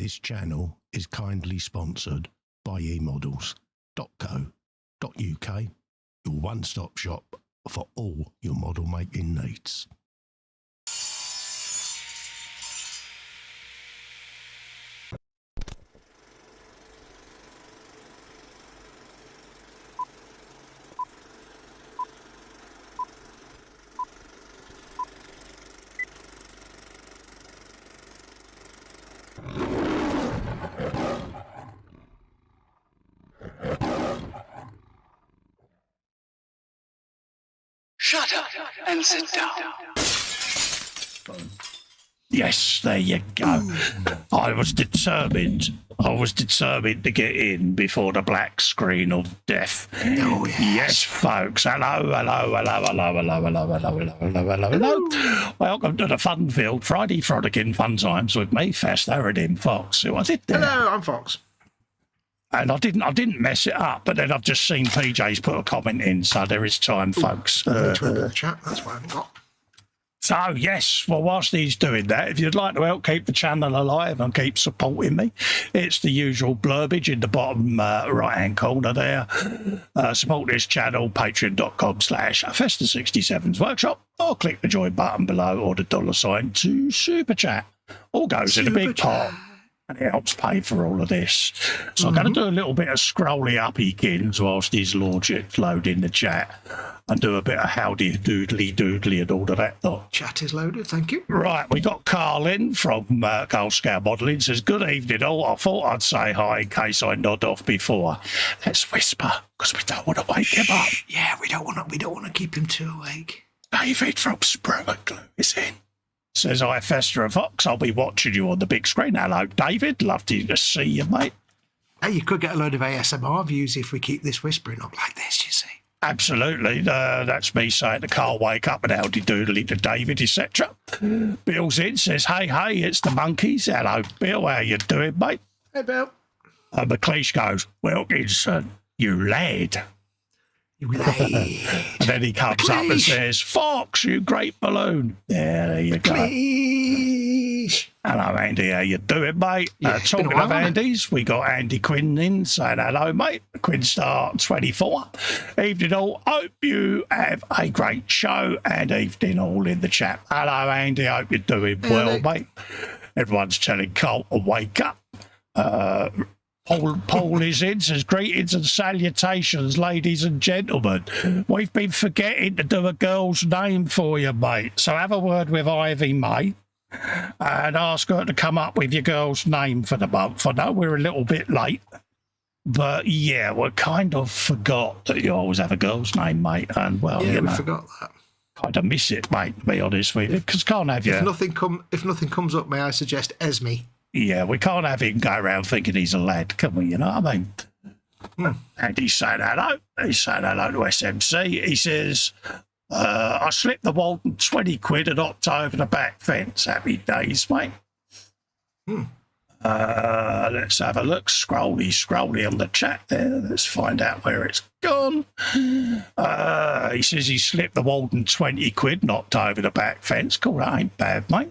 This channel is kindly sponsored by YWOBB.co.uk, your one-stop shop for all your model making needs. Shut up and sit down. Yes, there you go. I was determined to get in before the black screen of death. Oh, yes. Yes, folks. Hello. Welcome to the fun-filled Friday Frolicking Fun Times with me, Festa Foxx. Who was it there? Hello, I'm Fox. And I didn't mess it up, but then I've just seen PJ's put a comment in, so there is time, folks. The chat, that's what I haven't got. So, yes, well, whilst he's doing that, if you'd like to help keep the channel alive and keep supporting me, it's the usual blurbage in the bottom right-hand corner there. Support this channel, patreon.com/Festa67's workshop, or click the join button below or the $sign to Superchat. All goes in a big pot. And it helps pay for all of this. So I'm going to do a little bit of scrolly uppy kins whilst his lordship's loading the chat and do a bit of howdy doodly doodly and all of that lot. Chat is loaded, thank you. Right, we got Carl in from Carl Modeling. Says, good evening all. I thought I'd say hi in case I nod off before. Let's whisper, because we don't want to wake him up. Yeah, we don't want to keep him too awake. David from Sprummer Glue is in. Says, hi, Festa Foxx. I'll be watching you on the big screen. Hello, David. Love to see you, mate. Hey, you could get a load of ASMR views if we keep this whispering up like this, you see. Absolutely. That's me saying I can't wake up and howdy doodly to David, etc. Bill's in, says, hey, it's the monkeys. Hello, Bill. How you doing, mate? Hey, Bill. McLeish goes, Wilkinson, you lad. You lad. And then he comes up and says, Fox, you great balloon. Yeah, there you go. Please. Hello, Andy. How you doing, mate? Yeah, Talking of Andy's, we got Andy Quinn in saying hello, mate. Quinn Star 24. Evening all. Hope you have a great show and evening all in the chat. Hello, Andy. Hope you're doing well, mate. Everyone's telling Cole to wake up. Paul is in, says, greetings and salutations, ladies and gentlemen. We've been forgetting to do a girl's name for you, mate. So have a word with Ivy, mate, and ask her to come up with your girl's name for the month. I know we're a little bit late, but yeah, we kind of forgot that you always have a girl's name, mate. And well, yeah, you know, we forgot that. Kind of miss it, mate, to be honest with you, because can't have you. If nothing comes up, may I suggest Esme? Yeah, we can't have him go around thinking he's a lad, can we? You know what I mean? And he's saying hello. He's saying hello to SMC. He says, I slipped the Walton 20 quid and hopped over the back fence. Happy days, mate. Let's have a look. Scrolly on the chat there. Let's find out where it's gone. He says he slipped the Walton 20 quid, knocked over the back fence. Cool, that ain't bad, mate.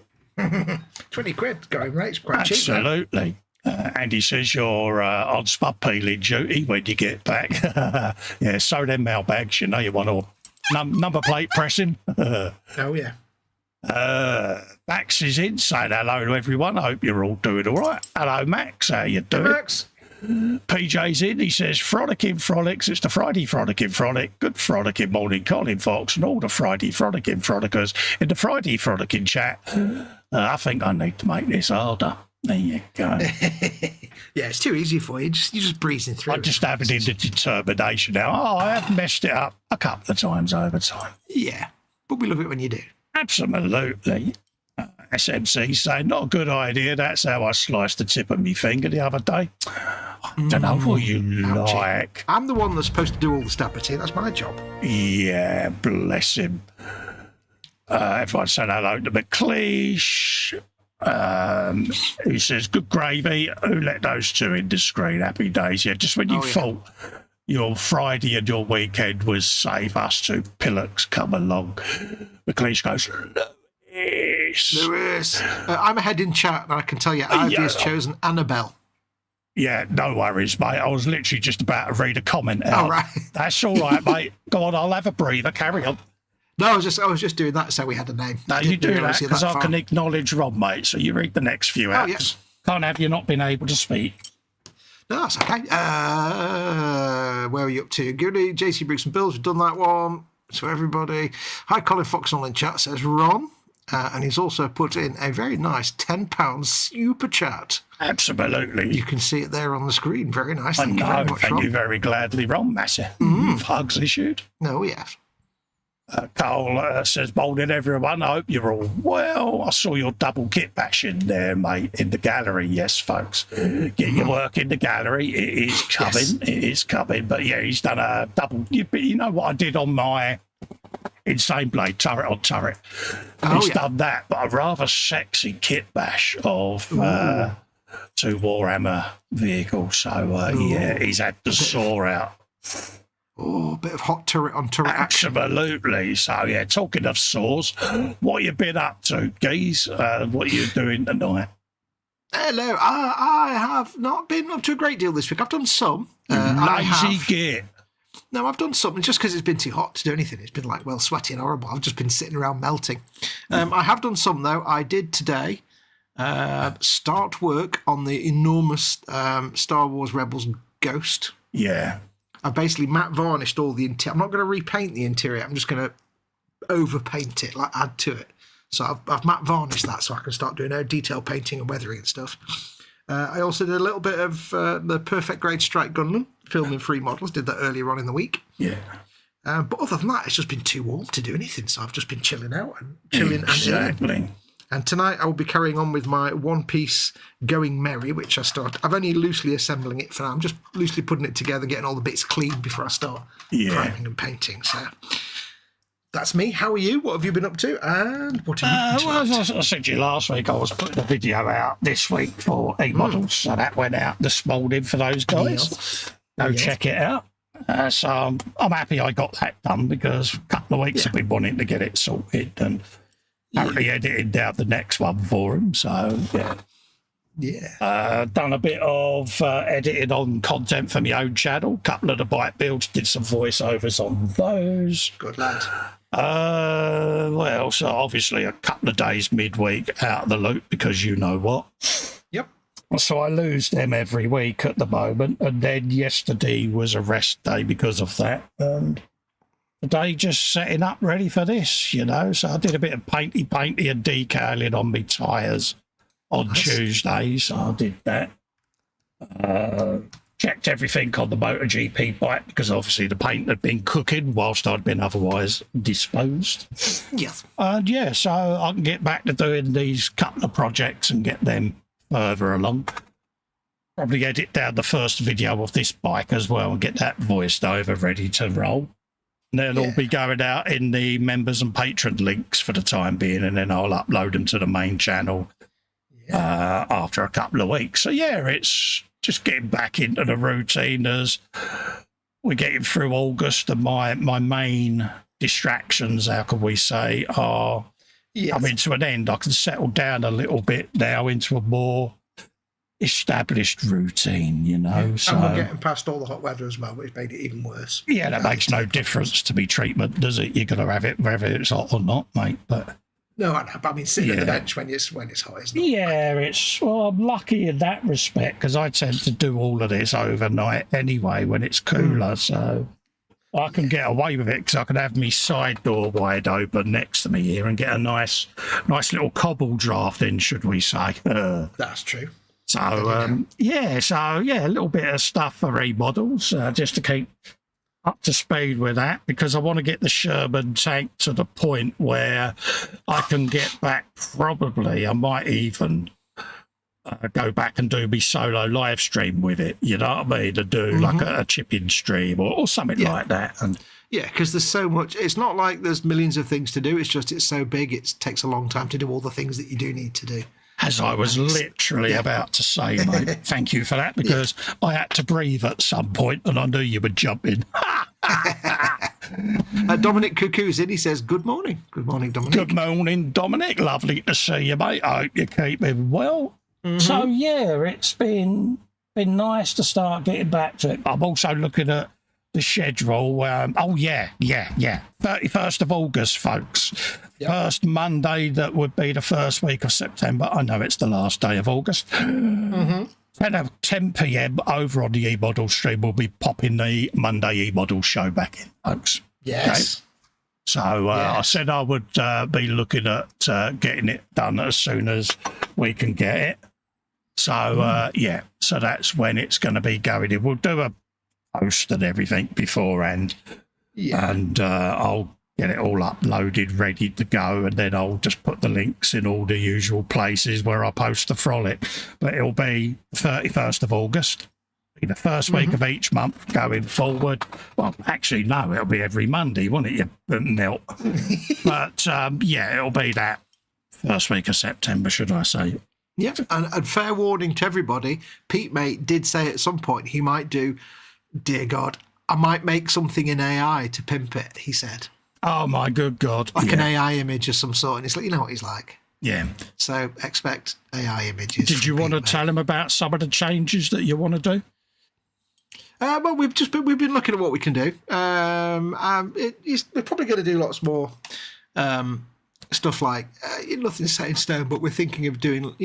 20 quid going rate's quite Absolutely. cheap. Andy says you're on spud peeling duty when you get back. Yeah, so them mailbags, you know, you want to number plate pressing. Oh, yeah. Max is in, saying hello to everyone. I hope you're all doing all right. Hello, Max. How you doing? Hey, Max. PJ's in. He says, frolicking frolics. It's the Friday frolicking frolic. Good frolicking morning, Colin Fox, and all the Friday frolicking frolickers in the Friday frolicking chat. I think I need to make this harder. There you go. Yeah, it's too easy for you. You're just breezing through. I just have it in the determination now. Oh, I have messed it up a couple of times over time. Yeah, but we love it when you do. Absolutely. SMC saying, not a good idea. That's how I sliced the tip of my finger the other day. I don't know what you like. I'm the one that's supposed to do all the stability. That's my job. Yeah, bless him. Everyone saying hello to McLeish. He says, good gravy. Who let those two in the screen? Happy days. Yeah, just when you thought your Friday and your weekend was safe, us two pillocks come along. McLeish goes, Lewis. Lewis. I'm ahead in chat, and I can tell you Ivy has chosen Annabelle. Yeah, no worries, mate. I was literally just about to read a comment out. All right. That's all right, mate. Go on, I'll have a breather. Carry on. No, I was just doing that so we had a name. No, you do that because I can acknowledge Rob, mate. So you read the next few out. Yes. Can't have you not been able to speak. No, that's okay. Where are you up to? Goody, JC Briggs and Bills, we've done that one. So everybody. Hi, Colin Fox on in chat, says Ron. And he's also put in a very nice £10 super chat. Absolutely. You can see it there on the screen. Very nice. Thank you very much, Ron. Thank you very gladly, Ron Massey. Hugs issued. Oh, yes. Cole says, morning everyone, I hope you're all well. I saw your double kit bashing there, mate, in the gallery. Yes, folks. Get your work in the gallery. It is coming. Yes. It is coming. But yeah, he's done a double. You know what I did on my Insane Blade turret on turret? He's done that, but a rather sexy kit bash of two Warhammer vehicles. So yeah, he's had the saw out. Oh, a bit of hot turret on turret action. Absolutely. So, yeah, talking of saws, what you been up to, geez? What are you doing tonight? Hello. I have not been up to a great deal this week. I've done some. Lazy git. No, I've done something just because it's been too hot to do anything. It's been like, well, sweaty and horrible. I've just been sitting around melting. I have done some, though. I did today start work on the enormous Star Wars Rebels Ghost. Yeah. I've basically matte varnished all the interior. I'm not going to repaint the interior. I'm just going to overpaint it, like add to it. So I've matte varnished that so I can start doing detail painting and weathering and stuff. I also did a little bit of the Perfect Grade Strike Gunman, filming 3 models. Did that earlier on in the week. Yeah. But other than that, it's just been too warm to do anything. So I've just been chilling out and chilling. Exactly. And tonight I will be carrying on with my One Piece Going Merry, which I'm only loosely assembling it for now. I'm just loosely putting it together, getting all the bits clean before I start priming and painting. So that's me. How are you? What have you been up to? And what have you been up to? Well, as I said to you last week, I was putting a video out this week for A-Models. So that went out this morning for those guys. Go check it out. So I'm happy I got that done because a couple of weeks I've been wanting to get it sorted and apparently edited down the next one for him, so done a bit of editing on content for my own channel. Couple of the bike builds, did some voiceovers on those. Good lad. Well, so obviously a couple of days midweek out of the loop because you know what. Yep. So I lose them every week at the moment, and then yesterday was a rest day because of that. And today just setting up ready for this, you know. So I did a bit of painty and decaling on my tyres on Tuesday, so I did that. Checked everything on the MotoGP bike because obviously the paint had been cooking whilst I'd been otherwise disposed. Yes. And yeah, so I can get back to doing these couple of projects and get them further along. Probably edit down the first video of this bike as well and get that voiced over ready to roll. And they'll all be going out in the members and patron links for the time being, and then I'll upload them to the main channel after a couple of weeks. So, yeah, it's just getting back into the routine as we're getting through August, and my main distractions, how can we say, are coming to an end. I can settle down a little bit now into a more established routine, you know. So, and we're getting past all the hot weather as well, which made it even worse. Yeah, that makes no difference to me treatment, does it? You're going to have it whether it's hot or not, mate. But no, I know. But I mean, sitting at the bench when it's hot, isn't it? Yeah, I'm lucky in that respect because I tend to do all of this overnight anyway when it's cooler, so I can get away with it because I can have my side door wide open next to me here and get a nice little cobble draft in, should we say? That's true. So, a little bit of stuff for remodels just to keep up to speed with that because I want to get the Sherman tank to the point where I can get back probably, I might even go back and do my solo live stream with it, you know what I mean, to do like a chip-in stream or something like that. And yeah, because there's so much. It's not like there's millions of things to do. It's just it's so big. It takes a long time to do all the things that you do need to do. As I was literally about to say, mate. Thank you for that, because I had to breathe at some point and I knew you would jump in. Dominic Cuckoo's in. He says, good morning. Good morning, Dominic. Good morning, Dominic. Lovely to see you, mate. I hope you're keeping well. So, yeah, it's been nice to start getting back to it. I'm also looking at the schedule. 31st of August, folks. First Monday, that would be the first week of September. I know it's the last day of August. 10 p.m. over on the E-Models stream, we'll be popping the Monday E-Models show back in, folks. Yes. Okay? So I said I would be looking at getting it done as soon as we can get it. So, so that's when it's going to be going in. We'll do a post and everything beforehand. Yeah. And I'll get it all uploaded, ready to go, and then I'll just put the links in all the usual places where I post the frolic. But it'll be 31st of August, be the first week of each month going forward. Well, actually, no, it'll be every Monday, won't it, you melt? But, it'll be that first week of September, should I say. Yeah, and fair warning to everybody, Pete Mate did say at some point he might do, dear God, I might make something in AI to pimp it, he said. Oh, my good God. Like an AI image of some sort. And it's like, you know what he's like. Yeah. So expect AI images. Did you want to tell him about some of the changes that you want to do? Well, we've been looking at what we can do. We're probably going to do lots more stuff like, nothing's set in stone, but we're thinking of doing,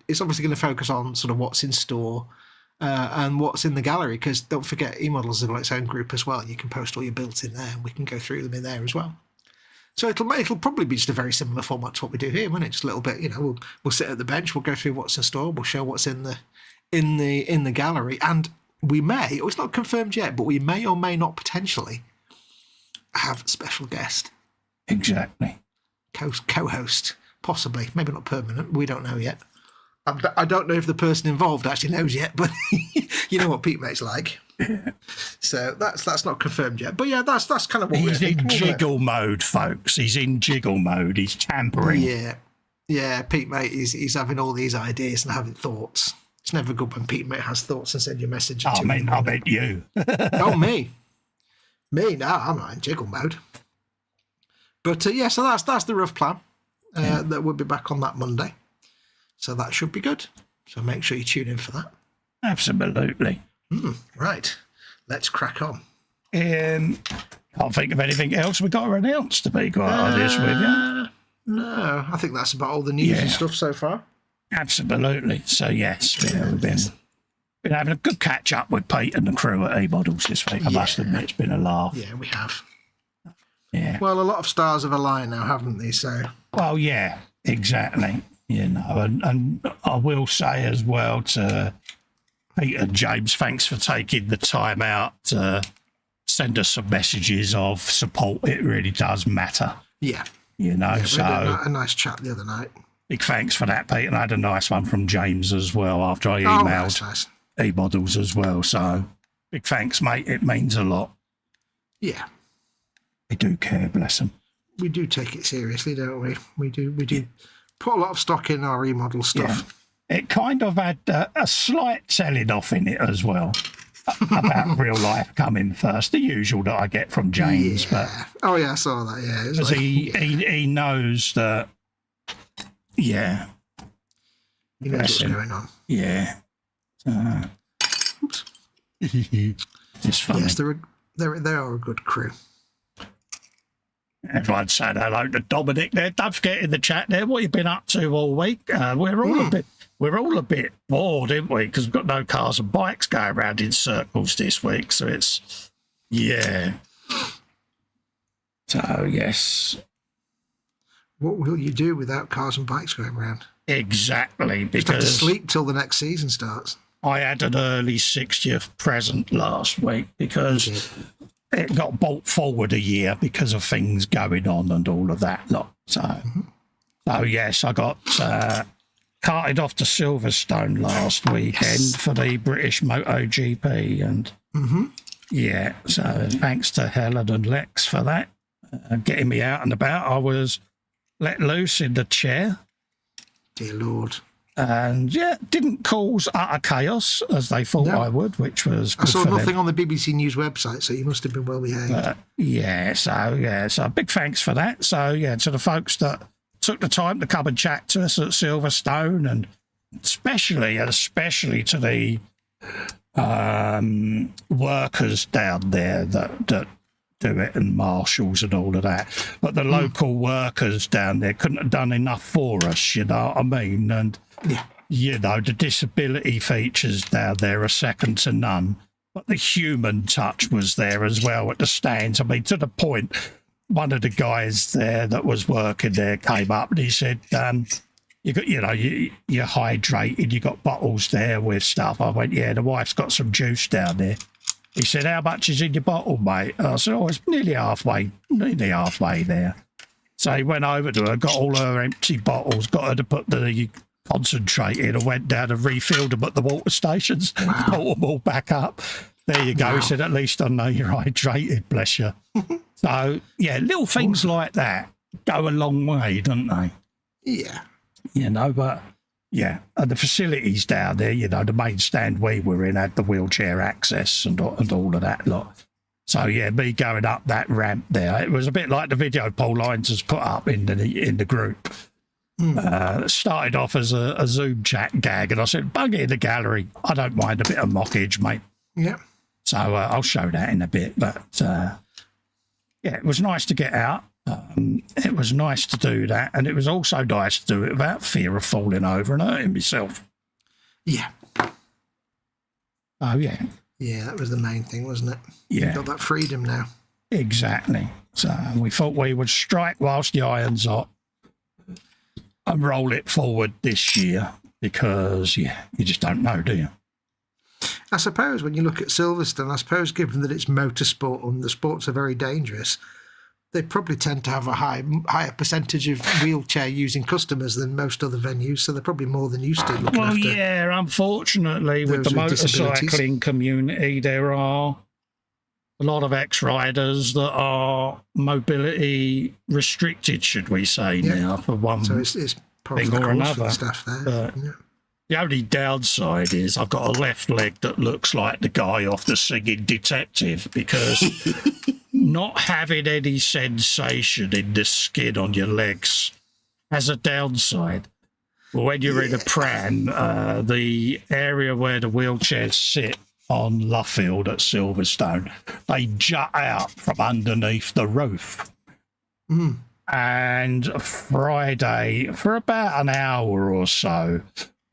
it's obviously going to focus on sort of what's in store and what's in the gallery, because don't forget, E-Models have got its own group as well. You can post all your builds in there and we can go through them in there as well. So it'll probably be just a very similar format to what we do here, won't it? Just a little bit, we'll sit at the bench, we'll go through what's in store, we'll show what's in the gallery, and we may, or it's not confirmed yet, but we may or may not potentially have a special guest. Exactly. Co-host, possibly, maybe not permanent, we don't know yet. I don't know if the person involved actually knows yet, but you know what Pete Mate's like. So that's not confirmed yet. But yeah, that's kind of what he's in jiggle mode, folks. He's in jiggle mode. He's tampering. Yeah. Pete Mate is having all these ideas and having thoughts. It's never good when Pete Mate has thoughts and send you a message. I meant you. Oh, me. No, I'm not in jiggle mode. But so that's the rough plan. That we'll be back on that Monday. So that should be good. So make sure you tune in for that. Absolutely. Right. Let's crack on. Can't think of anything else we got to announce, to be quite honest with you. No, I think that's about all the news and stuff so far. Absolutely. So, yes, we've been having a good catch-up with Pete and the crew at E-Models this week. I must admit, it's been a laugh. Yeah, we have. Yeah. Well, a lot of stars have aligned now, haven't they? So. Well, yeah, exactly. And I will say as well to Pete and James, thanks for taking the time out to send us some messages of support. It really does matter. Yeah. So a nice chat the other night. Big thanks for that, Pete. And I had a nice one from James as well after I emailed nice. E-Models as well. So big thanks, mate. It means a lot. Yeah. We do care, bless them. We do take it seriously, don't we? We do put a lot of stock in our E-Model stuff. Yeah. It kind of had a slight telling off in it as well about real life coming first. The usual that I get from James. Yeah. But I saw that, yeah. Because he knows that, he knows what's going on. Yeah. Oops. It's funny. Yes, they are a good crew. Everyone said hello to Dominic there. Don't forget in the chat there what you've been up to all week. We're all a bit bored, aren't we? Because we've got no cars and bikes going around in circles this week. So it's So yes. What will you do without cars and bikes going around? Exactly, Just have to because sleep till the next season starts. I had an early 60th present last week because it got brought forward a year because of things going on and all of that lot. So, yes, I got carted off to Silverstone last weekend for the British MotoGP. And so thanks to Helen and Lex for that, getting me out and about. I was let loose in the chair. Dear Lord. And yeah, didn't cause utter chaos as they thought I would, which was good. I saw for nothing them. on the BBC News website, so you must have been well behaved. So big thanks for that. So yeah, to the folks that took the time to come and chat to us at Silverstone, and especially to the workers down there that do it, and marshals and all of that. But the local workers down there couldn't have done enough for us, you know what I mean? And you know, the disability features down there are second to none. But the human touch was there as well at the stands. I mean, to the point, one of the guys there that was working there came up and he said, you're hydrated, you got bottles there with stuff. I went, yeah, the wife's got some juice down there. He said, how much is in your bottle, mate? And I said, oh, it's nearly halfway there. So he went over to her, got all her empty bottles, got her to put the concentrate in, and went down and refilled them at the water stations, brought them all back up. There you go. He said, at least I know you're hydrated, bless you. So, yeah, little things like that go a long way, don't they? Yeah. You know, but, yeah, and the facilities down there, you know, the main stand we were in had the wheelchair access and all of that lot. So, yeah, me going up that ramp there, it was a bit like the video Paul Lyons has put up in the group. Started off as a Zoom chat gag, and I said, bung it in the gallery. I don't mind a bit of mockage, mate. Yeah. So I'll show that in a bit. But, yeah, it was nice to get out. It was nice to do that. And it was also nice to do it without fear of falling over and hurting myself. Yeah. Oh, yeah. Yeah, that was the main thing, wasn't it? Yeah. You've got that freedom now. Exactly. So we thought we would strike whilst the iron's hot and roll it forward this year because, yeah, you just don't know, do you? I suppose when you look at Silverstone, I suppose given that it's motorsport and the sports are very dangerous, they probably tend to have a higher percentage of wheelchair using customers than most other venues, so they're probably more than used to looking after. Well, yeah, unfortunately, with the motorcycling community, there are a lot of ex-riders that are mobility restricted, should we say, now, for one it's probably thing or another. Stuff there. The only downside is I've got a left leg that looks like the guy off the Singing Detective, because not having any sensation in the skin on your legs has a downside. When you're in a pram, the area where the wheelchairs sit on Luffield at Silverstone, they jut out from underneath the roof. And Friday, for about an hour or so,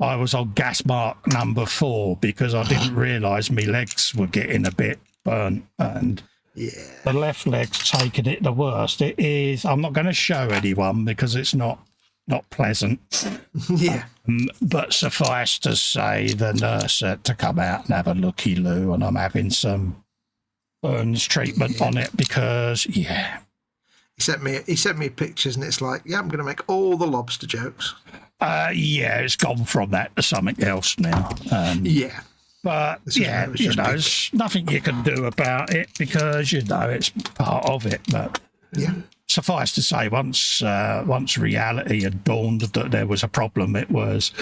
I was on gas mark number 4 because I didn't realise my legs were getting a bit burnt, and the left leg's taking it the worst. It is. I'm not going to show anyone because it's not pleasant. But suffice to say, the nurse had to come out and have a looky-loo, and I'm having some burns treatment on it because, He sent me pictures, and it's like, I'm going to make all the lobster jokes. It's gone from that to something else now. But there's nothing you can do about it because it's part of it. But suffice to say, once reality had dawned that there was a problem, it was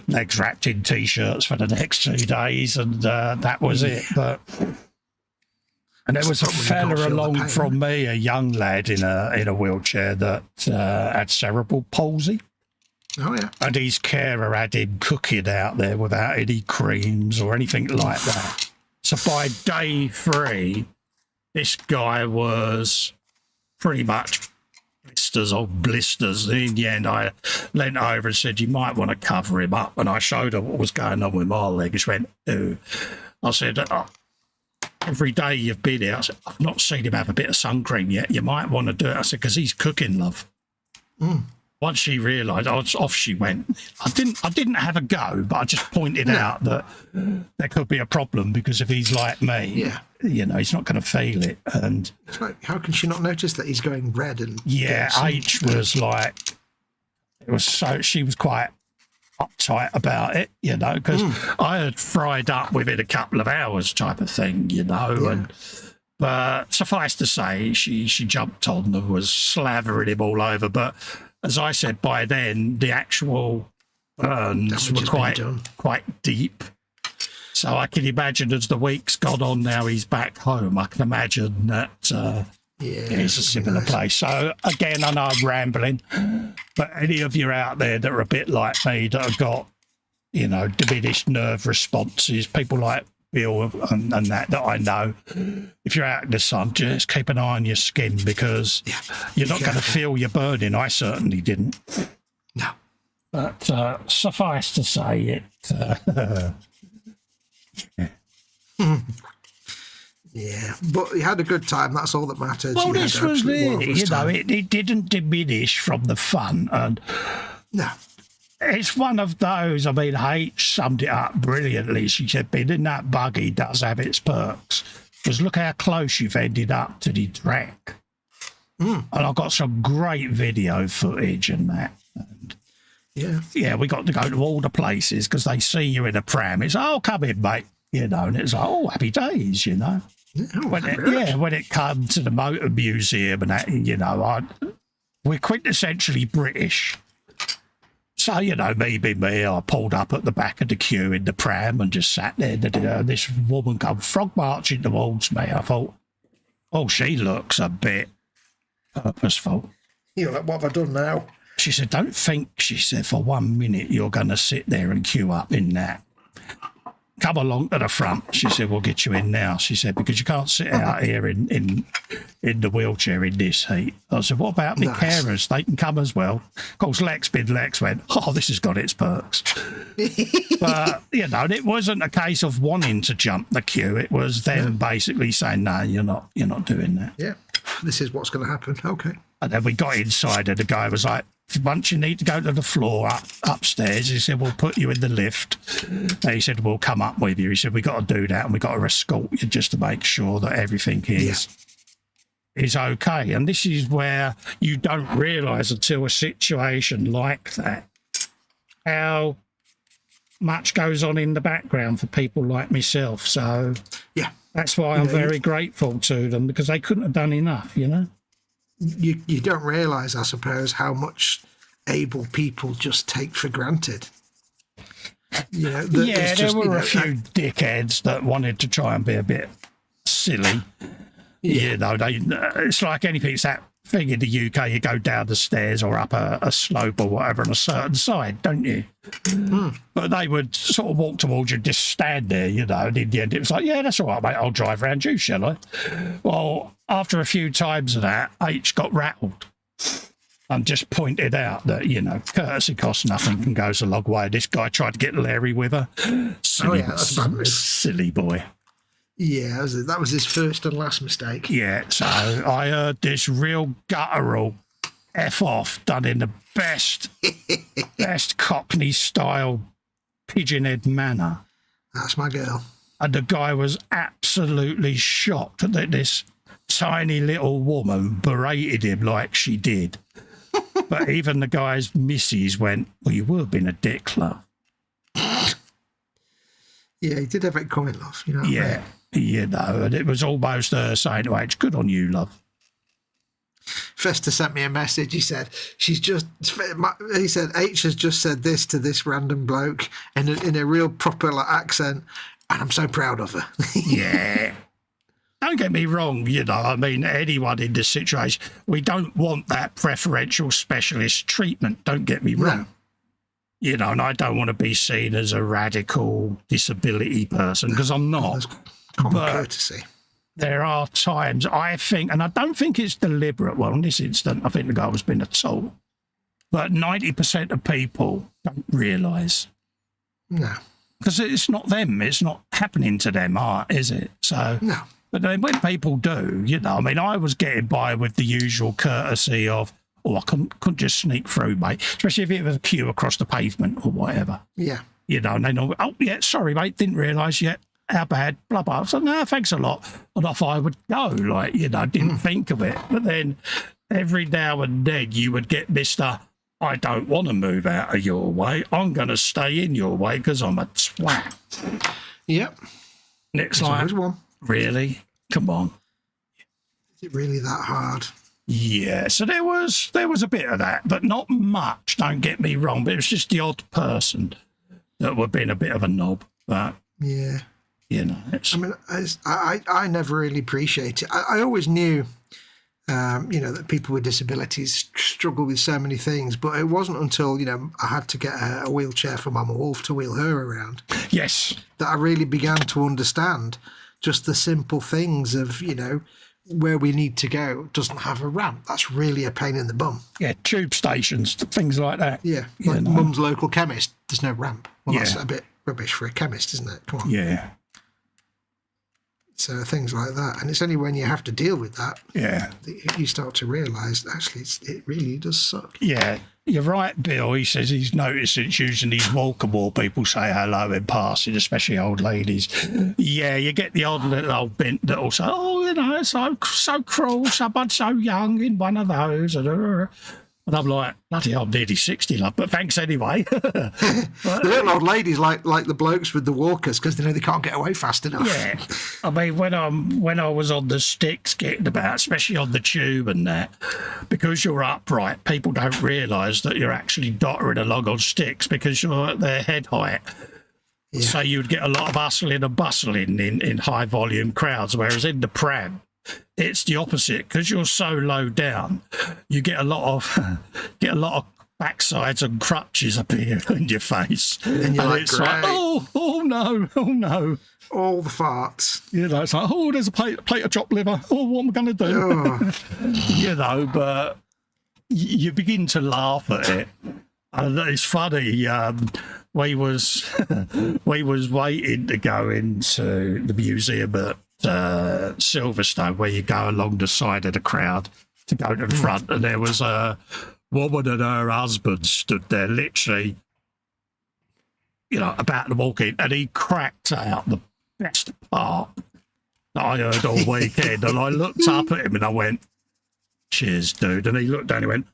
legs wrapped in t-shirts for the next 2 days, and that was it. And there was a fella along from me, a young lad in a wheelchair that had cerebral palsy. Oh, yeah. And his carer had him cooking out there without any creams or anything like that. So by day 3, this guy was pretty much blisters on blisters. And in the end, I leant over and said, you might want to cover him up. And I showed her what was going on with my leg. She went, ooh. I said, every day you've been here, I said, I've not seen him have a bit of sun cream yet. You might want to do it. I said, because he's cooking, love. Once she realised, off she went. I didn't have a go, but I just pointed out that there could be a problem because if he's like me, he's not going to feel it. And it's like, how can she not notice that he's going red? And H was like, she was quite uptight about it, because I had fried up within a couple of hours type of thing, and. But suffice to say, she jumped on and was slavering him all over. But as I said, by then, the actual burns were quite deep. So I can imagine as the week's gone on now, he's back home. I can imagine that it's a similar place. So again, I know I'm rambling, but any of you out there that are a bit like me that have got, you know, diminished nerve responses, people like Bill and that I know, if you're out in the sun, just keep an eye on your skin because you're not going to feel your burning. I certainly didn't. No. But suffice to say, yeah, but you had a good time. That's all that matters. Well, this was it. You know, it didn't diminish from the fun. And no. It's one of those, I mean, H summed it up brilliantly. She said, being in that buggy does have its perks. Because look how close you've ended up to the track. And I've got some great video footage and that. And yeah, we got to go to all the places because they see you in a pram. It's, oh, come in, mate. You know, and it's like, oh, happy days, you know. When it comes to the motor museum and that, you know, we're quintessentially British. So, you know, me, I pulled up at the back of the queue in the pram and just sat there. This woman come frog marching towards me. I thought, oh, she looks a bit purposeful. You're like, what have I done now? She said, don't think, she said, for 1 minute you're going to sit there and queue up in that. Come along to the front. She said, we'll get you in now. She said, because you can't sit out here in the wheelchair in this heat. I said, what about the carers? They can come as well. Of course, Lex went, oh, this has got its perks. But, you know, it wasn't a case of wanting to jump the queue. It was them basically saying, no, you're not doing that. Yeah, this is what's going to happen. Okay. And then we got inside and the guy was like, once you need to go to the floor upstairs, he said, we'll put you in the lift. And he said, we'll come up with you. He said, we got to do that and we got to escort you just to make sure that everything is okay. And this is where you don't realise until a situation like that, how much goes on in the background for people like myself. So that's why I'm very grateful to them because they couldn't have done enough, you know. You don't realise, I suppose, how much able people just take for granted. You know, there were a few dickheads that wanted to try and be a bit silly. You know, it's like anything. It's that thing in the UK, you go down the stairs or up a slope or whatever on a certain side, don't you? But they would sort of walk towards you and just stand there, you know, and in the end it was like, yeah, that's all right, mate, I'll drive round you, shall I? Well, after a few times of that, H got rattled and just pointed out that, you know, courtesy costs nothing and goes a long way. This guy tried to get Larry with her. Silly boy. Yeah, that was his first and last mistake. Yeah, so I heard this real guttural F off done in the best Cockney style pigeonhead manner. That's my girl. And the guy was absolutely shocked that this tiny little woman berated him like she did. But even the guy's missus went, well, you would have been a dick, love. Yeah, he did have it coming, love. You know. Yeah. You know, and it was almost saying to H, good on you, love. Festa sent me a message. He said, he said, H has just said this to this random bloke in a real proper accent, and I'm so proud of her. Yeah. Don't get me wrong, you know, I mean, anyone in this situation, we don't want that preferential specialist treatment, don't get me wrong. No. You know, and I don't want to be seen as a radical disability person, because I'm not. Common courtesy. There are times I think, and I don't think it's deliberate. Well, in this instant, I think the guy was being a tool. But 90% of people don't realise. No. Because it's not them. It's not happening to them, is it? So, no. But then when people do, you know, I mean, I was getting by with the usual courtesy of, oh, I couldn't just sneak through, mate. Especially if it was a queue across the pavement or whatever. Yeah. You know, and they know, oh, yeah, sorry, mate, didn't realise yet. How bad, blah, blah. So, no, thanks a lot. And off I would go, like, you know, didn't think of it. But then every now and then you would get Mr. I don't want to move out of your way. I'm going to stay in your way because I'm a twat. Yep. Next line. Really? Come on. Is it really that hard? Yeah, so there was a bit of that, but not much, don't get me wrong, but it was just the odd person that would have been a bit of a knob. But, yeah. You know, it's... I mean, I never really appreciate it. I always knew, you know, that people with disabilities struggle with so many things, but it wasn't until, you know, I had to get a wheelchair for Mama Wolf to wheel her around. Yes. That I really began to understand just the simple things of, you know, where we need to go doesn't have a ramp. That's really a pain in the bum. Yeah, tube stations, things like that. Yeah, like Mum's local chemist, there's no ramp. Well, that's a bit rubbish for a chemist, isn't it? Come on. Yeah. So things like that. And it's only when you have to deal with that that you start to realise, actually, it really does suck. Yeah, you're right, Bill. He says he's noticed it's using these walk-a-wall people say hello in passing, especially old ladies. Yeah, you get the odd little old bint that will say, oh, you know, so cruel, someone so young in one of those. And I'm like, bloody hell, I'm nearly 60, love, but thanks anyway. The little old ladies like the blokes with the walkers because they know they can't get away fast enough. Yeah, I mean, when I was on the sticks getting about, especially on the tube and that, because you're upright, people don't realise that you're actually dottering along on sticks because you're at their head height. Yeah. So you'd get a lot of hustling and bustling in high volume crowds, whereas in the pram, it's the opposite because you're so low down. You get a lot of backsides and crutches appear in your face, and you're like, it's like, oh no, all the farts. You know, it's like, oh, there's a plate of chopped liver. Oh, what am I going to do? Oh. You know, but you begin to laugh at it. And it's funny. We was waiting to go into the museum at Silverstone, where you go along the side of the crowd to go to the front, and there was a woman and her husband stood there literally, you know, about to walk in, and he cracked out the best part that I heard all weekend. And I looked up at him and I went, cheers, dude. And he looked down and he went,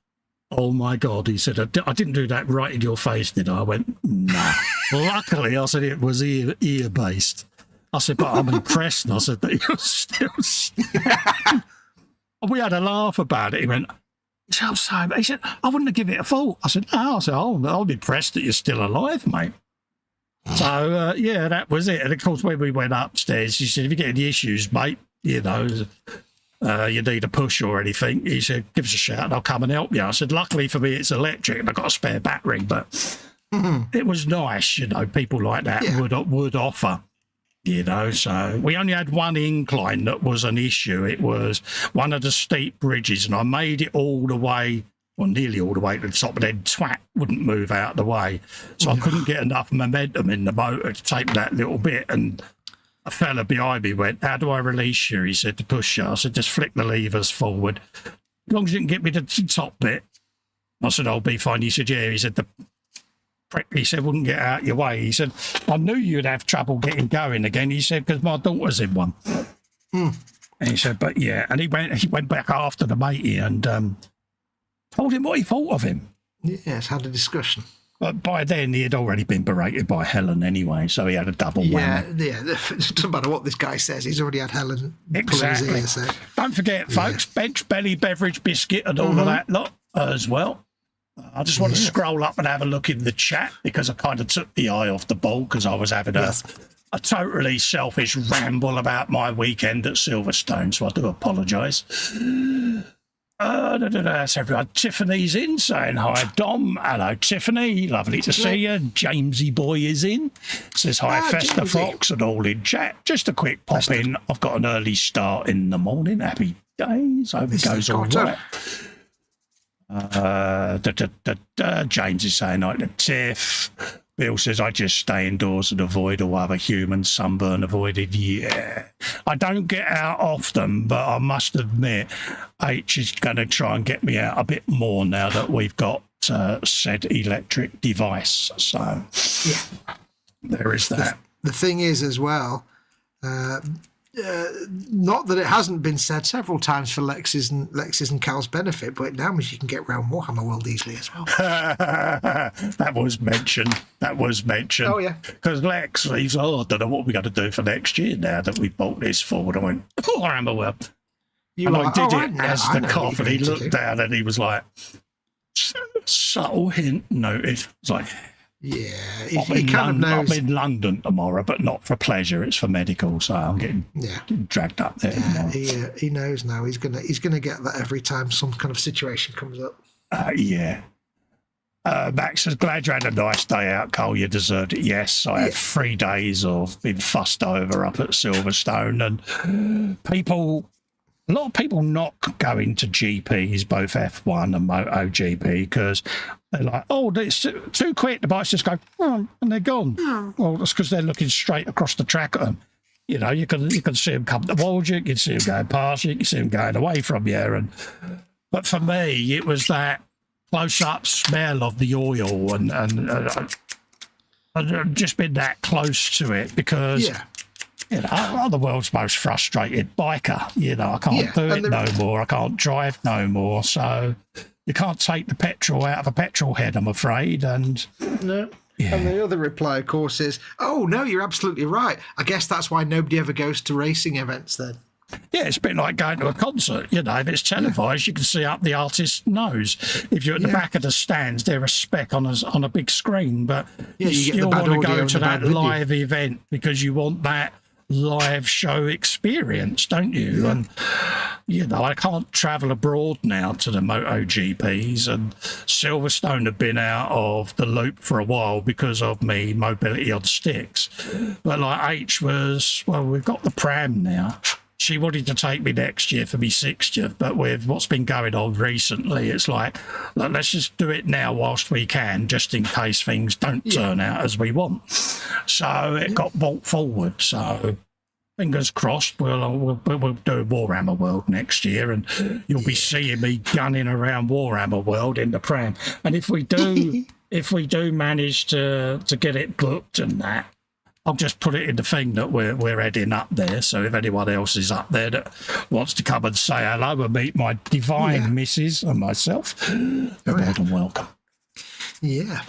oh my God. He said, I didn't do that right in your face, did I? I went, nah. Luckily, I said it was ear based. I said, but I'm impressed. And I said that you're still we had a laugh about it. He went, he said, I wouldn't have given it a thought. I said, no. I said, oh, I'm impressed that you're still alive, mate. So, yeah, that was it. And, of course, when we went upstairs, he said, if you get any issues, mate, you know, you need a push or anything, he said, give us a shout and I'll come and help you. I said, luckily for me, it's electric and I've got a spare battery. But it was nice, you know, people like that would offer. You know, so we only had one incline that was an issue. It was one of the steep bridges, and I made it all the way, well, nearly all the way to the top, but then twat wouldn't move out of the way. So I couldn't get enough momentum in the motor to take that little bit. And a fella behind me went, how do I release you? He said, to push you. I said, just flick the levers forward. As long as you can get me to the top bit. I said, I'll be fine. He said, yeah. He said, he said, wouldn't get out your way. He said, I knew you'd have trouble getting going again. He said, because my daughter's in one. And he said, but yeah. And he went back after the matey and told him what he thought of him. Yes, had a discussion. But by then, he had already been berated by Helen anyway, so he had a double whammy. Yeah, it doesn't matter what this guy says. He's already had Helen exactly. pull his ear, so. Don't forget, folks, bench, belly, beverage, biscuit, and all of that lot as well. I just want to scroll up and have a look in the chat because I kind of took the eye off the ball because I was having a totally selfish ramble about my weekend at Silverstone, so I do apologise. That's everyone. Tiffany's in saying hi, Dom. Hello, Tiffany. Lovely to see you. Jamesy boy is in. Says hi, Festa Foxx, and all in chat. Just a quick pop in. I've got an early start in the morning. Happy days. Hope it goes all right. James is saying hi to Tiff. Bill says, I just stay indoors and avoid all other humans. Sunburn avoided. Yeah. I don't get out often, but I must admit, H is going to try and get me out a bit more now that we've got said electric device. So, there is that. The thing is, as well, not that it hasn't been said several times for Lex's and Cal's benefit, but now means you can get around Warhammer World easily as well. That was mentioned. Oh, yeah. Because Lex, he's, I don't know what we're going to do for next year now that we bought this forward. I went, Warhammer World. You And were I like, did "Oh, it know- as I the know what cough, you're and he going to looked do." down and he was like, subtle hint noted. It's like, Yeah, I'm he in, kind of knows. I'm in London tomorrow, but not for pleasure. It's for medical, so I'm getting Yeah, dragged up there yeah, tomorrow. he knows now. He's gonna get that every time some kind of situation comes up. Yeah. Max says, glad you had a nice day out, Cole. You deserved it. Yes, I had 3 days of being fussed over up at Silverstone, and a lot of people not going to GPs, both F1 and MotoGP, because they're like, oh, it's too quick. The bikes just go, and they're gone. Well, that's because they're looking straight across the track at them. You know, you can see them come towards you, you can see them going past you, you can see them going away from you. But for me, it was that close-up smell of the oil, and I've just been that close to it because, you know, I'm the world's most frustrated biker. You know, I can't do it no more. I can't drive no more. So you can't take the petrol out of a petrol head, I'm afraid. And no. Yeah. And the other reply, of course, is, oh, no, you're absolutely right. I guess that's why nobody ever goes to racing events then. Yeah, it's a bit like going to a concert. You know, if it's televised, you can see up the artist's nose. If you're at the back of the stands, they're a speck on a big screen. But you still want to go to that live event because you want that live show experience, don't you? Yeah. And, you know, I can't travel abroad now to the MotoGPs, and Silverstone have been out of the loop for a while because of me mobility on sticks. But like H was, well, we've got the pram now. She wanted to take me next year for me 60th, but with what's been going on recently, it's like, look, let's just do it now whilst we can, just in case things don't turn out as we want. So it got brought forward. So fingers crossed, we'll do Warhammer World next year, and you'll be seeing me gunning around Warhammer World in the pram. And if we do manage to get it booked and that, I'll just put it in the thing that we're heading up there. So if anyone else is up there that wants to come and say hello and meet my divine missus and myself, they're more than welcome. Yeah.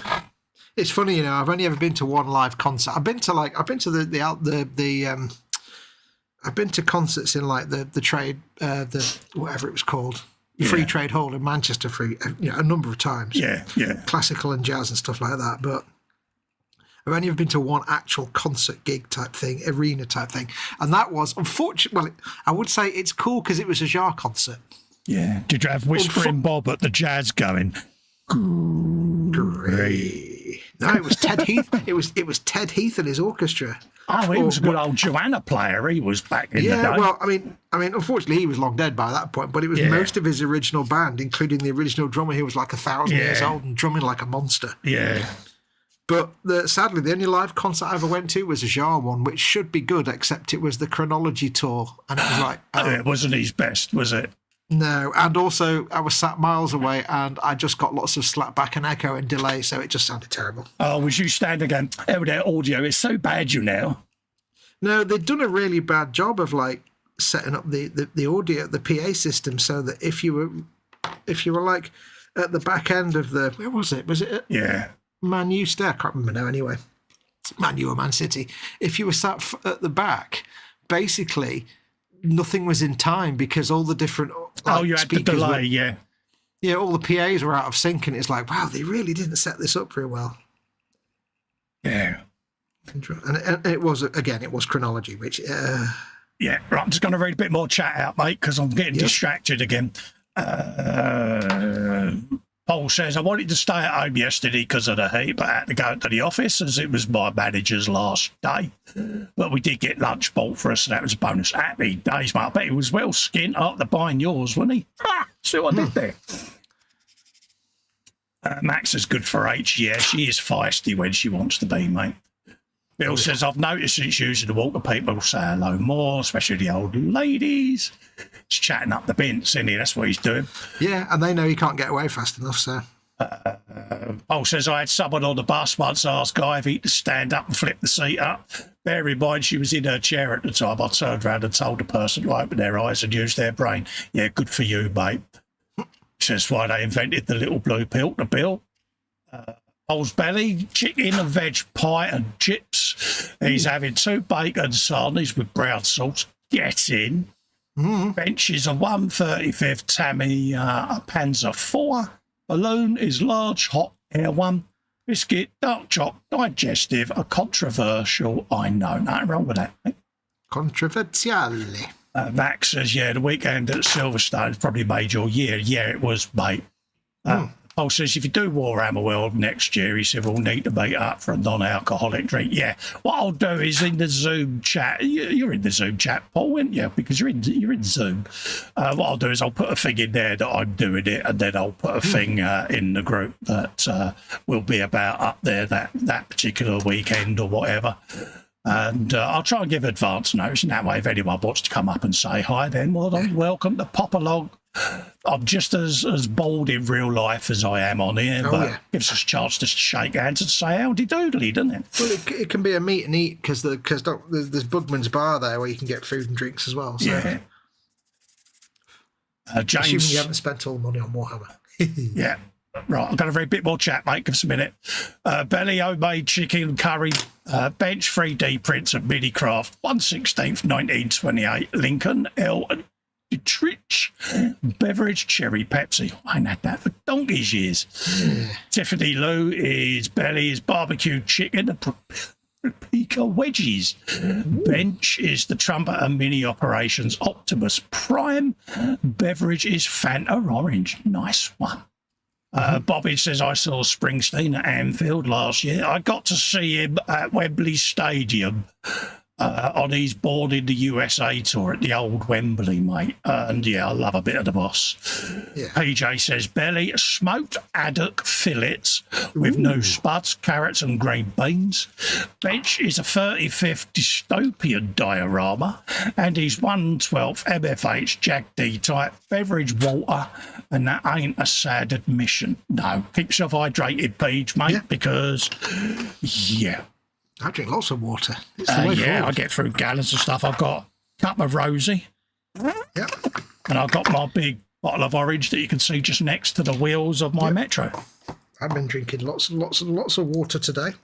It's funny, you know, I've only ever been to one live concert. I've been to concerts in like the trade, the whatever it was called, Free Trade Hall in Manchester, a number of times. Yeah. Classical and jazz and stuff like that, but I've only ever been to one actual concert gig type thing, arena type thing. And that was, unfortunately, I would say it's cool because it was a Jar concert. Yeah. Did you have Whispering Bob at the jazz going? Great. No, it was Ted Heath. It was Ted Heath and his orchestra. Oh, he was a good old Joanna player. He was back in the day. Yeah, well, I mean, unfortunately, he was long dead by that point, but it was most of his original band, including the original drummer, who was like 1,000 years old and drumming like a monster. Yeah. But sadly, the only live concert I ever went to was a Jar one, which should be good, except it was the Chronology tour. And it was like... it wasn't his best, was it? No. And also, I was sat miles away, and I just got lots of slapback and echo and delay, so it just sounded terrible. Oh, was you standing again? Oh, their audio is so bad, you know. No, they'd done a really bad job of, like, setting up the audio, the PA system, so that if you were, like, at the back end of the... Where was it? Was it at... Yeah. Man U stay. I can't remember now anyway. Man U or Man City. If you were sat at the back, basically nothing was in time because all the different you had to delay, yeah, all the PAs were out of sync, and it's like, wow, they really didn't set this up very well. Yeah. And it was, again, it was Chronology, which... Yeah, right, I'm just going to read a bit more chat out, mate, because I'm getting distracted again. Paul says, I wanted to stay at home yesterday because of the heat, but I had to go to the office as it was my manager's last day. But we did get lunch bought for us, and that was a bonus. Happy days, mate. I bet he was well skint after buying yours, wasn't he? See what I did there. Max is good for H. Yeah, she is feisty when she wants to be, mate. Bill says, I've noticed since using the water, people say hello more, especially the old ladies. He's chatting up the bints, isn't he? That's what he's doing. Yeah, and they know he can't get away fast enough, so... Paul says, I had someone on the bus once ask Ivy to stand up and flip the seat up. Bear in mind, she was in her chair at the time. I turned around and told the person to open their eyes and use their brain. Yeah, good for you, mate. Says why they invented the little blue pill, the Bill. Paul's belly, chicken and veg pie and chips. He's having 2 bacon sarnies with brown sauce. Get in. Bench is a 1/35 Tammy Panzer 4. Balloon is large hot air one. Biscuit, dark choc, digestive, a controversial. I know, nothing wrong with that. Mate. Controversiale. Max says, yeah, the weekend at Silverstone's probably made your year. Yeah, it was, mate. Paul says, if you do Warhammer World next year, he said, we'll need to meet up for a non-alcoholic drink. Yeah, what I'll do is in the Zoom chat, you're in the Zoom chat, Paul, aren't you? Because you're in Zoom. What I'll do is I'll put a thing in there that I'm doing it, and then I'll put a thing in the group that will be about up there that particular weekend or whatever. And I'll try and give advance notice, and that way if anyone wants to come up and say hi, then well, I'm welcome to pop along. I'm just as bald in real life as I am on here, but gives us a chance to shake hands and say howdy doodly, doesn't it? Well, it can be a meet and eat because there's Budman's Bar there where you can get food and drinks as well. So. Yeah. James, assuming you haven't spent all the money on Warhammer. Yeah. Right, I've got a very bit more chat, mate. Give us a minute. Belly homemade chicken curry, bench 3D prints of Minicraft, 1/16, 1928, Lincoln, L. Trich, beverage cherry Pepsi. I ain't had that for donkey's years. Tiffany Lou is belly is barbecue chicken, paprika wedges. Bench is the trumpet and mini operations Optimus Prime. Beverage is Fanta Orange. Nice one. Bobby says, I saw Springsteen at Anfield last year. I got to see him at Wembley Stadium on his board in the USA tour at the old Wembley, mate. And yeah, I love a bit of the boss. Yeah. PJ says, belly smoked haddock fillets with new spuds, carrots and green beans. Bench is a 35th dystopian diorama and he's 1/12 MFH Jack D type beverage water, and that ain't a sad admission. No, keep yourself hydrated, Peach, mate, because I drink lots of water. It's the way forward. I get through gallons of stuff. I've got a cup of Rosie. Yep. And I've got my big bottle of orange that you can see just next to the wheels of my Metro. I've been drinking lots and lots and lots of water today.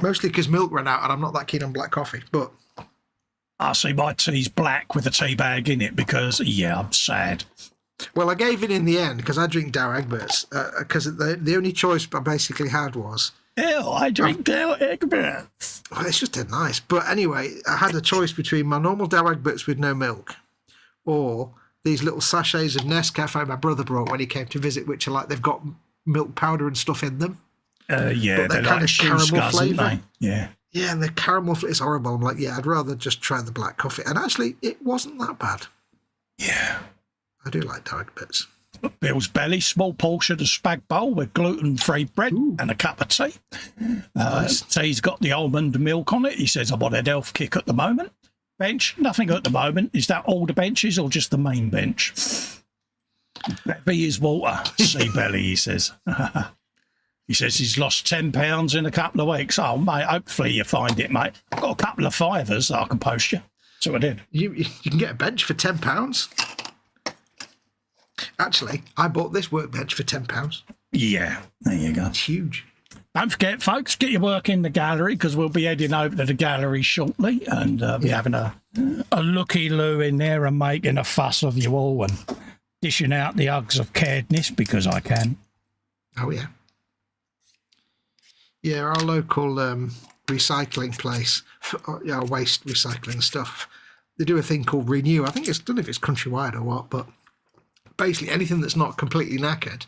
Mostly because milk ran out and I'm not that keen on black coffee. But I see my tea's black with a tea bag in it because, I'm sad. Well, I gave it in the end because I drink Dow Egberts because the only choice I basically had was... Ew, I drink Dow Egberts. Well, it's just dead nice. But anyway, I had a choice between my normal Dow Egberts with no milk or these little sachets of Nescafe my brother brought when he came to visit, which are like they've got milk powder and stuff in them. But they're kind like of caramel flavour. Yeah. Yeah, and the caramel it's horrible. I'm like, I'd rather just try the black coffee. And actually, it wasn't that bad. Yeah. I do like Dow Egberts. Bill's belly, small portion of spag bowl with gluten-free bread and a cup of tea. Nice. Tea's got the almond milk on it. He says, I'm on a health kick at the moment. Bench, nothing at the moment. Is that all the benches or just the main bench? Bevy is water. See belly, he says. He says he's lost 10 pounds in a couple of weeks. Oh, mate, hopefully you find it, mate. I've got a couple of fivers that I can post you. That's what I did. You can get a bench for £10. Actually, I bought this workbench for £10. Yeah, there you go. It's huge. Don't forget, folks, get your work in the gallery because we'll be heading over to the gallery shortly and be having a looky-loo in there and making a fuss of you all and dishing out the hugs of caredness because I can. Oh, yeah. Yeah, our local recycling place, waste recycling stuff, they do a thing called Renew. I don't know if it's countrywide or what, but basically anything that's not completely knackered,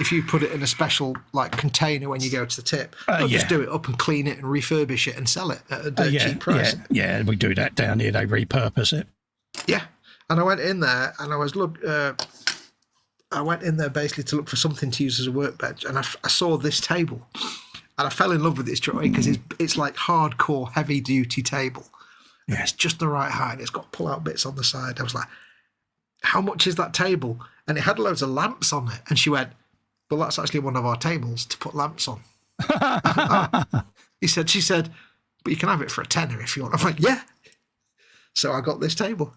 if you put it in a special container when you go to the tip, they'll just do it up and clean it and refurbish it and sell it at a cheap price. Yeah, we do that down here. They repurpose it. Yeah, and I went in there and I went in there basically to look for something to use as a workbench, and I saw this table, and I fell in love with it straight away because it's like hardcore heavy duty table. Yeah, it's just the right height. And it's got pull out bits on the side. I was like, how much is that table? And it had loads of lamps on it. And she went, well, that's actually one of our tables to put lamps on. She said, but you can have it for a tenner if you want. I'm like, yeah. So I got this table.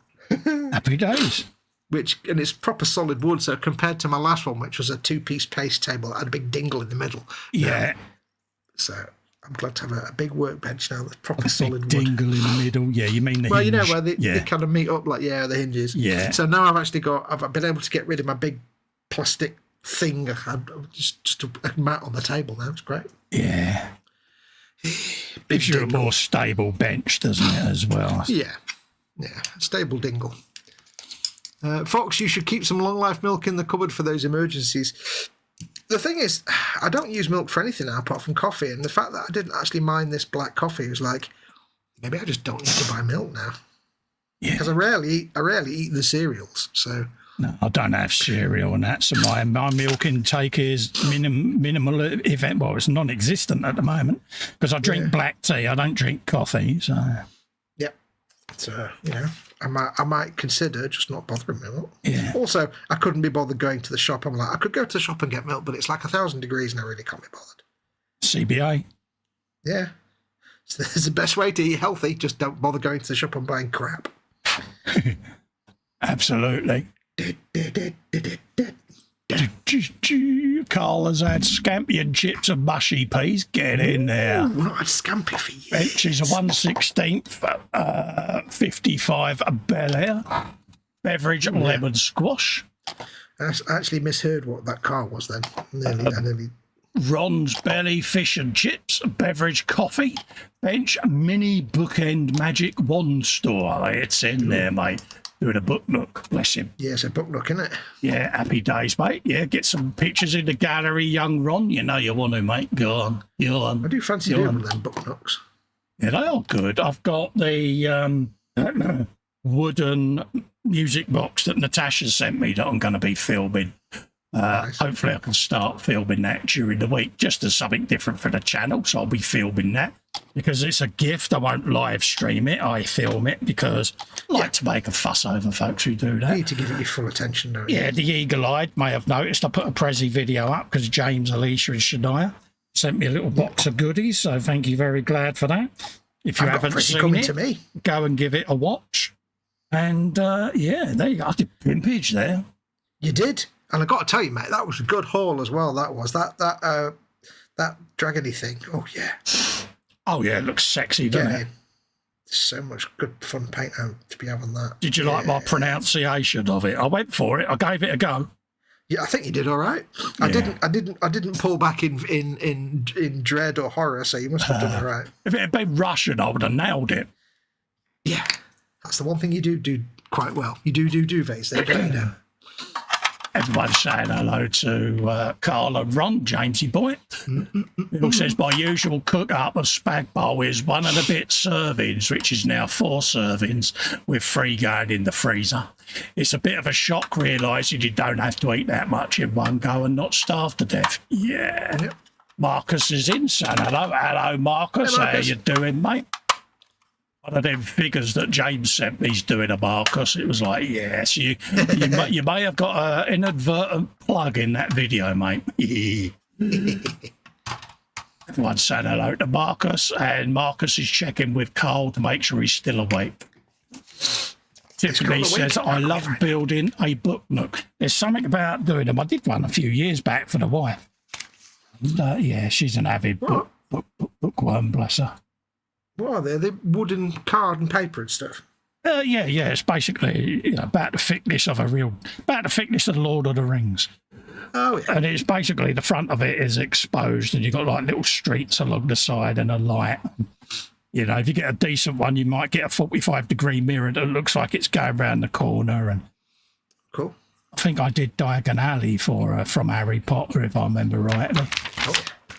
Happy days. And it's proper solid wood. So compared to my last one, which was a 2-piece paste table that had a big dingle in the middle. Yeah. So I'm glad to have a big workbench now that's proper Big solid wood. dingle in the middle. Yeah, you mean the Well, hinge. you know where they kind of meet up, like, the hinges. Yeah. So now I've been able to get rid of my big plastic thing I had, just a mat on the table now. It's great. Yeah. Gives you a more stable bench, doesn't it, as well? Yeah. Stable dingle. Fox, you should keep some long life milk in the cupboard for those emergencies. The thing is, I don't use milk for anything now apart from coffee, and the fact that I didn't actually mind this black coffee was like, maybe I just don't need to buy milk now. Yeah. Because I rarely eat the cereals, so... No, I don't have cereal and that, so my milk intake is minimal, well, it's non-existent at the moment, because I drink black tea, I don't drink coffee, so... Yep. So, I might consider just not bothering with milk. Yeah. Also, I couldn't be bothered going to the shop. I'm like, I could go to the shop and get milk, but it's like 1,000 degrees and I really can't be bothered. CBA. Yeah. So this is the best way to eat healthy. Just don't bother going to the shop and buying crap. Absolutely. Carl has had scampi and chips and mushy peas. Get in there. We've not had scampi for years. Bench is a 1/16 55 Bel Air. Beverage lemon squash. I actually misheard what that car was then. Nearly. Ron's Belly Fish and Chips, beverage coffee, bench mini bookend magic wand store. It's in there, mate. Doing a book nook, bless him. Yeah, it's a book nook, isn't it? Yeah, happy days, mate. Yeah, get some pictures in the gallery, young Ron. You know you want to, mate. Go on. I do fancy doing them book nooks. Yeah, they are good. I've got the wooden music box that Natasha sent me that I'm going to be filming. Nice. Hopefully I can start filming that during the week, just as something different for the channel. So I'll be filming that because it's a gift. I won't live stream it. I film it because I like to make a fuss over folks who do that. You need to give it your full attention, don't you? Yeah, the eagle-eyed may have noticed I put a Prezi video up because James, Alicia and Shania sent me a little box of goodies. So thank you, very glad for that. If you haven't seen it, to me. Go and give it a watch. And there you go. I did pimpage there. You did. And I got to tell you, mate, that was a good haul as well. That was that dragony thing. Oh yeah. Oh yeah, it looks sexy, doesn't it? So much good fun paint to be having that. Did you like my pronunciation of it? I went for it. I gave it a go. Yeah, I think you did all right. Yeah. I didn't pull back in dread or horror, so you must have done all right. If it had been Russian, I would have nailed it. Yeah, that's the one thing you do quite well. You do duvets there, don't you? Everyone's saying hello to Carl and Ron, Jamesy boy. Bill says, my usual cook-up of spag bowl is 1 and a bit servings, which is now 4 servings, with 3 going in the freezer. It's a bit of a shock realising you don't have to eat that much in one go and not starve to death. Yeah. Yep. Marcus is in, son. Hello, Marcus. Hey, Marcus. How you doing, mate? One of them figures that James sent me's doing a Marcus. It was like, yes, you may have got an inadvertent plug in that video, mate. Everyone's saying hello to Marcus, and Marcus is checking with Carl to make sure he's still awake. Tiffany says, I love building a book nook. There's something about doing them. I did one a few years back for the wife. Yeah, she's an avid bookworm, bless her. What are they? They're wooden card and paper and stuff. Yeah. It's basically about the thickness of about the thickness of the Lord of the Rings. Oh yeah. And it's basically the front of it is exposed, and you've got like little streets along the side and a light. If you get a decent one, you might get a 45-degree mirror that looks like it's going round the corner. And cool. I think I did Diagon Alley from Harry Potter, if I remember rightly. Oh.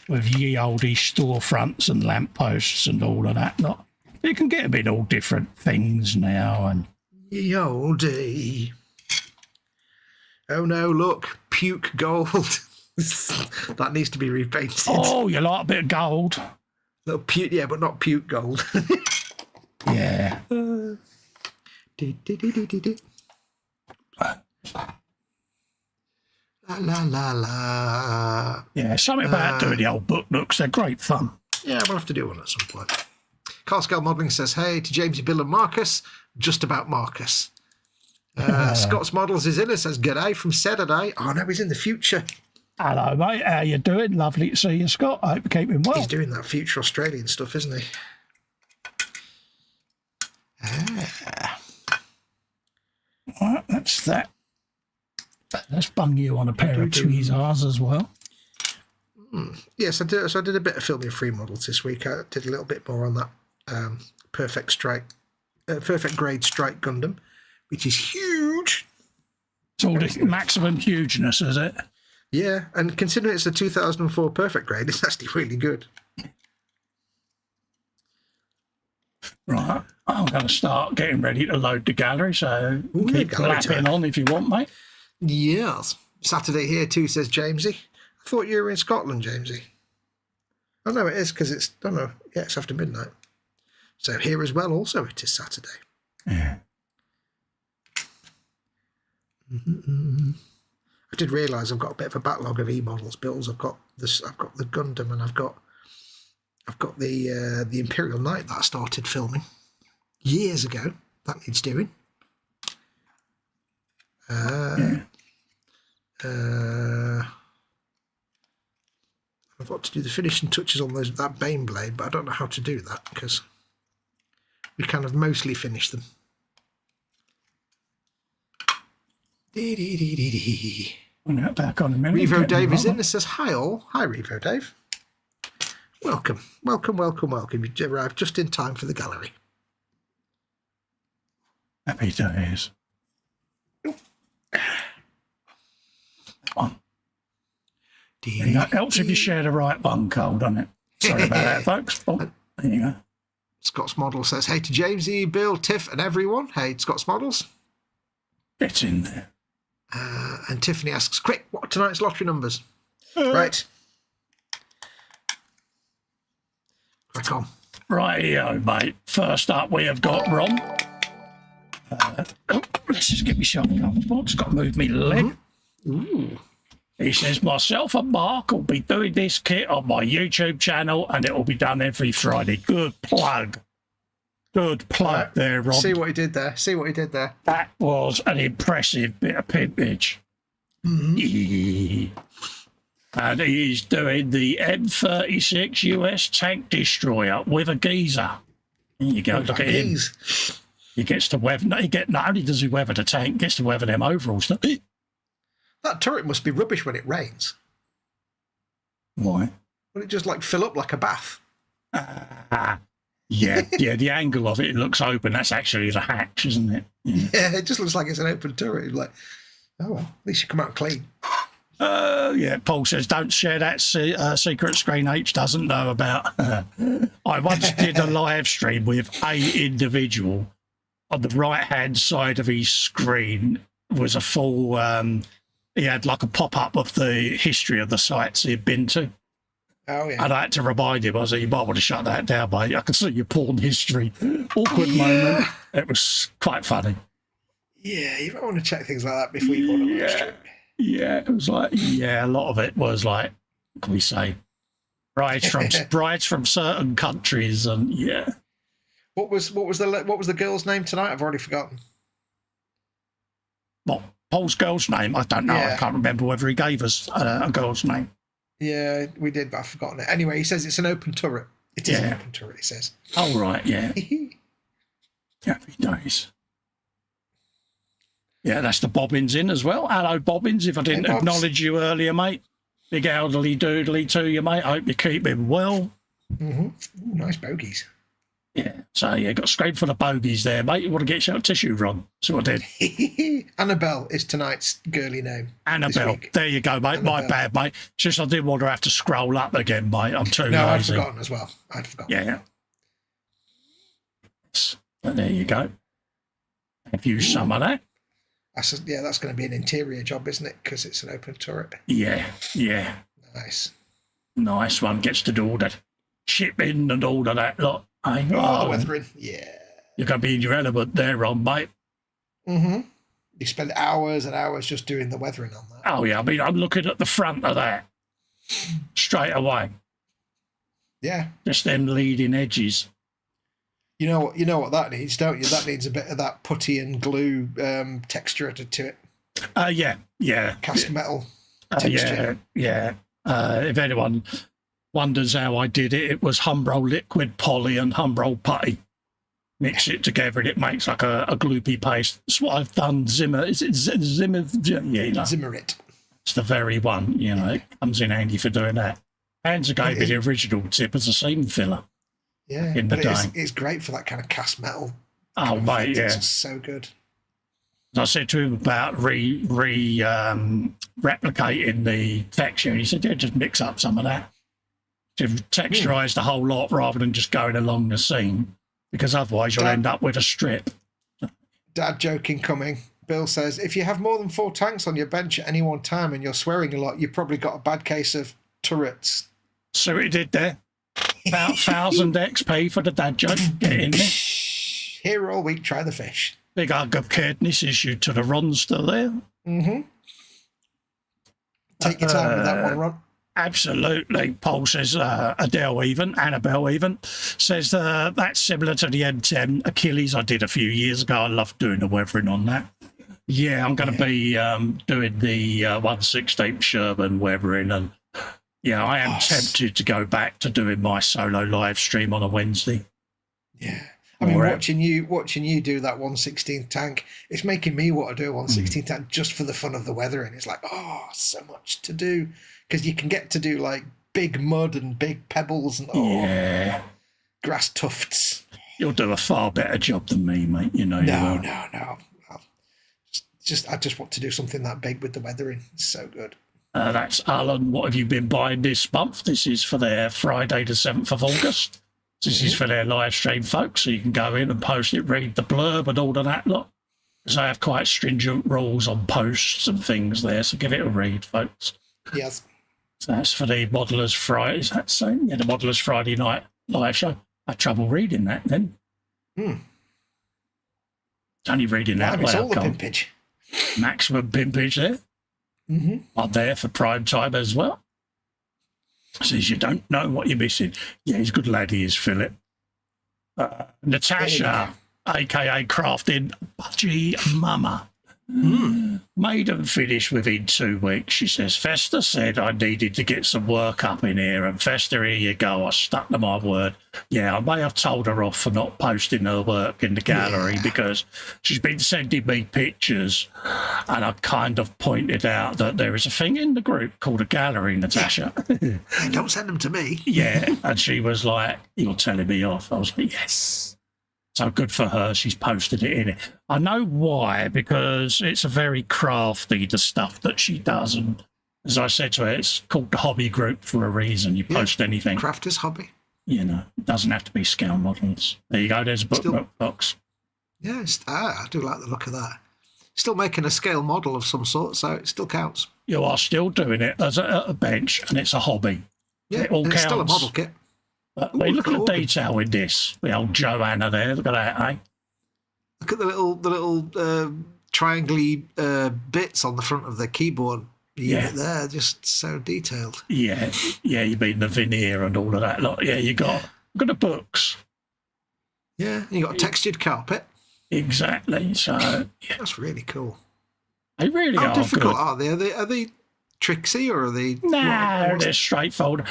With ye oldie storefronts and lampposts and all of that lot. You can get them in all different things now. And ye oldie. Oh no, look, puke gold. That needs to be repainted. Oh, you like a bit of gold? Little puke, yeah, but not puke gold. Yeah. La la la la. Yeah, something about doing the old book nooks. They're great fun. Yeah, we'll have to do one at some point. Carl Scale Modelling says, hey to Jamesy, Bill and Marcus. Just about Marcus. Scott's Models is in and says, g'day from Saturday. Oh no, he's in the future. Hello, mate. How you doing? Lovely to see you, Scott. I hope you're keeping well. He's doing that future Australian stuff, isn't he? Right, that's that. Let's bung you on a pair of tweezers as well. Yes, I did. So I did a bit of filming free models this week. I did a little bit more on that perfect grade strike Gundam, which is huge. It's all the maximum hugeness, is it? Yeah, and considering it's a 2004 perfect grade, it's actually really good. Right, I'm going to start getting ready to load the gallery, so keep clapping on if you want, mate. Yes. Saturday here too, says Jamesy. I thought you were in Scotland, Jamesy. Oh, no, it is, because it's, I don't know, yeah, it's after midnight. So here as well, also, it is Saturday. Yeah. I did realise I've got a bit of a backlog of e-models builds. I've got the Gundam, and I've got the Imperial Knight that I started filming years ago. That needs doing. I've got to do the finishing touches on that Bane blade, but I don't know how to do that because we kind of mostly finished them. I'll back on a minute. Revo Dave is in and says, hi all. Hi Revo Dave. Welcome. You arrived just in time for the gallery. Happy days. One. And that helps if you share the right one, Cole, doesn't it? Sorry about that, folks. Oh, there you go. Scott's Model says, hey to Jamesy, Bill, Tiff and everyone. Hey, Scott's Models. Get in there. And Tiffany asks, quick, what are tonight's lottery numbers? Right. Crack on. Rightio, mate. First up, we have got Ron. Let's just get myself comfortable. It's got to move me leg. Ooh. He says, myself and Mark will be doing this kit on my YouTube channel, and it will be done every Friday. Good plug. Good plug there, Ron. See what he did there. That was an impressive bit of pimpage. And he's doing the M36 US tank destroyer with a geezer. There you go. Look at him. He gets to weather. Not only does he weather the tank, he gets to weather them overalls. That turret must be rubbish when it rains. Why? Will it just like fill up like a bath? Yeah, the angle of it looks open. That's actually the hatch, isn't it? Yeah, it just looks like it's an open turret. Like, oh well, at least you come out clean. Yeah, Paul says, don't share that secret screen H doesn't know about. I once did a live stream with a individual. On the right-hand side of his screen was a full... he had like a pop-up of the history of the sites he'd been to. Oh, yeah. And I had to remind him. I said, you might want to shut that down, mate. I can see your porn history. Awkward moment. It was quite funny. Yeah, you might want to check things like that before you go on a live stream. Yeah, it was like, a lot of it was like, what can we say? Brides from certain countries, and yeah. What was the girl's name tonight? I've already forgotten. What, Paul's girl's name? I don't know. Yeah. I can't remember whether he gave us a girl's name. Yeah, we did, but I've forgotten it. Anyway, he says it's an open turret. It is an open turret, he says. Oh, right, yeah. Happy days. Yeah, that's the Bobbins in as well. Hello, Bobbins. If I didn't acknowledge you earlier, mate. Big elderly doodly to you, mate. I hope you keep him well. Ooh, nice bogies. Yeah, so yeah, got straight for the bogies there, mate. You want to get yourself tissue, Ron? So I did. Annabelle is tonight's girly name. Annabelle. There you go, mate. Annabelle. My bad, mate. Just I didn't want to have to scroll up again, mate. I'm too lazy. I'd forgotten as well. I'd forgotten. Yeah. But there you go. Have you some of that? That's going to be an interior job, isn't it? Because it's an open turret. Yeah. Nice one. Gets to do all that shipping and all of that lot. The weathering. Yeah. You're going to be in your element there, Ron, mate. You spend hours and hours just doing the weathering on that. Oh, yeah. I mean, I'm looking at the front of that straight away. Yeah. Just them leading edges. You know what that needs, don't you? That needs a bit of that putty and glue texture added to it. Yeah. Cast metal. Yeah. If anyone wonders how I did it, it was Humbrol liquid poly and Humbrol putty. Mix it together and it makes like a gloopy paste. That's what I've done. Zimmer, is it Zimmer? Yeah, Zimmerit. It's the very one, It comes in handy for doing that. Hans gave me the original tip as a seam filler. Yeah, in the day. It's great for that kind of cast metal. Oh, mate, yeah. It's so good. I said to him about replicating the texture, and he said, yeah, just mix up some of that. To texturise the whole lot rather than just going along the seam, because otherwise you'll end up with a strip. Dad joking coming. Bill says, if you have more than 4 tanks on your bench at any one time and you're swearing a lot, you've probably got a bad case of Tourette's. So it did there. About 1,000 XP for the dad joke. Get in there. Here all week, try the fish. Big hug of kindness issued to the Ronster there. Mm-hmm. Take your time with that one, Ron. Absolutely. Paul says, Adele even, Annabelle even, says that's similar to the M10 Achilles I did a few years ago. I love doing the weathering on that. Yeah, I'm going to be doing the 1/16 Sherman weathering, and I am tempted to go back to doing my solo live stream on a Wednesday. Yeah. I mean, watching you do that 1/16 tank, it's making me want to do a 1/16 tank just for the fun of the weathering. It's like, so much to do, because you can get to do like big mud and big pebbles and grass tufts. You'll do a far better job than me, mate. No. I just want to do something that big with the weathering. It's so good. That's Alan. What have you been buying this month? This is for their Friday the 7th of August. This is for their live stream, folks, so you can go in and post it, read the blurb and all of that lot. Because I have quite stringent rules on posts and things there, so give it a read, folks. Yes. So that's for the Modelers Friday. Is that so? Yeah, the Modelers Friday night live show. I had trouble reading that then. It's only reading that. It's all the pimpage. Maximum pimpage there. I'm there for prime time as well. Says you don't know what you're missing. Yeah, he's a good lad, he is, Philip. Natasha, a.k.a. Crafting Budgie Mama. Made and finished within 2 weeks, she says. Festa said I needed to get some work up in here, and Festa, here you go. I stuck to my word. Yeah, I may have told her off for not posting her work in the gallery because she's been sending me pictures, and I kind of pointed out that there is a thing in the group called a gallery, Natasha. Don't send them to me. Yeah, and she was like, you're telling me off. I was like, yes. So good for her. She's posted it in it. I know why, because it's a very crafty, the stuff that she does. And as I said to her, it's called the hobby group for a reason. You post anything. Crafters hobby. It doesn't have to be scale models. There you go. There's a box. Yeah, I do like the look of that. Still making a scale model of some sort, so it still counts. You are still doing it as a bench, and it's a hobby. Yeah, it all counts. It's still a model kit. Look at the detail in this. The old Joanna there. Look at that, eh? Look at the little triangle bits on the front of the keyboard unit there. Just so detailed. Yeah. You mean the veneer and all of that lot. Yeah, look at the books. Yeah, you got a textured carpet. Exactly. So that's really cool. They really are. How difficult good. are they? Are they tricksy or are they? Nah, they're straightforward.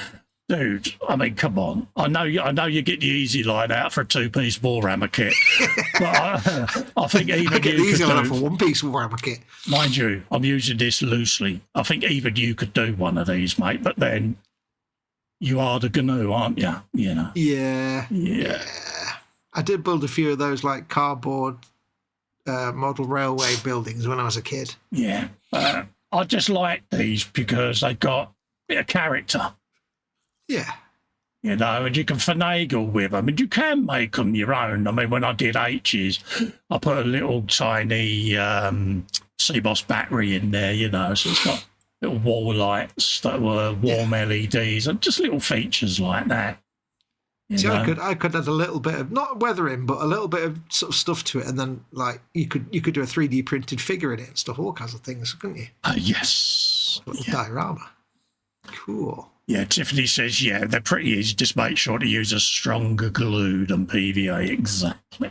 Dude, I mean, come on. I know you get the easy line out for a 2-piece Warhammer kit, but I think even I get you the easy could line for 1-piece Warhammer kit. Mind you, I'm using this loosely. I think even you could do one of these, mate. But then you are the GNU, aren't you? Yeah. I did build a few of those like cardboard model railway buildings when I was a kid. Yeah, I just like these because they got a bit of character. Yeah. And you can finagle with them, and you can make them your own. I mean, when I did H's, I put a little tiny CMOS battery in there, so it's got little wall lights that were warm LEDs and just little features like that. See, I could add a little bit of, not weathering, but a little bit of sort of stuff to it, and then like you could do a 3D printed figure in it and stuff, all kinds of things, couldn't you? Yes. A little diorama. Cool. Yeah, Tiffany says, they're pretty easy. Just make sure to use a stronger glue than PVA. Exactly.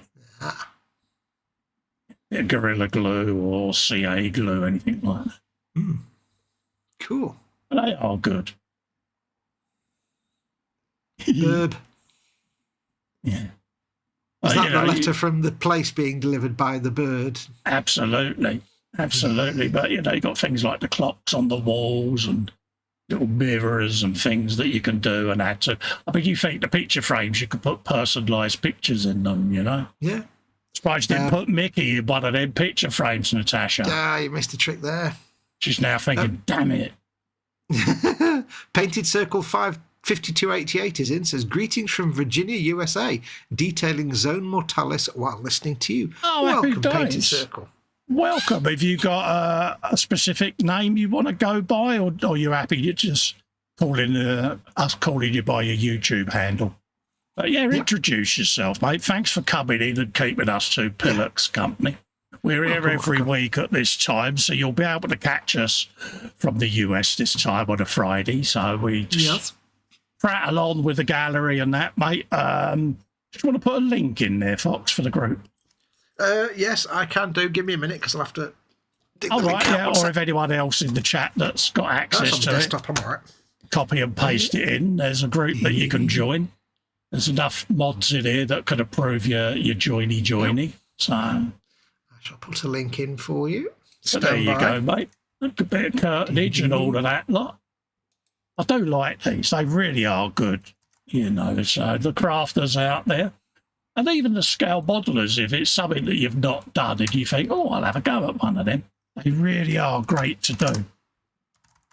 Gorilla Glue or CA glue, anything like that. Cool. They are good. Herb. Yeah. Is that the letter from the place being delivered by the bird? Absolutely. Absolutely. But, you got things like the clocks on the walls and little mirrors and things that you can do and add to. I mean, you think the picture frames, you could put personalised pictures in them, Yeah. Surprised you didn't put Mickey in one of them picture frames, Natasha. Ah, you missed a trick there. She's now thinking, damn it. Painted Circle 55288 is in, says, greetings from Virginia, USA, detailing Zone Mortalis while listening to you. Oh, welcome, happy days. Painted Circle. Welcome. Have you got a specific name you want to go by, or are you happy you're just calling us calling you by your YouTube handle? But yeah, introduce yourself, mate. Thanks for coming in and keeping us two Pillocks company. We're here every week at this time, so you'll be able to catch us from the US this time on a Friday. So we just prattle on with the gallery and that, mate. Just want to put a link in there, Fox, for the group. Yes, I can do. Give me a minute because I'll have to dig the link out. Or if anyone else in the chat that's got access to desktop, I'm all right. Copy and paste it in. There's a group that you can join. There's enough mods in here that could approve your joiny. So I shall put a link in for you. So there you go, mate. Look, a bit of curtainage and all of that lot. I do like these. They really are good. So the crafters out there. And even the scale modelers, if it's something that you've not done and you think, oh, I'll have a go at one of them, they really are great to do.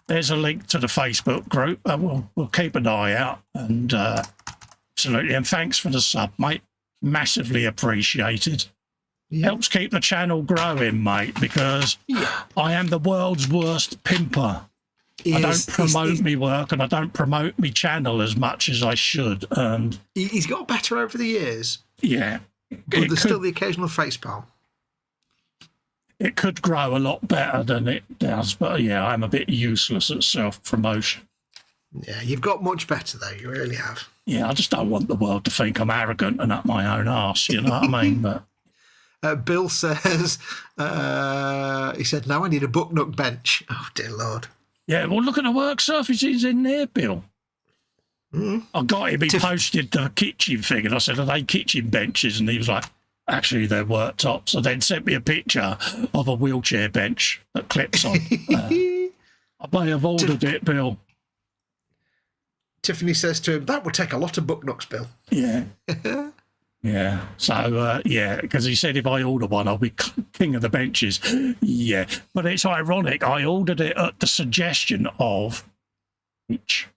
There's a link to the Facebook group, and we'll keep an eye out. And absolutely, and thanks for the sub, mate. Massively appreciated. Helps keep the channel growing, mate, because I am the world's worst pimper. I don't promote me work and I don't promote me channel as much as I should. And he's got better over the years. Yeah. But there's still the occasional facepalm. It could grow a lot better than it does, but yeah, I'm a bit useless at self-promotion. Yeah, you've got much better, though. You really have. Yeah, I just don't want the world to think I'm arrogant and up my own arse, you know what I mean? But Bill says, he said, now I need a book nook bench. Oh, dear Lord. Yeah, well, look at the work surfaces in there, Bill. I got him, he posted the kitchen thing, and I said, are they kitchen benches? And he was like, actually, they're worktops. And then sent me a picture of a wheelchair bench that clips on. I may have ordered it, Bill. Tiffany says to him, that would take a lot of book nooks, Bill. Yeah. Yeah. So, because he said if I order one, I'll be king of the benches. Yeah. But it's ironic. I ordered it at the suggestion of Mitch.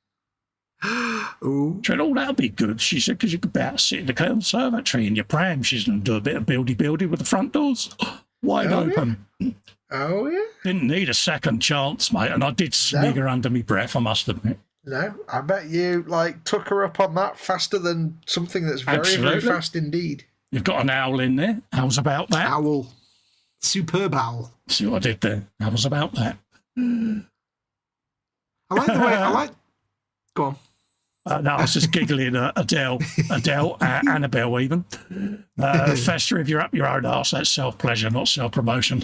Ooh. She said, oh, that'll be good. She said, because you could be out sit in the conservatory in your pram. She's going to do a bit of buildy with the front doors wide open. Yeah? Oh, yeah? Didn't need a second chance, mate. And I did snigger under my breath, I must admit. No, I bet you took her up on that faster than something that's very, very fast indeed. You've got an owl in there. How's about that? Owl. Superb owl. See what I did there? How's about that? I like the way Go on. No, I was just giggling at Adele, Annabelle even. Festa, if you're up your own arse, that's self-pleasure, not self-promotion.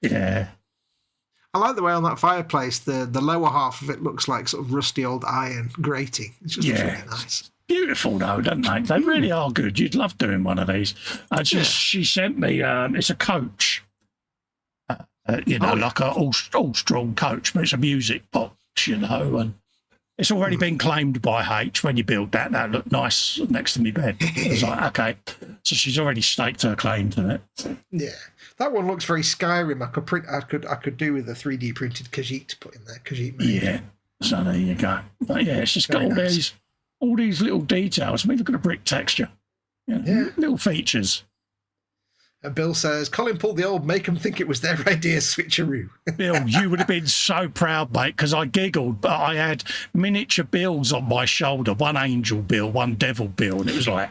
Yeah. I like the way on that fireplace, the lower half of it looks like sort of rusty old iron grating. It's just really nice. Beautiful, though, don't they? They really are good. You'd love doing one of these. She sent me, it's a coach. Like a all-strong coach, but it's a music box, and it's already been claimed by H. When you build that looked nice next to me bed. I was like, okay. So she's already staked her claim to it. Yeah. That one looks very Skyrim. I could do with a 3D printed Khajiit to put in there. Khajiit made. Yeah. So there you go. But yeah, it's just got all these little details. I mean, look at the brick texture. Little features. And Bill says, Colin pulled the old make 'em think it was their idea switcheroo. Bill, you would have been so proud, mate, because I giggled, but I had miniature Bills on my shoulder, one angel Bill, one devil Bill, and it was like,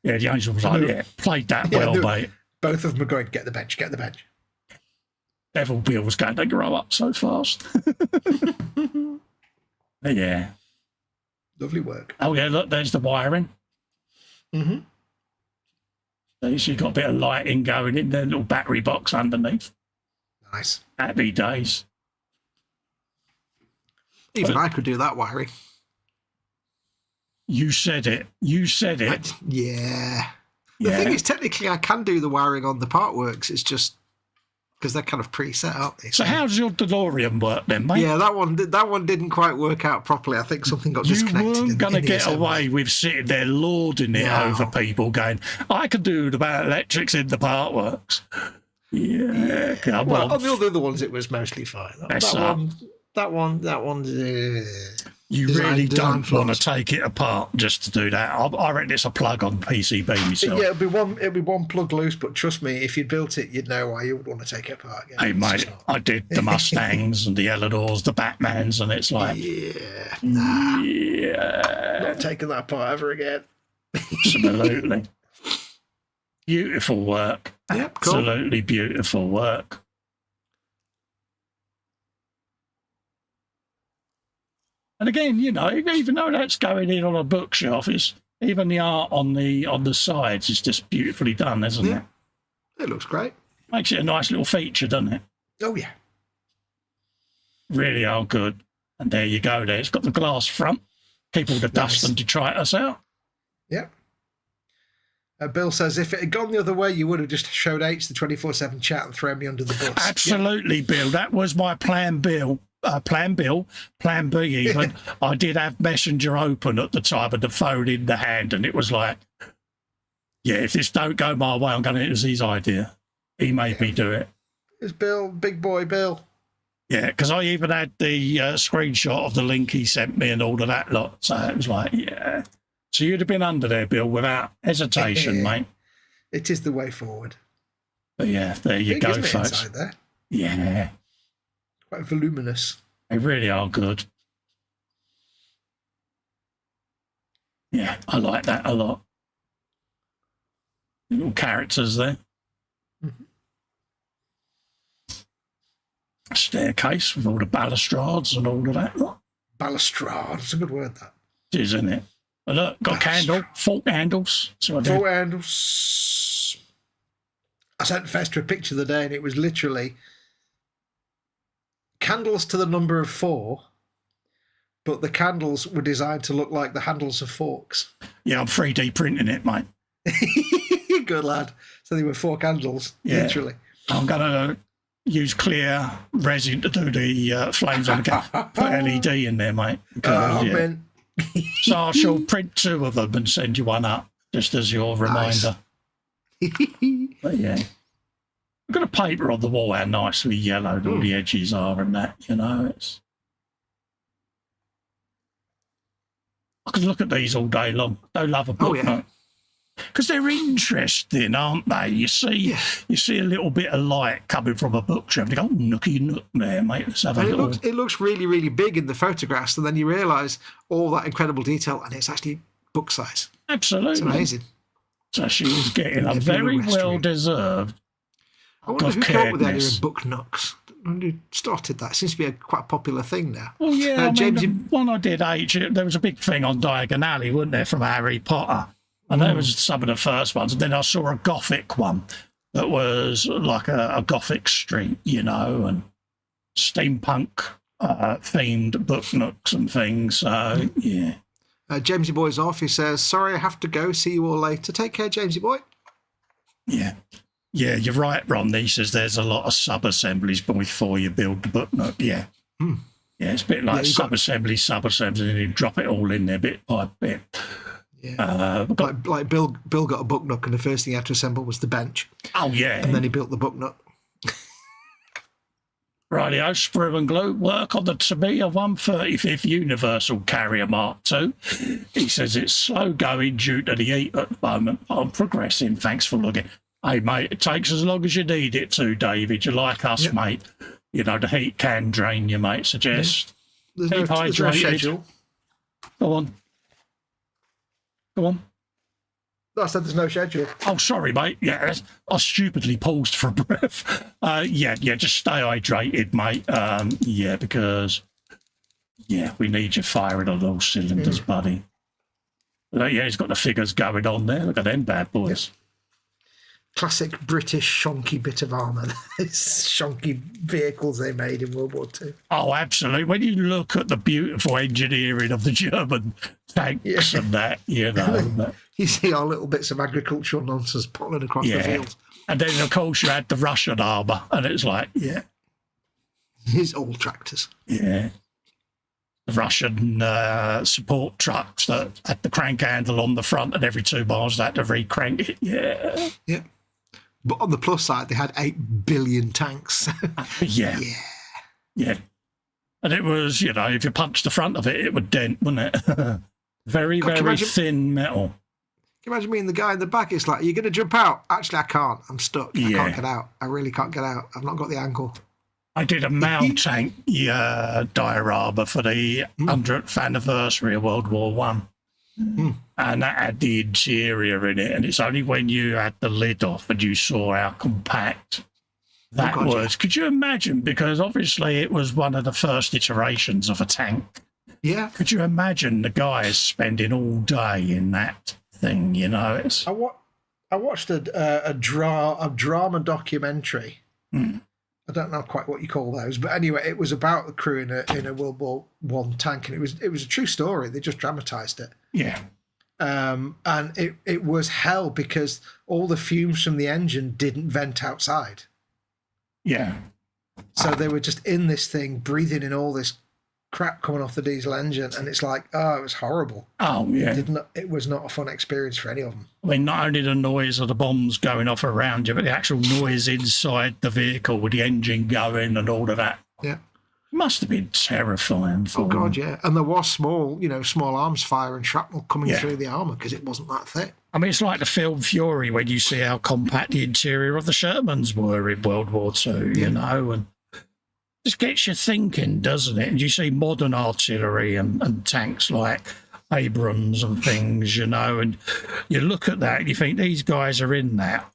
the angel was like, played that well, mate. Both of them are going, get the bench. Devil Bill was going to grow up so fast. Yeah. Lovely work. Oh, yeah, look, there's the wiring. So you've got a bit of lighting going in there, little battery box underneath. Nice. Happy days. Even I could do that wiring. You said it. You said it. Yeah. The thing is, technically, I can do the wiring on the Partworks. It's just because they're kind of preset, aren't they? So how does your DeLorean work then, mate? Yeah, that one didn't quite work out properly. I think something got disconnected. You weren't going to get assembly. away with sitting there lording it over people going, I can do the electrics in the Partworks. Yeah, come Well, on. on the other ones, it was mostly fine. That one. You design- really design don't want to take it apart just to do that. I reckon it's a plug on PCB myself. Yeah, it'd be one plug loose, but trust me, if you'd built it, you'd know why you would want to take it apart again. Hey, mate, I did the Mustangs and the Eleanors, the Batmans, and it's like, Not taking that apart ever again. absolutely. Beautiful work. Yep, cool. Absolutely beautiful work. And again, you know, even though that's going in on a bookshelf, even the art on the sides is just beautifully done, isn't it? It looks great. Makes it a nice little feature, doesn't it? Oh yeah. Really are good. And there you go. There, it's got the glass front. Keep all the dust and detritus out. Yep. Bill says, if it had gone the other way, you would have just showed H the 24/7 chat and thrown me under the bus. Absolutely, Bill. That was my plan, Bill. Plan B even. I did have Messenger open at the time and the phone in the hand, and it was like, yeah, if this don't go my way, I'm going to, it was his idea. He made me do it. It's Bill, big boy Bill. Yeah, because I even had the screenshot of the link he sent me and all of that lot. So it was like, yeah. So you'd have been under there, Bill, without hesitation, mate. It is the way forward. But yeah, there you go, folks. Inside there. Yeah. Quite voluminous. They really are good. Yeah, I like that a lot. Little characters there. Staircase with all the balustrades and all of that lot. Balustrade. It's a good word, that. It is, isn't it? But look, got a candle, fork handles. Fork handles. I sent Festa a picture the other day, and it was literally candles to the number of 4, but the candles were designed to look like the handles of forks. Yeah, I'm 3D printing it, mate. Good lad. So they were 4 candles, literally. I'm going to use clear resin to do the flames on the cat. Put LED in there, mate. Man. So I shall print 2 of them and send you one up, just as your reminder. But yeah. I've got a paper on the wall how nicely yellowed all the edges are and that, you know. I could look at these all day long. Don't love a book, because they're interesting, aren't they? You see a little bit of light coming from a bookshelf. You go, nooky nook there, mate. Let's have a little. It looks really, really big in the photographs, and then you realise all that incredible detail, and it's actually book size. Absolutely. It's amazing. So she was getting a very well-deserved. I wonder who came up with the idea of book nooks. Who started that? It seems to be quite a popular thing now. Well, yeah, James, the one I did, there was a big thing on Diagon Alley, wasn't there, from Harry Potter? And that was some of the first ones. And then I saw a Gothic one that was like a Gothic street, you know, and steampunk themed book nooks and things. So, yeah. Jamesy Boy's off. He says, sorry, I have to go. See you all later. Take care, Jamesy Boy. Yeah. Yeah, you're right, Ron. He says there's a lot of sub-assemblies before you build the book nook. Yeah. Yeah, it's a bit like sub-assembly, and then you drop it all in there bit by bit. Yeah. Like Bill got a book nook, and the first thing he had to assemble was the bench. Oh, yeah. And then he built the book nook. Rightio, Sprue and Glue, work on the Tamiya 135th Universal Carrier Mark II. He says it's slow going due to the heat at the moment. I'm progressing. Thanks for looking. Hey, mate, it takes as long as you need it to, David. You're like us, mate. You know, the heat can drain you, mate. So just keep hydrated. No schedule. Go on. I said there's no schedule. Oh, sorry, mate. Yeah, I stupidly paused for a breath. Just stay hydrated, mate. Because, we need you firing on all cylinders, buddy. He's got the figures going on there. Look at them bad boys. classic British shonky bit of armour. Shonky vehicles they made in World War II. Oh, absolutely. When you look at the beautiful engineering of the German tanks and that, you know. You see our little bits of agricultural nonsense pulling across the fields. And then, of course, you had the Russian armour, and it's like, It's all tractors. Yeah. The Russian support trucks that had the crank handle on the front, and every 2 miles they had to re-crank it. Yeah. Yeah. But on the plus side, they had 8 billion tanks. Yeah. And it was, you know, if you punched the front of it, it would dent, wouldn't it? Very, very thin metal. Can you imagine me and the guy in the back? It's like, you're going to jump out? Actually, I can't. I'm stuck. I can't get out. I really can't get out. I've not got the angle. I did a Mao tank diorama for the 100th anniversary of World War One. And that had the interior in it, and it's only when you had the lid off and you saw how compact that was. Yeah. Could you imagine? Because obviously it was one of the first iterations of a tank. Yeah. Could you imagine the guys spending all day in that thing? You know, it's. I watched a drama documentary. I don't know quite what you call those, but anyway, it was about the crew in a World War One tank, and it was a true story. They just dramatised it. Yeah. And it was hell because all the fumes from the engine didn't vent outside. Yeah. So they were just in this thing, breathing in all this crap coming off the diesel engine, and it's like, it was horrible. Oh, yeah. It was not a fun experience for any of them. I mean, not only the noise of the bombs going off around you, but the actual noise inside the vehicle with the engine going and all of that. Yeah. It must have been terrifying for them. God, yeah. And there was small arms fire and shrapnel coming through the armour because it wasn't that thick. I mean, it's like the film Fury when you see how compact the interior of the Shermans were in World War II, you know, and just gets you thinking, doesn't it? And you see modern artillery and tanks like Abrams and things, you know, and you look at that and you think these guys are in that,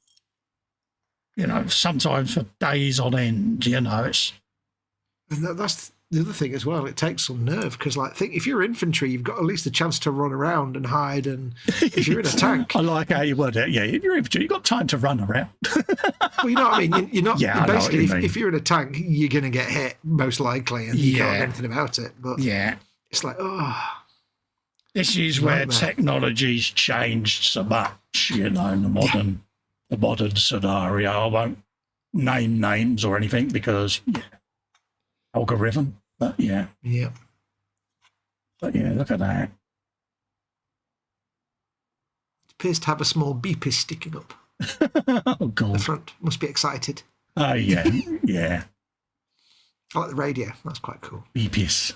you know, sometimes for days on end, you know. That's the other thing as well. It takes some nerve because, like, think if you're infantry, you've got at least a chance to run around and hide. And if you're in a tank, I like how you word it. Yeah, if you're infantry, you've got time to run around. Well, you know what I mean. You're not. Yeah, basically, if you're in a tank, you're going to get hit most likely, and you can't do anything about it. But it's like, this is where technology's changed so much. You know, in the modern scenario. I won't name names or anything because. Algorithm, but yeah. But yeah, look at that. It appears to have a small beepis sticking up. Oh, God. The front must be excited. Oh, yeah, yeah. I like the radio. That's quite cool. Beepis.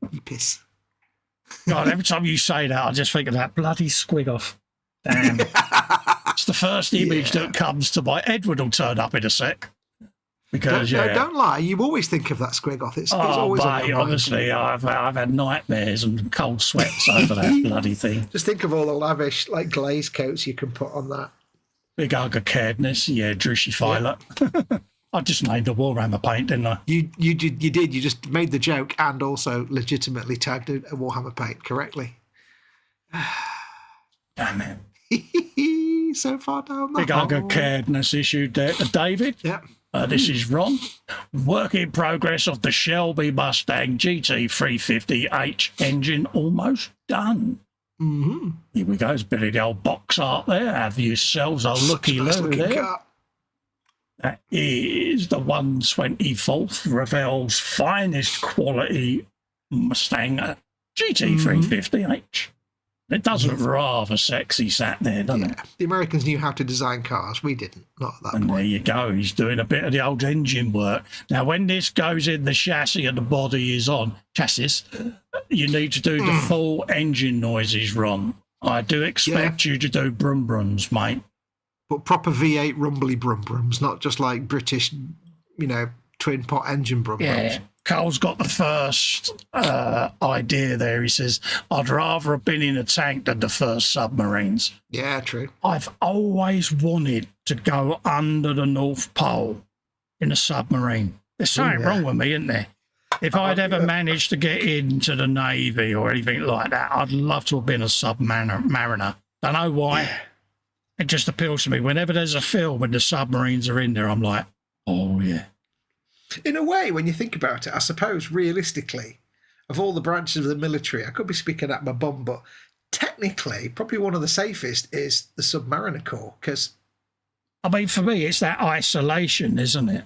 Beepis. God, every time you say that, I just think of that bloody squig off. Damn. It's the first image that comes to my... Edward will turn up in a sec. Because don't lie, you always think of that squig off. It's always on your mind. Honestly, I've had nightmares and cold sweats over that bloody thing. Just think of all the lavish, like, glaze coats you can put on that. Big hug of caredness, Drushy Filer. I just named a Warhammer paint, didn't I? You did. You just made the joke and also legitimately tagged a Warhammer paint correctly. Damn it. So far down the Big hug of caredness issued there to David. Yeah. This is Ron. Work in progress of the Shelby Mustang GT350H engine almost done. Mm-hmm. Here we go. It's Billy the old box art there. Have yourselves a looky-loo there. Car. That is the 124th Revell's finest quality Mustang GT350H. It does look rather sexy sat there, doesn't it? The Americans knew how to design cars. We didn't, not at that point. There you go. He's doing a bit of the old engine work. Now, when this goes in the chassis and the body is on, you need to do the full engine noises, Ron. I do expect you to do brum-brums, mate. But proper V8 rumbly brum-brums, not just like British, twin-pot engine brum-brums. Yeah. Carl's got the first idea there. He says, I'd rather have been in a tank than the first submarines. Yeah, true. I've always wanted to go under the North Pole in a submarine. There's something wrong with me, isn't there? If I'd ever managed to get into the Navy or anything like that, I'd love to have been a submariner. Don't know why. It just appeals to me. Whenever there's a film and the submarines are in there, I'm like, oh, yeah. In a way, when you think about it, I suppose, realistically, of all the branches of the military, I could be speaking at my bum, but technically, probably one of the safest is the Submariner Corps, because... I mean, for me, it's that isolation, isn't it?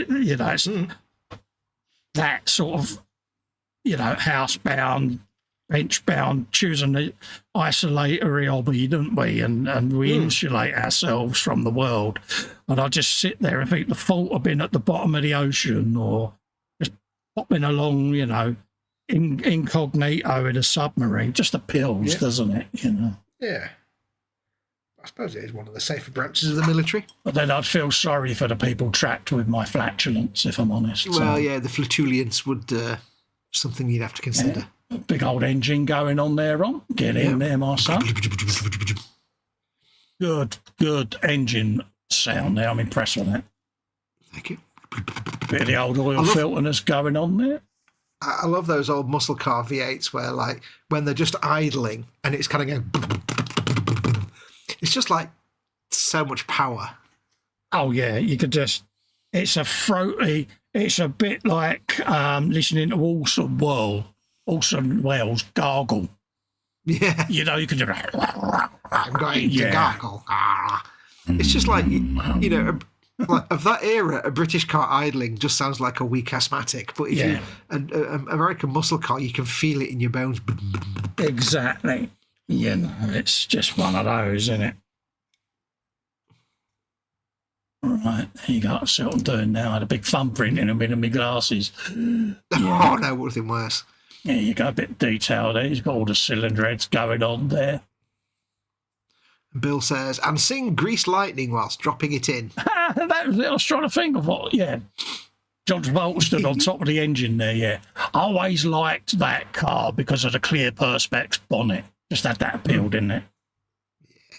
You know, it's that sort of, you know, housebound, bench-bound, choosing the isolatory hobby, don't we? And we insulate ourselves from the world. And I just sit there and think the fault of being at the bottom of the ocean or just popping along, you know, incognito in a submarine just appeals, doesn't it? You know? Yeah. I suppose it is one of the safer branches of the military. But then I'd feel sorry for the people trapped with my flatulence, if I'm honest. Well, yeah, the flatulence would something you'd have to consider. Yeah. A big old engine going on there, Ron. Get in there, my son. Good engine sound there. I'm impressed with that. Thank you. Bit of the old oil filterness going on there. I love those old muscle car V8s where, like, when they're just idling and it's kind of going... It's just like so much power. Oh, yeah. You could just... It's a throaty... It's a bit like listening to Orson Welles gargle. Yeah. You know, you can just... I'm going to gargle. It's just like, you know, like of that era, a British car idling just sounds like a weak asthmatic. But if you an American muscle car, you can feel it in your bones. Exactly. You know, it's just one of those, isn't it? Right, there you go. That's what I'm doing now. I had a big thumbprint in them in my glasses. Oh, no, nothing worse. Yeah, you got a bit of detail there. He's got all the cylinder heads going on there. Bill says, and sing Grease Lightning whilst dropping it in. That was it. I was trying to think of what, John Travolta stood on top of the engine there, I always liked that car because of the clear Perspex bonnet. Just had that appeal, didn't it? Yeah.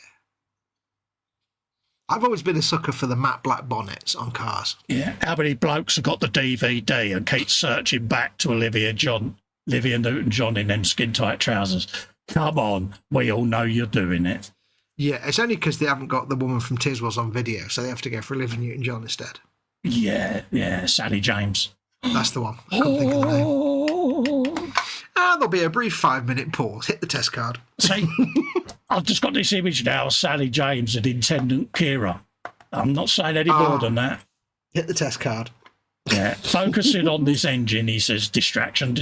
I've always been a sucker for the matte black bonnets on cars. Yeah. How many blokes have got the DVD and keep searching back to Olivia Newton-John in them skin-tight trousers? Come on. We all know you're doing it. Yeah, it's only because they haven't got the woman from Tiswas on video, so they have to go for Olivia Newton-John instead. Yeah, Sally James. That's the one. I couldn't think of the name. And there'll be a brief 5-minute pause. Hit the test card. See, I've just got this image now of Sally James and Intendant Kira. I'm not saying any more than that. Hit the test card. Yeah, focusing on this engine, he says, distraction.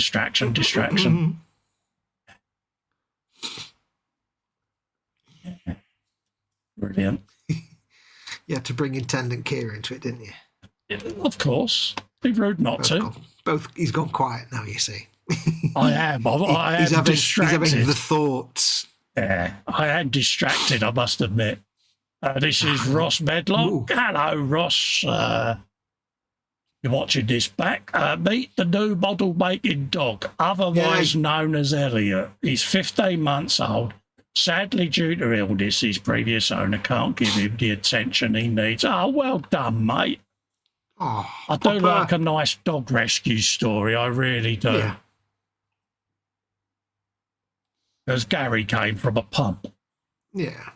Yeah. Brilliant. You had to bring Intendant Kira into it, didn't you? Yeah, of course. Be rude not to. He's gone quiet now, you see. I am. I am distracted. He's having the thoughts. Yeah, I am distracted, I must admit. This is Ross Medlock. Ooh. Hello, Ross. You're watching this back. Meet the new model-making dog, otherwise known as Elliot. He's 15 months old. Sadly, due to illness, his previous owner can't give him the attention he needs. Oh, well done, mate. Oh, I do like a nice dog rescue story. I really do. Yeah. Because Gary came from a pump. Yeah.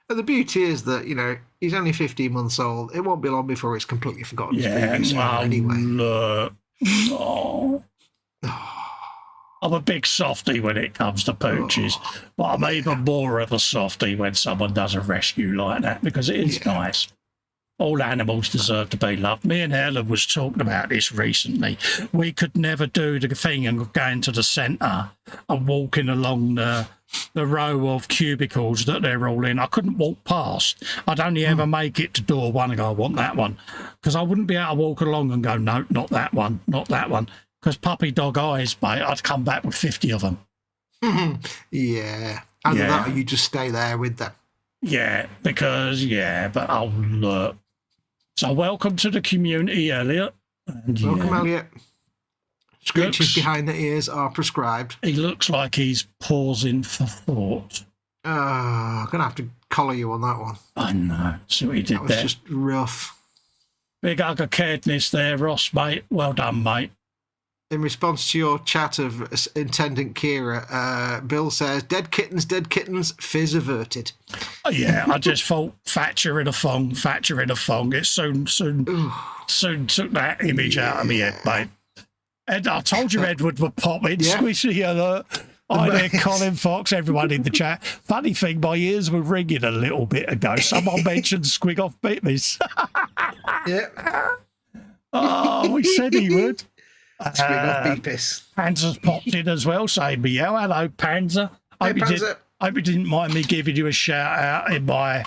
And the beauty is that, you know, he's only 15 months old. It won't be long before it's completely forgotten his previous owner anyway. Look. Oh. I'm a big softie when it comes to pooches, but I'm even more of a softie when someone does a rescue like that, because it is nice. All animals deserve to be loved. Me and Helen was talking about this recently. We could never do the thing and go into the centre and walking along the row of cubicles that they're all in. I couldn't walk past. I'd only ever make it to door one and go, I want that one. Because I wouldn't be able to walk along and go, no, not that one, not that one. Because puppy dog eyes, mate, I'd come back with 50 of them. Yeah. Either that or you just stay there with them. Yeah, because, but oh, look. So welcome to the community, Elliot. And welcome, Elliot. Screeches behind the ears are prescribed. He looks like he's pausing for thought. I'm going to have to collar you on that one. I know. See what he did there. That was just rough. Big hug of caredness there, Ross, mate. Well done, mate. In response to your chat of Intendant Kira, Bill says, dead kittens, fizz averted. Oh, yeah, I just thought Thatcher in a thong. It soon took that image out of me head, mate. And I told you Edward would pop in, squishy alert. Hi there, Colin Fox, everyone in the chat. Funny thing, my ears were ringing a little bit ago. Someone mentioned Squig Off Bitmis. Yeah. Oh, we said he would. Squig Off Beepis. Panzer's popped in as well, saying meow. Hello, Panzer. Hey, Panzer. Hope you didn't mind me giving you a shout out in my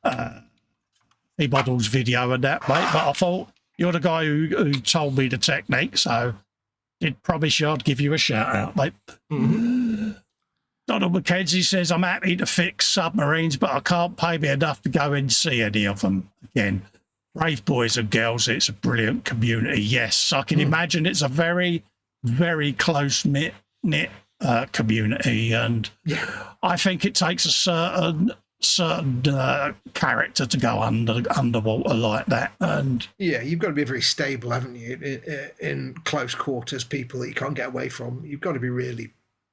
KA.Models video and that, mate. But I thought you're the guy who told me the technique, so did promise you I'd give you a shout out, mate. Mm-hmm. Donald McKenzie says, I'm happy to fix submarines, but I can't pay me enough to go and see any of them again. Brave boys and girls, it's a brilliant community. Yes, I can imagine it's a very, very close-knit community, and I think it takes a certain character to go underwater like that. And yeah, you've got to be very stable, haven't you? In close quarters, people that you can't get away from. You've got to be really.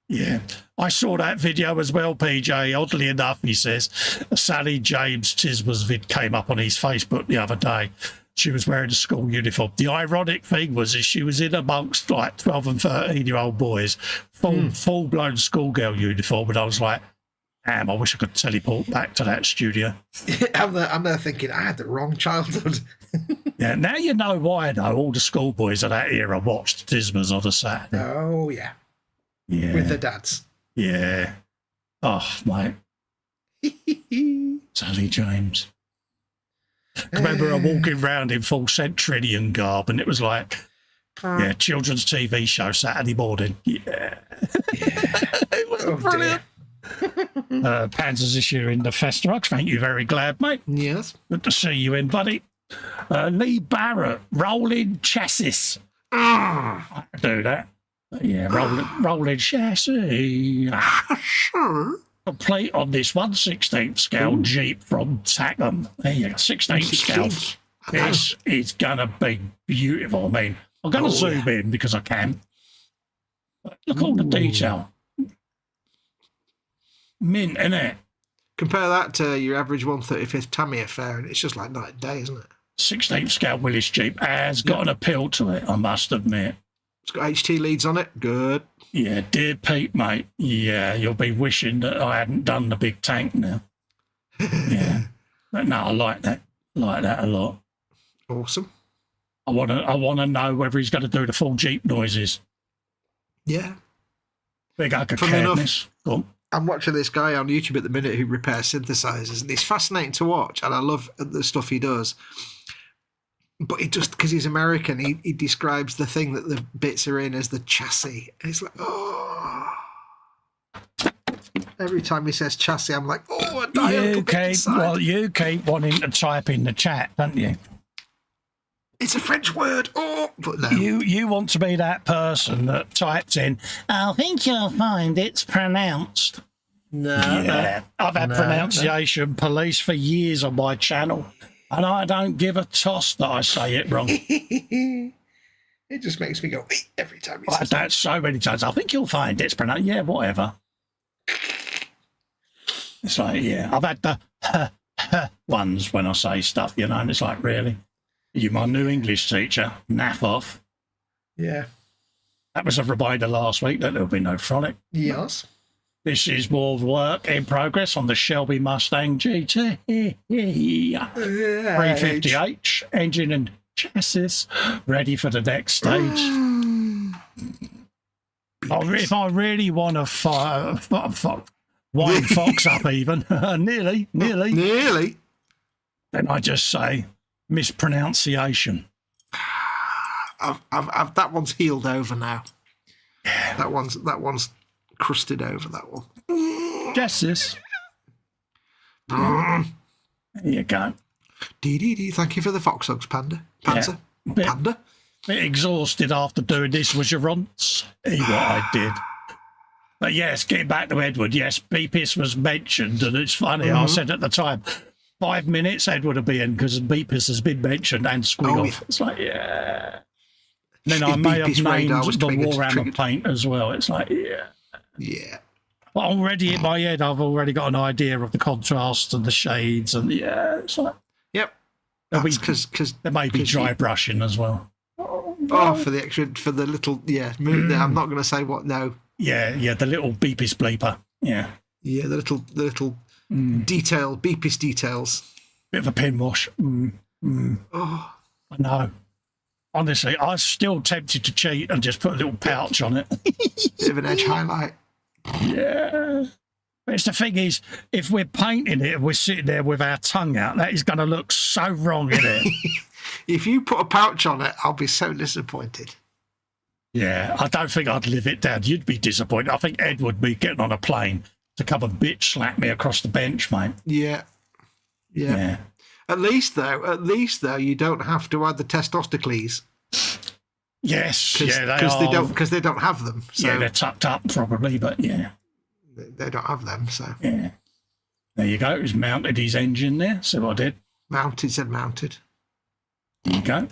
Yeah, I saw that video as well, PJ. Oddly enough, he says, Sally James Tismer's vid came up on his Facebook the other day. She was wearing a school uniform. The ironic thing was she was in amongst like 12 and 13-year-old boys, full-blown schoolgirl uniform, and I was like, damn, I wish I could teleport back to that studio. I'm there thinking, I had the wrong childhood. Yeah, now you know why, though. All the schoolboys of that era watched Tismer's on a Saturday. Oh, yeah. Yeah. With their dads. Yeah. Oh, mate. Sally James. I remember her walking around in full Centurion garb, and it was like, yeah, children's TV show Saturday morning. Yeah. It was brilliant. Panzer's issue in the Festa. Thank you, very glad, mate. Yes. Good to see you in, buddy. Lee Barrett, rolling chassis. I can do that. Yeah, rolling chassis. Complete on this 1/16 scale Jeep from Tackham. There you go, 16 scale. This is going to be beautiful. I mean, I'm going to zoom in because I can. Look at all the detail. Mint, innit? Compare that to your average 1/35th Tamiya affair, and it's just like night and day, isn't it? 16th scale Willis Jeep has got an appeal to it, I must admit. It's got HT leads on it. Good. Yeah, dear Pete, mate. Yeah, you'll be wishing that I hadn't done the big tank now. Yeah. But no, I like that. I like that a lot. Awesome. I wanna know whether he's going to do the full Jeep noises. Yeah. Big hug of kindness. I'm watching this guy on YouTube at the minute who repairs synthesizers, and he's fascinating to watch, and I love the stuff he does. But he just, because he's American, he describes the thing that the bits are in as the chassis. And it's like, oh. Every time he says chassis, I'm like, oh, a dial. You keep wanting to type in the chat, don't you? It's a French word. Oh, but no. You want to be that person that types in, I think you'll find it's pronounced. No. Yeah. I've had pronunciation police for years on my channel. And I don't give a toss that I say it wrong. It just makes me go every time he says that so many times. I think you'll find it's pronounced. Yeah, whatever. It's like, yeah, I've had the ones when I say stuff, you know, and it's like, really? You my new English teacher? Naff off. Yeah. That was a reminder last week that there'll be no Frolic. Yes. This is more work in progress on the Shelby Mustang GT. 350H, engine and chassis, ready for the next stage. If I really want to wind Fox up even, nearly, then I just say mispronunciation. I've that one's healed over now. That one's crusted over, that one. Justice. There you go. Thank you for the fox hugs, Panda. Panzer. Yeah. Panda. Bit exhausted after doing this, was your runts? What I did. But yes, getting back to Edward, yes, Beepis was mentioned, and it's funny, I said at the time, 5 minutes Edward will be in because Beepis has been mentioned and Squig off. Yeah. It's like, yeah. Then I may have Beepy's radar named was the triggered. Warhammer paint as well. It's like, yeah. Yeah. But already in my head, I've already got an idea of the contrast and the shades, and yeah, it's like Yep. there'll be- That's because there may be dry brushing as well. for the little I'm not going to say what. No. Yeah, the little beepis bleeper. Yeah, Yeah, the little detail, beepis details. bit of a pin wash. Oh, I know. Honestly, I was still tempted to cheat and just put a little pouch on it. bit of an edge highlight. Yeah. But it's the thing is, if we're painting it and we're sitting there with our tongue out, that is going to look so wrong, isn't it? If you put a pouch on it, I'll be so disappointed. Yeah, I don't think I'd live it down. You'd be disappointed. I think Ed would be getting on a plane to come and bitch slap me across the bench, mate. Yeah. At least though, you don't have to add the testostacles. Yes, because they don't have them. So yeah, they're tucked up probably, but yeah, they don't have them. So yeah. There you go. He's mounted his engine there. See what I did? Mounted. There you go.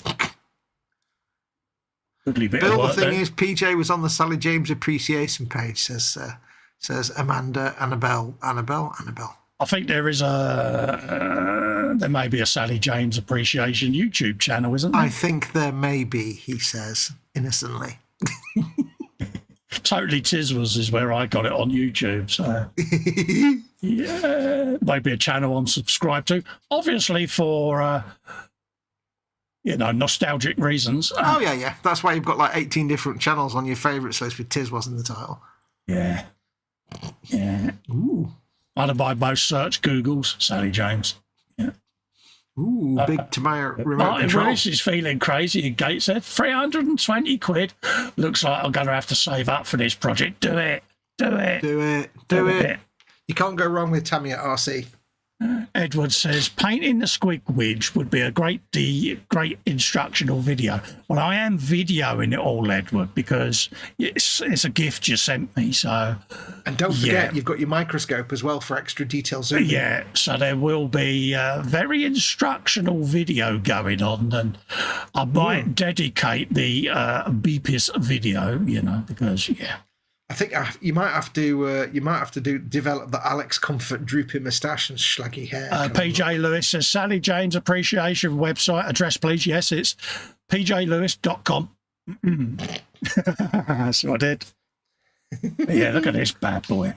Goodly bit Bill, of the work thing there. is, PJ was on the Sally James appreciation page. Says Amanda, Annabelle. I think there is there may be a Sally James appreciation YouTube channel, isn't there? I think there may be, he says innocently. Totally Tiswas is where I got it on YouTube. So yeah, maybe a channel I'm subscribed to. Obviously for nostalgic reasons. Oh yeah. That's why you've got like 18 different channels on your favourites list with Tiz was in the title. Yeah. Ooh. One of my most searched Googles, Sally James. Yeah. Ooh, big Tamaya remote Martin control. Willis is feeling crazy and Gates said, 320 quid. Looks like I'm going to have to save up for this project. Do it. Do it. You can't go wrong with Tamiya RC. Edward says, painting the squigwidge would be a great instructional video. Well, I am videoing it all, Edward, because it's a gift you sent me. So, and don't forget, you've got your microscope as well for extra detail zooming. Yeah, so there will be a very instructional video going on, and I might dedicate the Beepis video, because I think you might have to develop the Alex Comfort droopy moustache and slaggy hair. PJ Lewis says, Sally James appreciation website address, please. Yes, it's pjlewis.com. That's what I did. Yeah, look at this bad boy.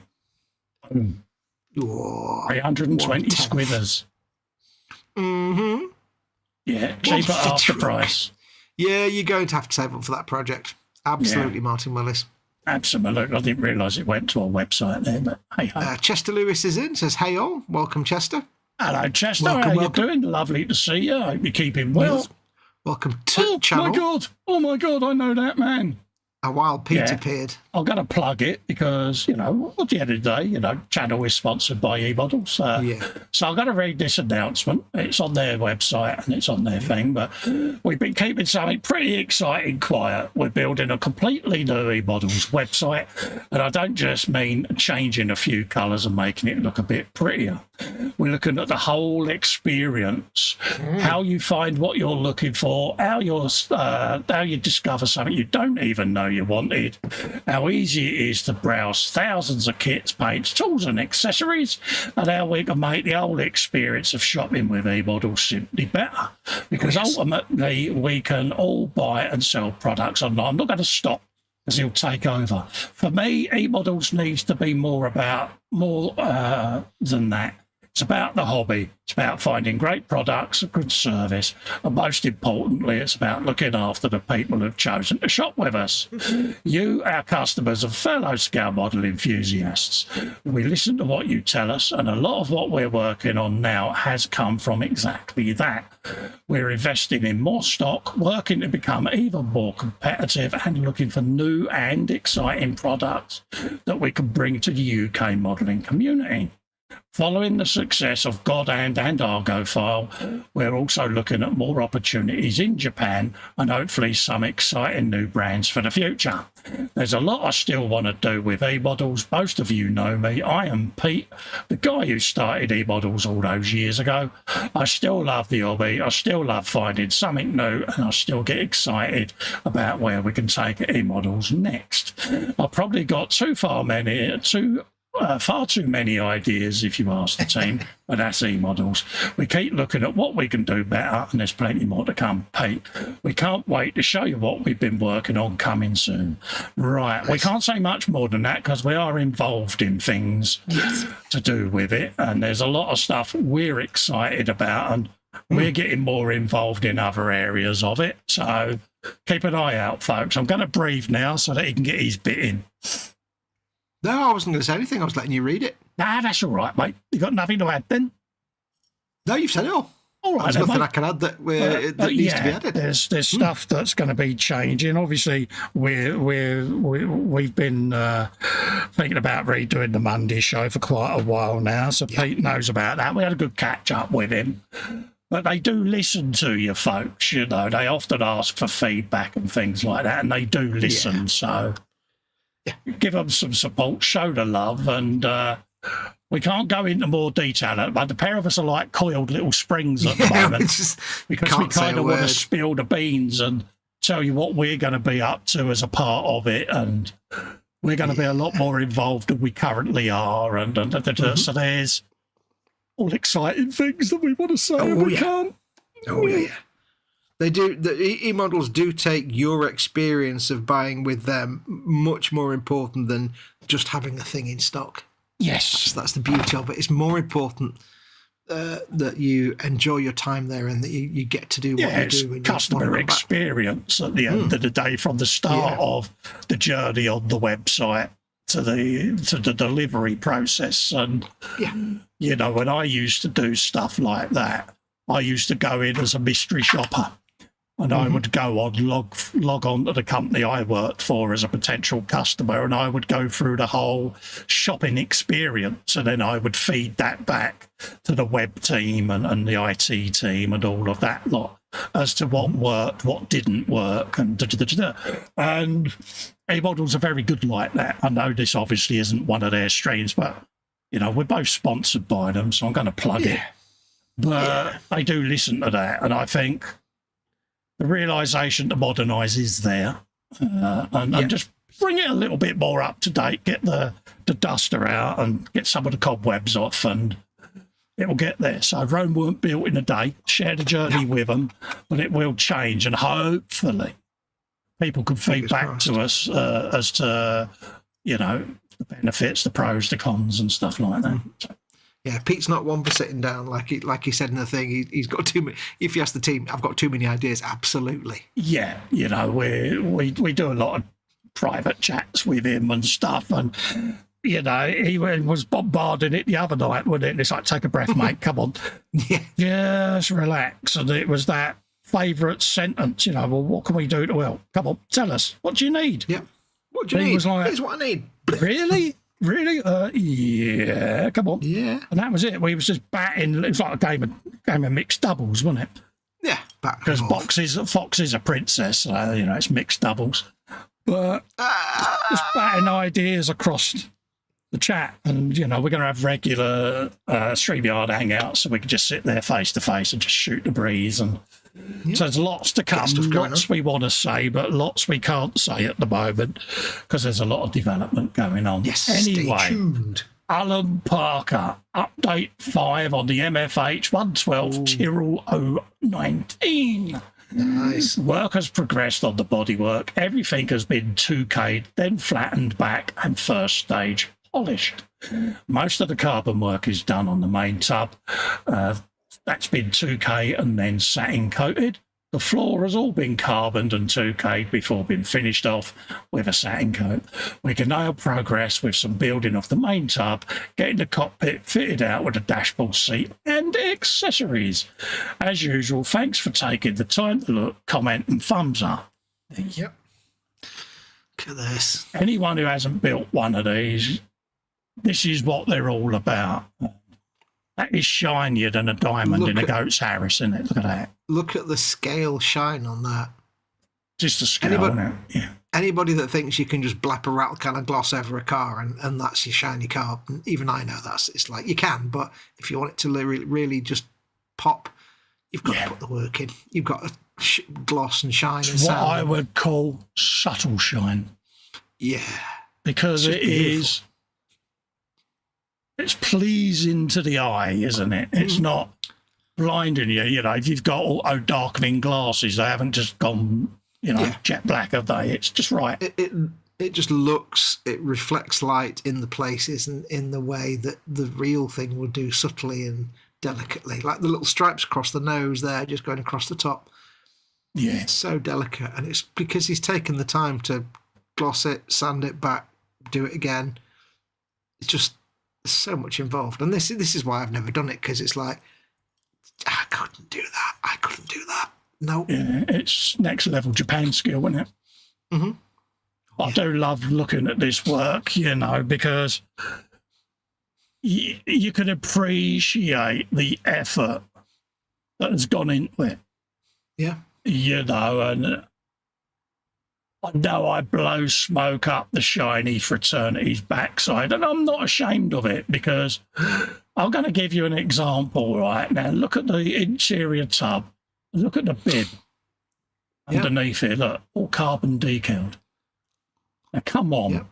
Whoa, 320 squithers. Mm-hmm. Yeah, cheaper after price. Yeah, you're going to have to save up for that project. Absolutely, Martin Willis. Absolutely. I didn't realise it went to a website there, but hey. Chester Lewis is in, says, hey all, welcome Chester. Hello, Chester. How you doing? Lovely to see you. I hope you're keeping well. Yes. Welcome to the channel. Oh my God, I know that man. A wild Pete appeared. I'm going to plug it because, at the end of the day, channel is sponsored by YWOBB. So I'm going to read this announcement. It's on their website and it's on their thing, but we've been keeping something pretty exciting quiet. We're building a completely new YWOBB website, and I don't just mean changing a few colours and making it look a bit prettier. We're looking at the whole experience, how you find what you're looking for, how you discover something you don't even know you wanted, how easy it is to browse thousands of kits, paints, tools and accessories, and how we can make the whole experience of shopping with YWOBB simply better. Because ultimately we can all buy and sell products online. I'm not going to stop because he'll take over. For me, YWOBB needs to be more than that. It's about the hobby. It's about finding great products, a good service, and most importantly, it's about looking after the people who've chosen to shop with us. You, our customers, and fellow scale model enthusiasts. We listen to what you tell us, and a lot of what we're working on now has come from exactly that. We're investing in more stock, working to become even more competitive, and looking for new and exciting products that we can bring to the UK modelling community. Following the success of God and Argo File, we're also looking at more opportunities in Japan and hopefully some exciting new brands for the future. There's a lot I still want to do with e-models. Most of you know me. I am Pete, the guy who started e-models all those years ago. I still love the hobby. I still love finding something new, and I still get excited about where we can take e-models next. I've probably got far too many ideas, if you ask the team, but that's e-models. We keep looking at what we can do better, and there's plenty more to come, Pete. We can't wait to show you what we've been working on coming soon. Right, we can't say much more than that because we are involved in things to do with it, and there's a lot of stuff we're excited about, and we're getting more involved in other areas of it. So keep an eye out, folks. I'm going to breathe now so that he can get his bit in. No, I wasn't going to say anything. I was letting you read it. Nah, that's all right, mate. You got nothing to add then? No, you've said it all. All right, there's then, nothing mate. I can add that needs to be added. There's stuff that's going to be changing. Obviously, we've been thinking about redoing the Monday show for quite a while now, so Pete knows about that. We had a good catch up with him. But they do listen to you, folks. You know, they often ask for feedback and things like that, and they do listen. So give them some support, show the love, and we can't go into more detail. But the pair of us are like coiled little springs at the moment because we kind of want to spill the beans and tell you what we're going to be up to as a part of it, and we're going to be a lot more involved than we currently are. So there's all exciting things that we want to say and we can't. Oh yeah. They do. The e-models do take your experience of buying with them much more important than just having a thing in stock. Yes, that's the beauty of it. It's more important that you enjoy your time there and that you get to do what you do. It's customer experience at the end of the day, from the start of the journey on the website to the delivery process. And you know, when I used to do stuff like that, I used to go in as a mystery shopper. And I would go on, log on to the company I worked for as a potential customer, and I would go through the whole shopping experience, and then I would feed that back to the web team and the IT team and all of that lot as to what worked, what didn't work, and And e-models are very good like that. I know this obviously isn't one of their streams, but, you know, we're both sponsored by them, so I'm going to plug it. But they do listen to that, and I think the realisation to modernise is there, and just bring it a little bit more up to date, get the duster out and get some of the cobwebs off, and it will get there. So Rome weren't built in a day. Share the journey with them, but it will change, and hopefully people can feed back to us as to, you know, the benefits, the pros, the cons and stuff like that. So, yeah, Pete's not one for sitting down, like he said in the thing. He's got too many. If you ask the team, I've got too many ideas. Absolutely. Yeah, you know, we do a lot of private chats with him and stuff, and you know, he was bombarding it the other night, wasn't it? And it's like, take a breath, mate. Come on, just relax. And it was that favourite sentence, you know. Well, what can we do to help? Come on, tell us. What do you need? Yeah. What do you need? Was like, here's what I need. Really? Really? Yeah, come on. Yeah. And that was it. We was just batting. It was like a game of mixed doubles, wasn't it? Yeah. Because Fox is a princess, so, you know, it's mixed doubles. But just batting ideas across the chat. And, you know, we're going to have regular StreamYard hangouts, so we can just sit there face to face and just shoot the breeze. And so there's lots to come, lots we want to say, but lots we can't say at the moment because there's a lot of development going on. Yes, anyway, stay tuned. Alan Parker, update 5 on the MFH 112 Tyrrell 019. Nice. Work has progressed on the bodywork. Everything has been 2K'd, then flattened back and first stage polished. Most of the carbon work is done on the main tub. That's been 2K and then satin coated. The floor has all been carboned and 2K'd before being finished off with a satin coat. We can now progress with some building of the main tub, getting the cockpit fitted out with a dashboard seat and accessories. As usual, thanks for taking the time to look, comment and thumbs up. Yep. Look at this. Anyone who hasn't built one of these, this is what they're all about. That is shinier than a diamond in a goat's hair, isn't it? Look at that. Look at the scale shine on that. Just a scale, isn't it? Yeah. Anybody that thinks you can just blap a rattle can of gloss over a car and that's your shiny car, even I know it's like you can, but if you want it to really just pop, you've got to put the work in. You've got to gloss and shine. It's what I would call subtle shine. Yeah. Because it's pleasing to the eye, isn't it? It's not blinding you. You know, if you've got auto darkening glasses, they haven't just gone, jet black, have they? It's just right. It just looks, it reflects light in the places and in the way that the real thing would do, subtly and delicately, like the little stripes across the nose there, just going across the top. Yeah. It's so delicate, and it's because he's taken the time to gloss it, sand it back, do it again. It's just so much involved, and this is why I've never done it, because it's like I couldn't do that. No. Yeah, it's next level Japan skill, isn't it? Mm-hmm. I do love looking at this work, because you can appreciate the effort that has gone into it. Yeah. And I know I blow smoke up the shiny fraternity's backside, and I'm not ashamed of it, because I'm going to give you an example right now. Look at the interior tub. Look at the bib underneath it. Look, all carbon decaled. Now, come on. Yep.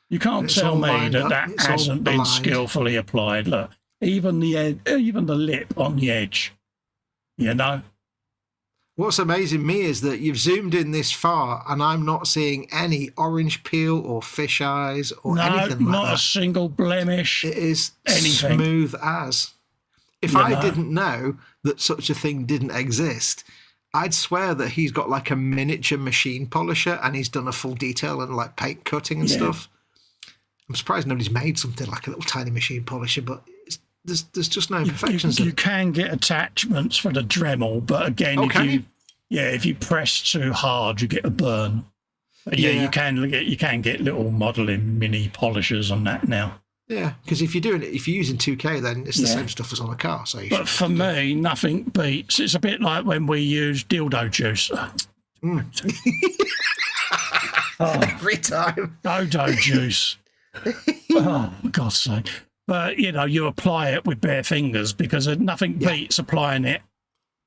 You can't tell me that hasn't been skillfully applied. Look, even the lip on the edge, What's amazing me is that you've zoomed in this far and I'm not seeing any orange peel or fish eyes or anything like that. No, not a single blemish. It is smooth as. If I didn't know that such a thing didn't exist, I'd swear that he's got like a miniature machine polisher and he's done a full detail and like paint cutting and stuff. I'm surprised nobody's made something like a little tiny machine polisher, but there's just no imperfections. You can get attachments for the Dremel, but again, if you press too hard, you get a burn. But you can get little modelling mini polishers on that now. Yeah, because if you're using 2K, then it's the same stuff as on a car. So but for me, nothing beats. It's a bit like when we use dildo juice. Every time. Dildo juice. Oh, for God's sake. But, you apply it with bare fingers, because nothing beats applying it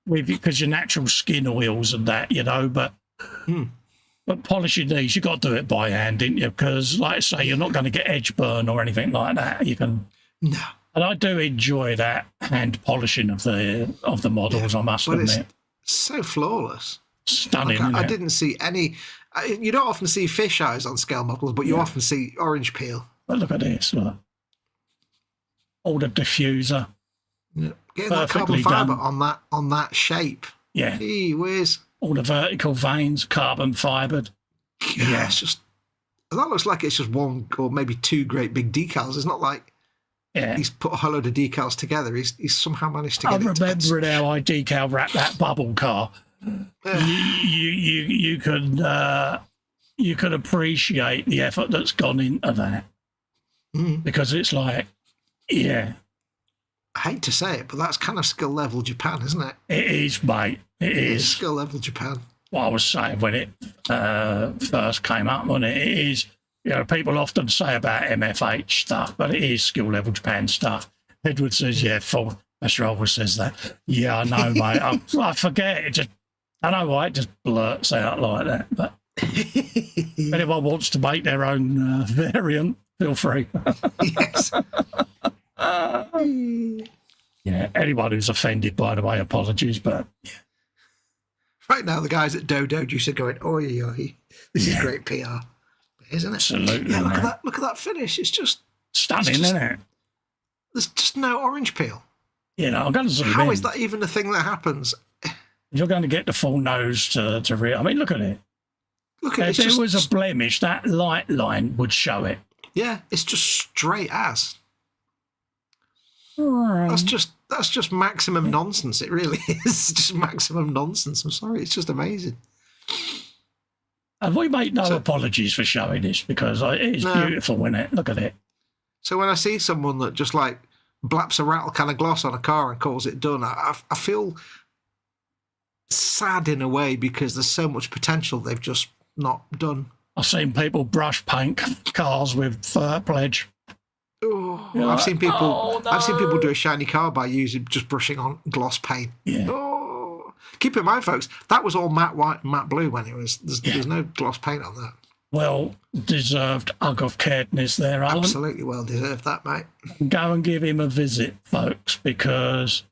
because your natural skin oils and that, but polishing these, you've got to do it by hand, didn't you? Because, like I say, you're not going to get edge burn or anything like that. You can. No. And I do enjoy that hand polishing of the models, I must admit. It's so flawless. Stunning, I didn't see any. You don't often see fish eyes on scale models, but you often see orange peel. But look at this. Look. All the diffuser. Yeah. Getting that carbon fibre on that shape. Yeah. Gee whiz. All the vertical veins, carbon fibred. Yeah, it's just that looks like it's just one or maybe two great big decals. It's not like he's put a whole load of decals together. He's somehow managed to get it. I remember how I decal wrapped that bubble car. You could appreciate the effort that's gone into that, because it's like, I hate to say it, but that's kind of skill level Japan, isn't it? It is, mate. It is skill level Japan. What I was saying when it first came up, when it is, people often say about MFH stuff, but it is skill level Japan stuff. Edward says, Mr. always says that. Yeah, I know, mate. I forget it. I don't know why it just blurts out like that. But if anyone wants to make their own variant, feel free. Yes. Anyone who's offended, by the way, apologies. But right now, the guys at Dodo Juice are going, oi, this is great PR, isn't it? Absolutely. Yeah, look at that finish. It's just stunning, isn't it? There's just no orange peel. I'm going to zoom in. How is that even a thing that happens? You're going to get the full nose to real. I mean, look at it. Look at it. If there was a blemish, that light line would show it. Yeah, it's just straight as. That's just maximum nonsense. It really is. It's just maximum nonsense. I'm sorry. It's just amazing. And we make no apologies for showing this, because it is beautiful, isn't it? Look at it. So when I see someone that just like blaps a rattle can of gloss on a car and calls it done, I feel sad in a way because there's so much potential they've just not done. I've seen people brush paint cars with fur pledge. Oh, You're I've like, seen people. "Oh, no." I've seen people do a shiny car by using just brushing on gloss paint. Yeah. Oh, keep in mind, folks, that was all matte white, matte blue when it was. There's no gloss paint on that. Well deserved hug of caredness there, Alan. Absolutely well deserved that, mate. Go and give him a visit, folks, because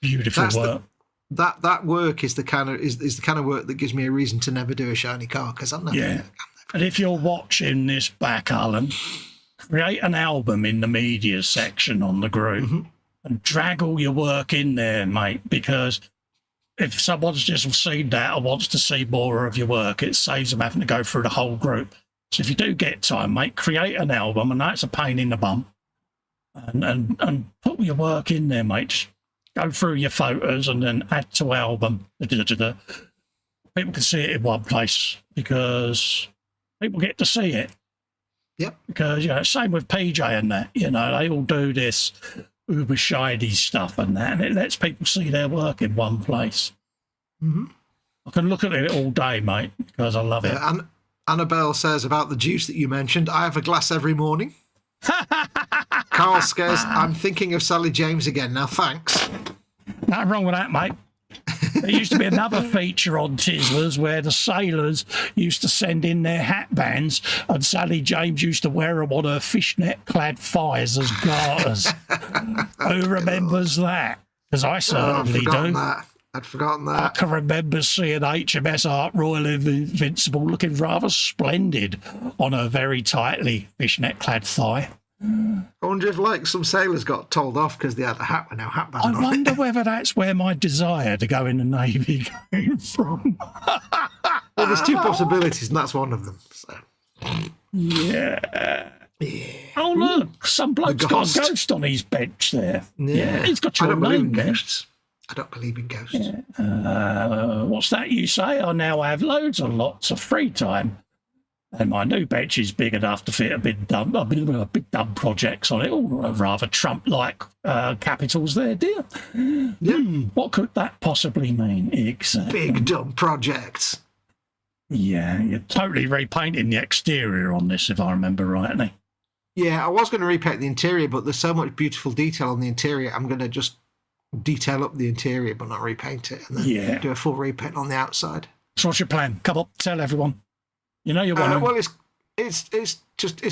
beautiful work. That work is the kind of work that gives me a reason to never do a shiny car because I'm never. Yeah. And if you're watching this back, Alan, create an album in the media section on the group and drag all your work in there, mate, because if someone's just seen that or wants to see more of your work, it saves them having to go through the whole group. So if you do get time, mate, create an album, and that's a pain in the bum, and put your work in there, mate. Just go through your photos and then add to album. People can see it in one place because people get to see it. Yep. Because, same with PJ and that, they all do this uber shiny stuff and that, and it lets people see their work in one place. I can look at it all day, mate, because I love it. And Annabelle says about the juice that you mentioned, I have a glass every morning. Carl says, I'm thinking of Sally James again now, thanks. Nothing wrong with that, mate. There used to be another feature on Tizzlers where the sailors used to send in their hat bands and Sally James used to wear them on her fishnet-clad thighs as garters. Who remembers that? Because I certainly do. I'd forgotten that. I can remember seeing HMS Art Royal Invincible looking rather splendid on a very tightly fishnet-clad thigh. I wonder if some sailors got told off because they had a hat with no hat band on I wonder whether that's where my desire to go in the Navy came from. Well, there's two possibilities, and that's one of them. So. Yeah. Oh, look, some bloke's got a ghost on his bench there. Yeah, he's got your name there. I don't believe in ghosts. Yeah. What's that you say? I now have loads and lots of free time. And my new bench is big enough to fit a big dumb projects on it, all rather Trump-like capitals there, dear. Yeah. What could that possibly mean? Exactly. Big dumb projects. Yeah, you're totally repainting the exterior on this, if I remember rightly. Yeah, I was going to repaint the interior, but there's so much beautiful detail on the interior, I'm going to just detail up the interior but not repaint it, and then do a full repaint on the outside. So what's your plan? Come on, tell everyone. You know you want to. Well, it's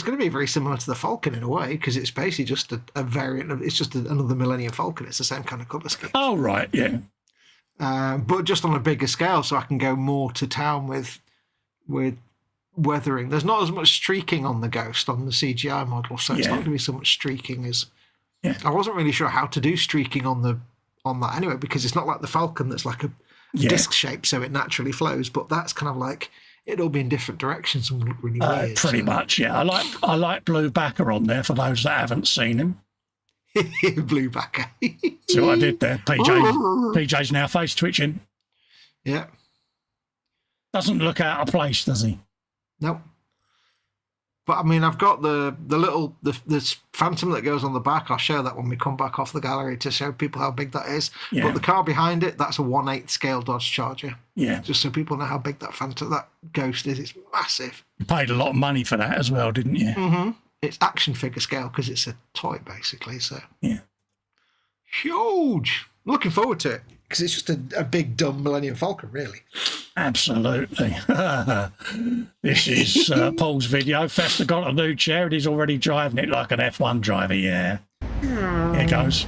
going to be very similar to the Falcon in a way because it's basically just a variant of. It's just another Millennium Falcon. It's the same kind of colour scheme. Oh right, yeah. But just on a bigger scale, so I can go more to town with weathering. There's not as much streaking on the Ghost on the CGI model, so it's not going to be so much streaking as. Yeah. I wasn't really sure how to do streaking on that anyway because it's not like the Falcon that's like a disc shape, so it naturally flows. But that's kind of like. It'll be in different directions and look really weird. Pretty much, yeah. I like Blue Backer on there for those that haven't seen him. Blue Backer. See what I did there? PJ's now face twitching. Yeah. Doesn't look out of place, does he? Nope. But I mean, I've got the Phantom that goes on the back. I'll show that when we come back off the gallery to show people how big that is. Yeah. But the car behind it, that's a 1/8 scale Dodge Charger. Yeah. Just so people know how big that Phantom, that Ghost is. It's massive. You paid a lot of money for that as well, didn't you? Mm-hmm. It's action figure scale because it's a toy basically. So yeah, huge. I'm looking forward to it because it's just a big dumb Millennium Falcon, really. Absolutely. This is Paul's video. Festa got a new chair and he's already driving it like an F1 driver. Yeah. Here it goes.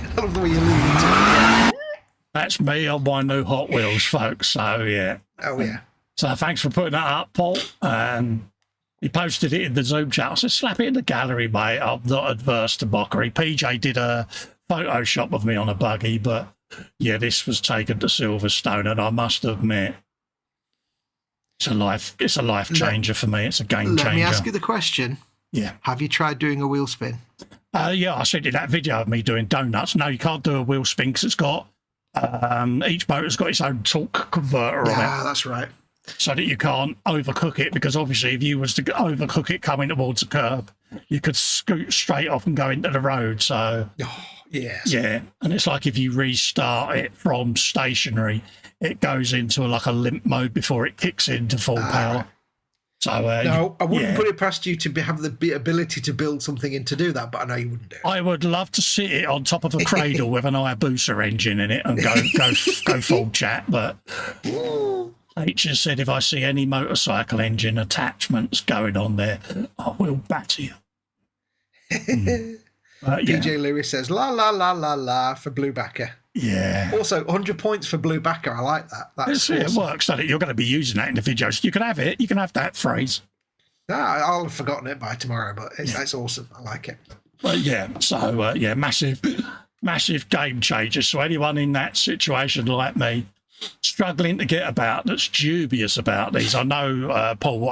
I love the way you're leaning to it. That's me on my new Hot Wheels, folks. So, yeah. Oh, yeah. So, thanks for putting that up, Paul. He posted it in the Zoom chat. I said, slap it in the gallery, mate. I'm not adverse to mockery. PJ did a Photoshop of me on a buggy, but, yeah, this was taken to Silverstone, and I must admit, it's a life changer for me. It's a game changer. Let me ask you the question. Yeah. Have you tried doing a wheel spin? Yeah, I sent you that video of me doing donuts. No, you can't do a wheel spin because it's got each motor's got its own torque converter on it. Yeah, that's right. So that you can't overcook it, because obviously if you was to overcook it coming towards the curb, you could scoot straight off and go into the road. So Yes. yeah, and it's like if you restart it from stationary, it goes into like a limp mode before it kicks into full power. So no, I wouldn't put it past you to have the ability to build something in to do that, but I know you wouldn't do it. I would love to sit it on top of a cradle with an Hayabusa engine in it and go full chat, but H has said if I see any motorcycle engine attachments going on there, I will batter you. DJ Lewis says, la, la, la, la, la, for Blue Backer. Yeah. Also, 100 points for Blue Backer. I like that. That's awesome. It works, doesn't it? You're going to be using that in the videos. You can have it. You can have that phrase. I'll have forgotten it by tomorrow, but it's awesome. I like it. But yeah, so massive game changer. So anyone in that situation like me, struggling to get about, that's dubious about these. I know Paul,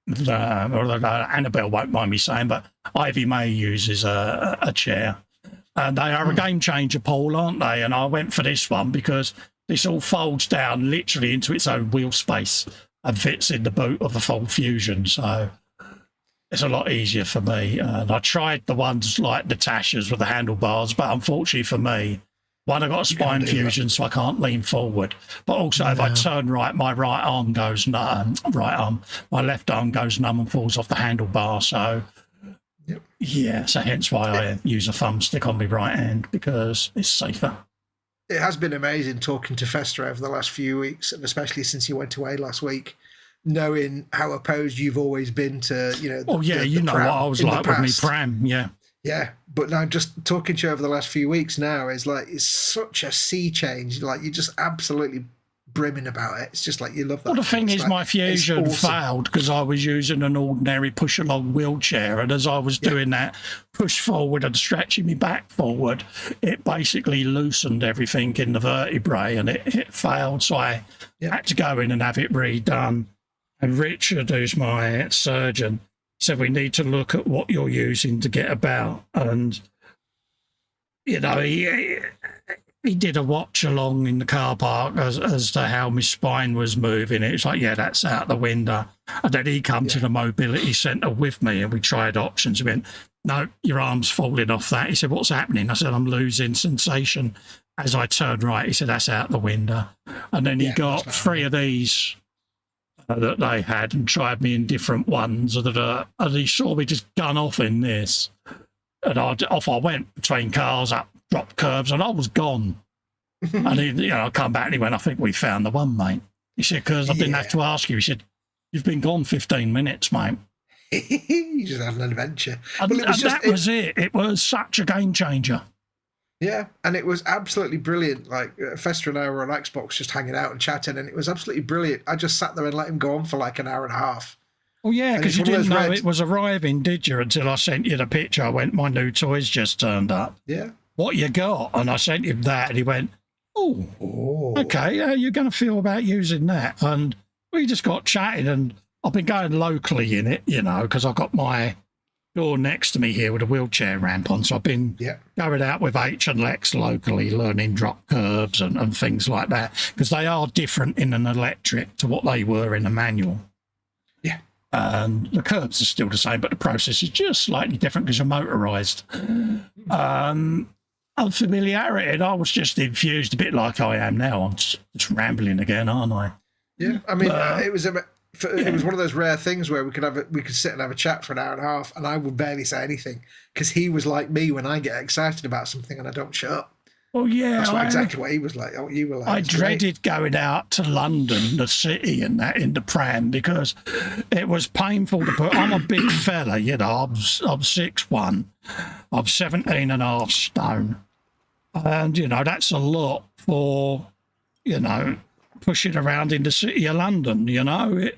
Annabelle won't mind me saying, but Ivy May uses a chair. And they are a game changer, Paul, aren't they? And I went for this one because this all folds down literally into its own wheel space and fits in the boot of a full Fusion. So it's a lot easier for me. And I tried the ones like Natasha's with the handlebars, but unfortunately for me, one, I got a spine fusion, so I can't lean forward. But also, if I turn right, my right arm goes numb. My left arm goes numb and falls off the handlebar. So, yeah, so hence why I use a thumbstick on my right hand, because it's safer. It has been amazing talking to Festa over the last few weeks, and especially since you went away last week, knowing how opposed you've always been to, you know what I was like with me pram, Yeah, but now just talking to you over the last few weeks now is like, it's such a sea change. Like, you're just absolutely brimming about it. It's just like, you love that. Well, the thing is, my Fusion failed because I was using an ordinary push-along wheelchair, and as I was doing that push forward and stretching me back forward, it basically loosened everything in the vertebrae, and it failed. So I had to go in and have it redone. And Richard, who's my surgeon, said we need to look at what you're using to get about. And, he did a watch along in the car park as to how my spine was moving. It's like, that's out the window. And then he come to the mobility centre with me and we tried options. He went, no, your arm's falling off that. He said, what's happening? I said, I'm losing sensation as I turn right. He said, that's out the window. And then he got 3 of these that they had and tried me in different ones, and he saw me just gun off in this, and off I went between cars, up dropped curbs, and I was gone. And I come back and he went, I think we found the one, mate. He said, because I didn't have to ask you. He said, you've been gone 15 minutes, mate. You just had an adventure. And that was it. It was such a game changer. Yeah, and it was absolutely brilliant. Like, Festa and I were on Xbox just hanging out and chatting, and it was absolutely brilliant. I just sat there and let him go on for like an hour and a half. Well, yeah, because you didn't know it was arriving, did you? Until I sent you the picture. I went, my new toys just turned up. Yeah. What you got? And I sent him that, and he went, okay, how are you going to feel about using that? And we just got chatting, and I've been going locally in it, because I've got my door next to me here with a wheelchair ramp on. So I've been going out with H and Lex locally, learning drop curbs and things like that, because they are different in an electric to what they were in a manual. Yeah. And the curbs are still the same, but the process is just slightly different because you're motorised. Unfamiliarity, and I was just infused a bit like I am now. I'm just rambling again, aren't I? Yeah, I mean, it was one of those rare things where we could sit and have a chat for an hour and a half, and I would barely say anything because he was like me when I get excited about something and I don't shut up. Well, yeah, that's exactly what he was like. Oh, you were like. I dreaded going out to London, the city, and that in the pram because it was painful to put. I'm a big fella, I'm 6'1", I'm 17.5 stone, and that's a lot for pushing around in the city of London. It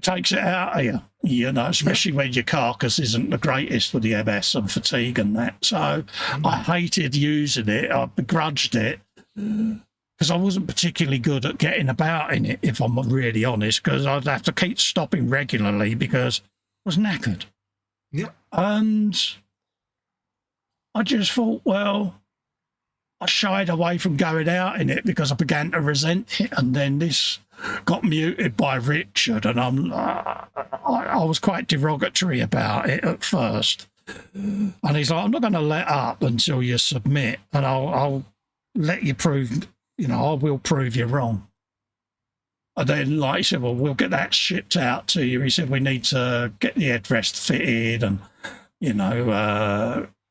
takes it out of you, especially when your carcass isn't the greatest with the MS and fatigue and that. So I hated using it. I begrudged it because I wasn't particularly good at getting about in it, if I'm really honest, because I'd have to keep stopping regularly because I was knackered. Yeah. And I just thought, well, I shied away from going out in it because I began to resent it, and then this got muted by Richard, and I was quite derogatory about it at first. And he's like, I'm not going to let up until you submit, and I'll let you prove, I will prove you wrong. And then, like he said, well, we'll get that shipped out to you. He said, we need to get the headrest fitted and,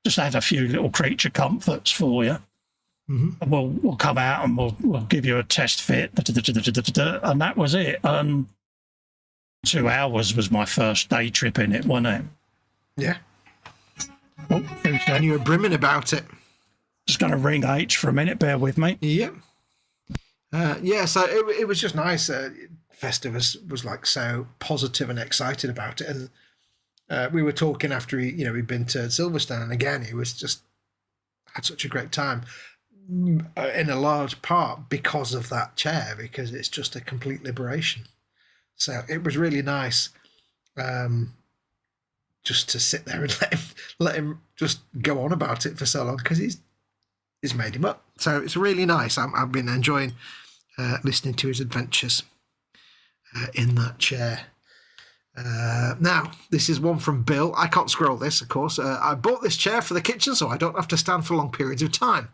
just add a few little creature comforts for you. Mm-hmm. And we'll come out and we'll give you a test fit. And that was it. 2 hours was my first day trip in it, wasn't it? Yeah. Oh, and you were brimming about it. Just going to ring H for a minute. Bear with me. Yep. So it was just nice. Festa was like so positive and excited about it, and we were talking after we'd been to Silverstone, and again he was just had such a great time, in a large part because of that chair, because it's just a complete liberation. So it was really nice, just to sit there and let him just go on about it for so long, because he's made him up. So it's really nice. I've been enjoying listening to his adventures in that chair. Now, this is one from Bill. I can't scroll this, of course. I bought this chair for the kitchen so I don't have to stand for long periods of time.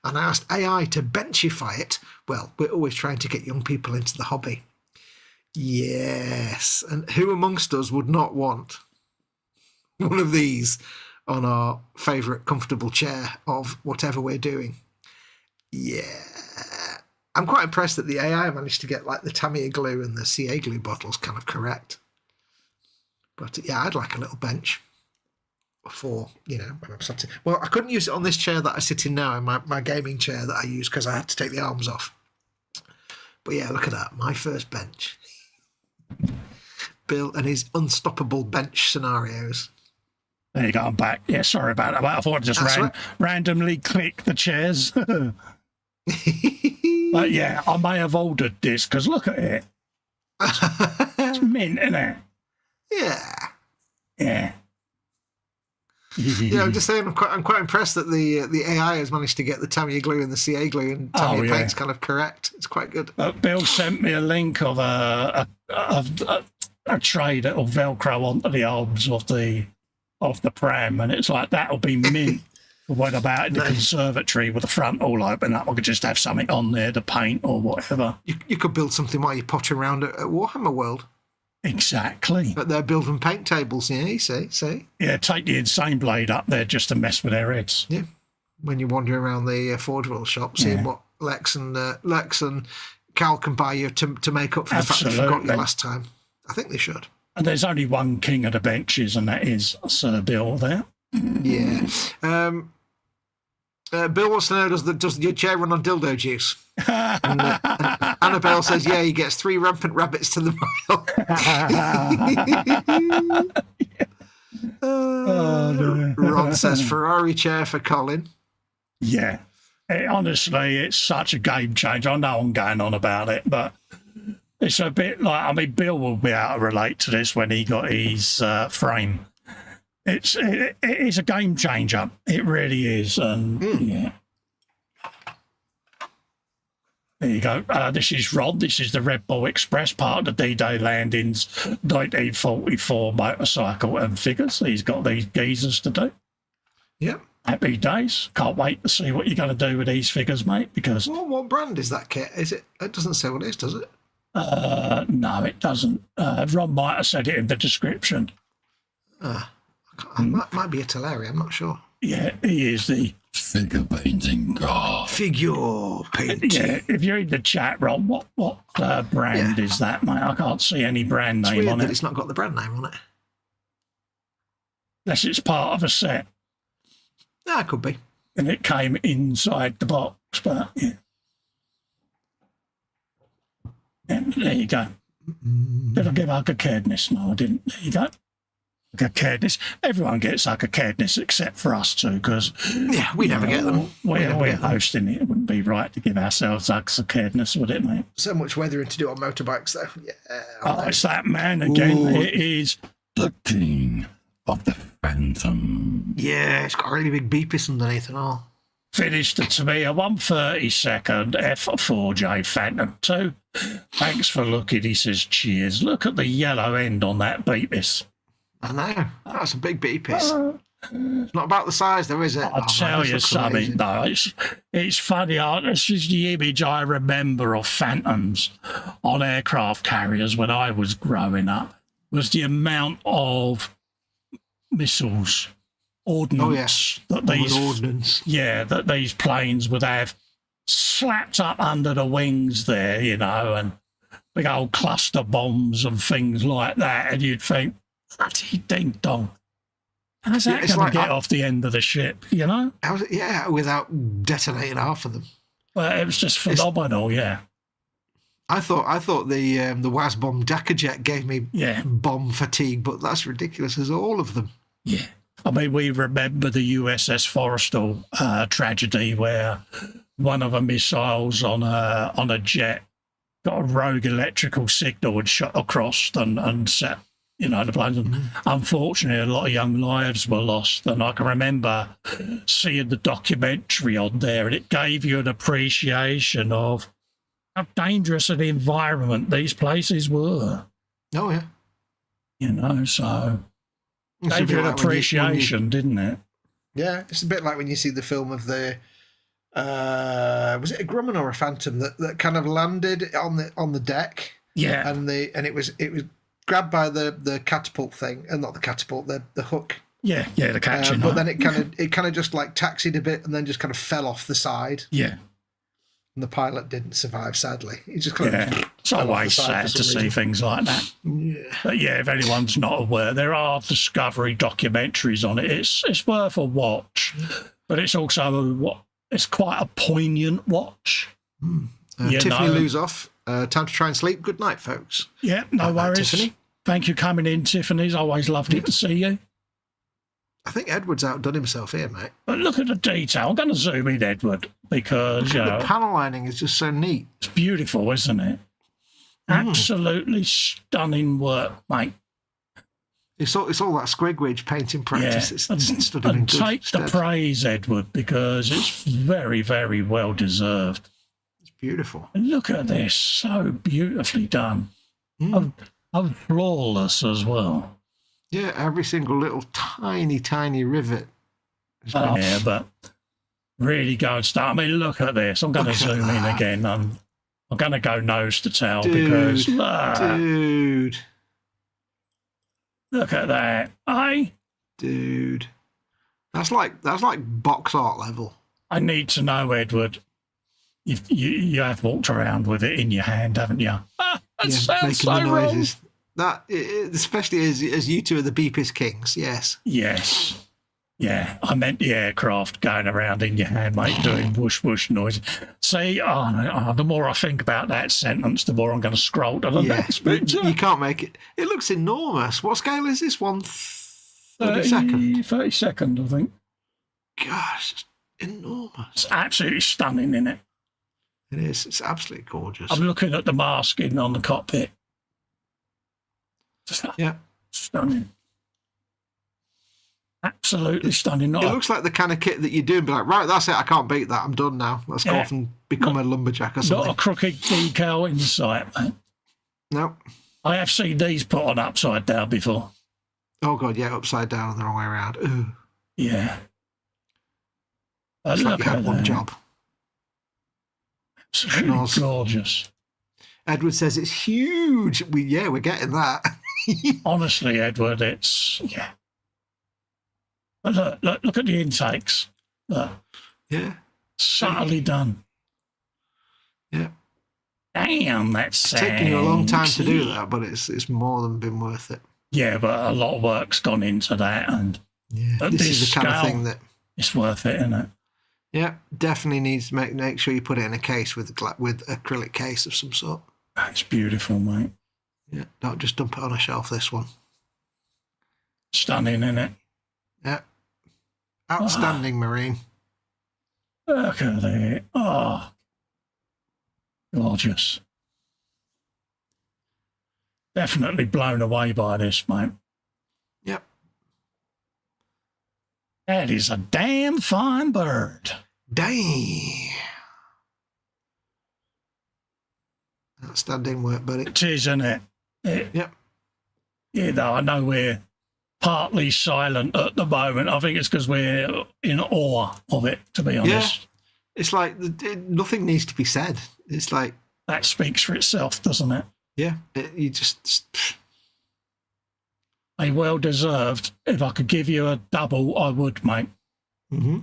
And I asked AI to benchify it. Well, we're always trying to get young people into the hobby. Yes. And who amongst us would not want one of these on our favourite comfortable chair of whatever we're doing? Yeah. I'm quite impressed that the AI managed to get like the Tamiya glue and the CA glue bottles kind of correct. But yeah, I'd like a little bench for, when I'm sitting. Well, I couldn't use it on this chair that I sit in now, in my gaming chair that I use, because I had to take the arms off. But yeah, look at that. My first bench. Bill and his unstoppable bench scenarios. There you go, I'm back. Yeah, sorry about that. I thought I'd just randomly click the chairs. But yeah, I may have ordered this because look at it. It's mint, isn't it? Yeah. Yeah. Yeah, I'm just saying, I'm quite impressed that the AI has managed to get the Tamiya glue and the CA glue and Tamiya paints kind of correct. It's quite good. Bill sent me a link of a tray that will Velcro onto the arms of the pram, and it's like that'll be mint. What about in the conservatory with the front all open up? I could just have something on there to paint or whatever. You could build something while you potter around at Warhammer World. Exactly. But they're building paint tables, yeah, you see? Yeah, take the Insane Blade up there just to mess with their heads. Yeah. When you're wandering around the Forge World shop, seeing what Lex and Cal can buy you to make up for the fact they forgot you last time. I think they should. And there's only one king of the benches, and that is Sir Bill there. Yeah. Bill wants to know, does your chair run on dildo juice? And Annabelle says, yeah, he gets 3 rampant rabbits to the mile. Ron says, Ferrari chair for Colin. Yeah. Honestly, it's such a game changer. I know I'm going on about it, but it's a bit like, Bill will be able to relate to this when he got his frame. It's a game changer. It really is. And yeah. There you go. This is Rod. This is the Red Bull Express, part of the D-Day Landings 1944 motorcycle and figures. He's got these geezers to do. Yep. Happy days. Can't wait to see what you're going to do with these figures, mate, because... What brand is that kit? Is it? It doesn't say what it is, does it? No, it doesn't. Ron might have said it in the description. Might be a Teleri, I'm not sure. Yeah, he is the figure painting god. Figure painting. Yeah, if you're in the chat, Ron, what brand is that, mate? I can't see any brand name weird on that it. It's not got the brand name on it. Unless it's part of a set. That could be. And it came inside the box, but yeah. There you go. Did I give Ugga Caredness? No, I didn't. There you go. Ugga Caredness. Everyone gets Ugga Caredness except for us two, because we never get them. We're hosting it. It wouldn't be right to give ourselves Ugga Caredness, would it, mate? So much weathering to do on motorbikes, though. Yeah. It's that man again. Ooh. It is the king of the Phantom. Yeah, it's got a really big beepis underneath and all. Finished to me a 132nd F4J Phantom 2. Thanks for looking, he says, cheers. Look at the yellow end on that beepis. I know. That's a big beepis. It's not about the size though, is it? I'll tell you something, though. It's funny. This is the image I remember of Phantoms on aircraft carriers when I was growing up, was the amount of missiles, ordnance, that these planes would have slapped up under the wings there, you know, and big old cluster bombs and things like that. And you'd think, bloody ding dong. How's that going to get off the end of the ship, you know? Without detonating half of them. Well, it was just phenomenal, yeah. I thought the WASB Dakar jet gave me bomb fatigue, but that's ridiculous as all of them. Yeah. I mean, we remember the USS Forrestal tragedy where one of the missiles on a jet got a rogue electrical signal and shot across and set, you know, the plane. Unfortunately, a lot of young lives were lost. And I can remember seeing the documentary on there, and it gave you an appreciation of how dangerous an environment these places were. Oh, yeah. You know, so gave you an appreciation, didn't it? Yeah, it's a bit like when you see the film of the, was it a Grumman or a Phantom that kind of landed on the deck? Yeah. And it was grabbed by the catapult thing, and not the catapult, the hook. Yeah, the catching. But then it kind of just like taxied a bit and then just kind of fell off the side. Yeah. And the pilot didn't survive, sadly. He just kind of it's always sad to see things like that. Yeah. But yeah, if anyone's not aware, there are Discovery documentaries on it. It's worth a watch, but it's also it's quite a poignant watch. Tiffany lose off. Time to try and sleep. Good night, folks. Yeah, no worries. Tiffany. Thank you for coming in, Tiffany's. Always lovely to see you. I think Edward's outdone himself here, mate. But look at the detail. I'm going to zoom in, Edward, because the panel lining is just so neat. It's beautiful, isn't it? Absolutely stunning work, mate. It's all that squigwidge painting practice. Yeah. It's stood in good take stead. the praise, Edward, because it's very, very well deserved. It's beautiful. And look at this, so beautifully done. And flawless as well. Yeah, every single little tiny rivet. Yeah, but really good stuff. I mean, look at this. I'm going to zoom in again. I'm going to go nose to tail because dude, look at that, dude. That's like box art level. I need to know, Edward. You have walked around with it in your hand, haven't you? That sounds so wrong. That, especially as you two are the beepist kings, yes. Yes. Yeah, I meant the aircraft going around in your hand, mate, doing whoosh whoosh noise. See, the more I think about that sentence, the more I'm going to scroll to the next picture. You can't make it. It looks enormous. What scale is this one? 32nd? 32nd, I think. Gosh, it's enormous. It's absolutely stunning, isn't it? It is. It's absolutely gorgeous. I'm looking at the masking on the cockpit. Yeah. Stunning. Absolutely stunning. It looks like the kind of kit that you're doing, but like, right, that's it. I can't beat that. I'm done now. Let's go off and become a lumberjack or something. Not a crooked decal in sight, mate. No. I have seen these put on upside down before. Oh, God, yeah, upside down and the wrong way around. Ooh. Yeah. It's like you had one job. Absolutely gorgeous. Edward says it's huge. We're getting that. Honestly, Edward, it's But look at the intakes. Look. Yeah. Subtly done. Yeah. Damn, that's taken you a long time to do that, but it's more than been worth it. Yeah, but a lot of work's gone into that, and this is the kind of thing that it's worth it, isn't it? Yeah, definitely needs to make sure you put it in a case with acrylic case of some sort. That's beautiful, mate. Yeah, don't just dump it on a shelf. This one, stunning, isn't it? Yeah, outstanding marine. Look at it. Oh, gorgeous. Definitely blown away by this, mate. Yep. That is a damn fine bird. Dang. Outstanding work, buddy. It is, isn't it? Yep. You know, I know we're partly silent at the moment. I think it's because we're in awe of it, to be honest. Yeah. It's like nothing needs to be said. It's like... That speaks for itself, doesn't it? Yeah. You just... A well-deserved. If I could give you a double, I would, mate. Mm-hmm.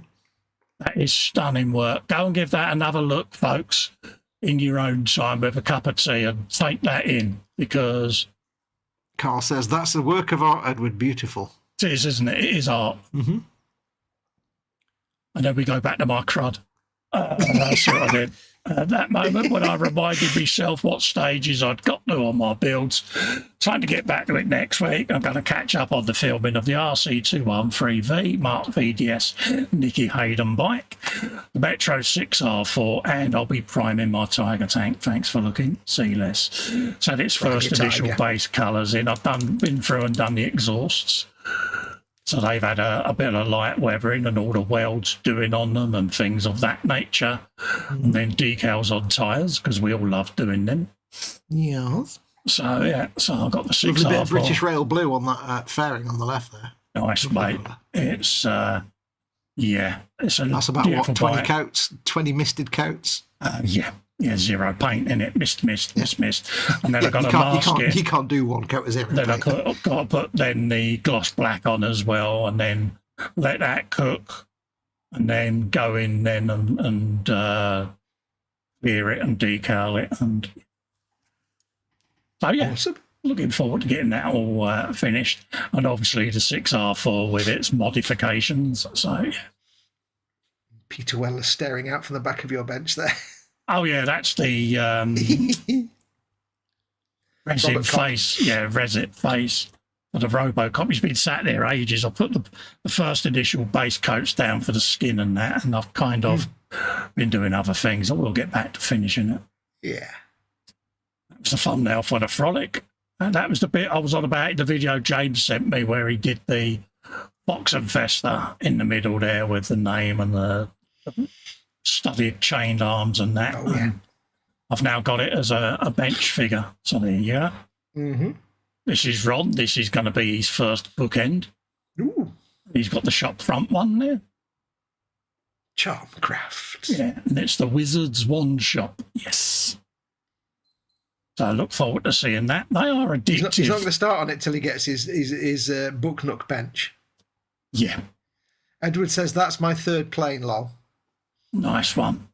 That is stunning work. Go and give that another look, folks, in your own time with a cup of tea and take that in, because... Carl says, that's a work of art, Edward. Beautiful. It is, isn't it? It is art. Mm-hmm. And then we go back to my crud. That's what I did. At that moment when I reminded myself what stages I'd got to on my builds. Time to get back to it next week. I'm going to catch up on the filming of the RC213V Mark VDS Nicky Hayden bike, the Metro 6R4, and I'll be priming my Tiger tank. Thanks for looking. See less. So its first initial base colours in. I've been through and done the exhausts. So they've had a bit of light weathering and all the welds doing on them and things of that nature. And then decals on tyres, because we all love doing them. Yes. So, yeah, so I've got the 6R4. Lovely bit of British Rail blue on that fairing on the left there. Nice, mate. It's, yeah. It's a That's about, what, 20 bike. coats? 20 misted coats? Yeah, zero paint in it. Mist. And then Yeah, I've got to mask it. You can't do one coat of zero Then paint. I've got to put then the gloss black on as well, and then let that cook, and then go in then and clear it and decal it. And so, yeah, Awesome. looking forward to getting that all finished. And obviously the 6R4 with its modifications. So, yeah. Peter Weller staring out from the back of your bench there. Oh, yeah, that's the resin face. Yeah, resin face for the Robocop. He's been sat there ages. I put the first initial base coats down for the skin and that, and I've kind of been doing other things. I will get back to finishing it. Yeah. That was the thumbnail for the Frolic. And that was the bit I was on about in the video James sent me where he did the Foxx and Festa in the middle there with the name and the studied chained arms and that. Oh, yeah. I've now got it as a bench figure. So there you go. Mm-hmm. This is Ron. This is going to be his first bookend. Ooh. He's got the shop front one there. Charmcraft. Yeah, and it's the Wizard's Wand Shop. Yes. So I look forward to seeing that. They are addictive. He's not going to start on it till he gets his book nook bench. Yeah. Edward says, that's my third plane, lol. Nice one.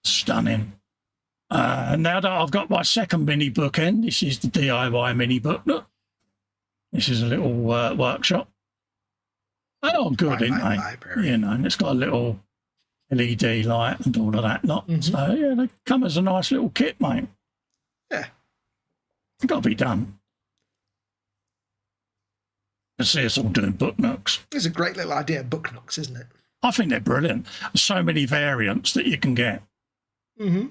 Stunning. Now that I've got my second mini bookend, this is the DIY mini book nook. This is a little workshop. Oh, good, isn't they? Library. You know, and it's got a little LED light and all of that lot. Mm-hmm. So, yeah, they come as a nice little kit, mate. Yeah. Got to be done. To see us all doing book nooks. It's a great little idea, book nooks, isn't it? I think they're brilliant. There's so many variants that you can get. Mm-hmm.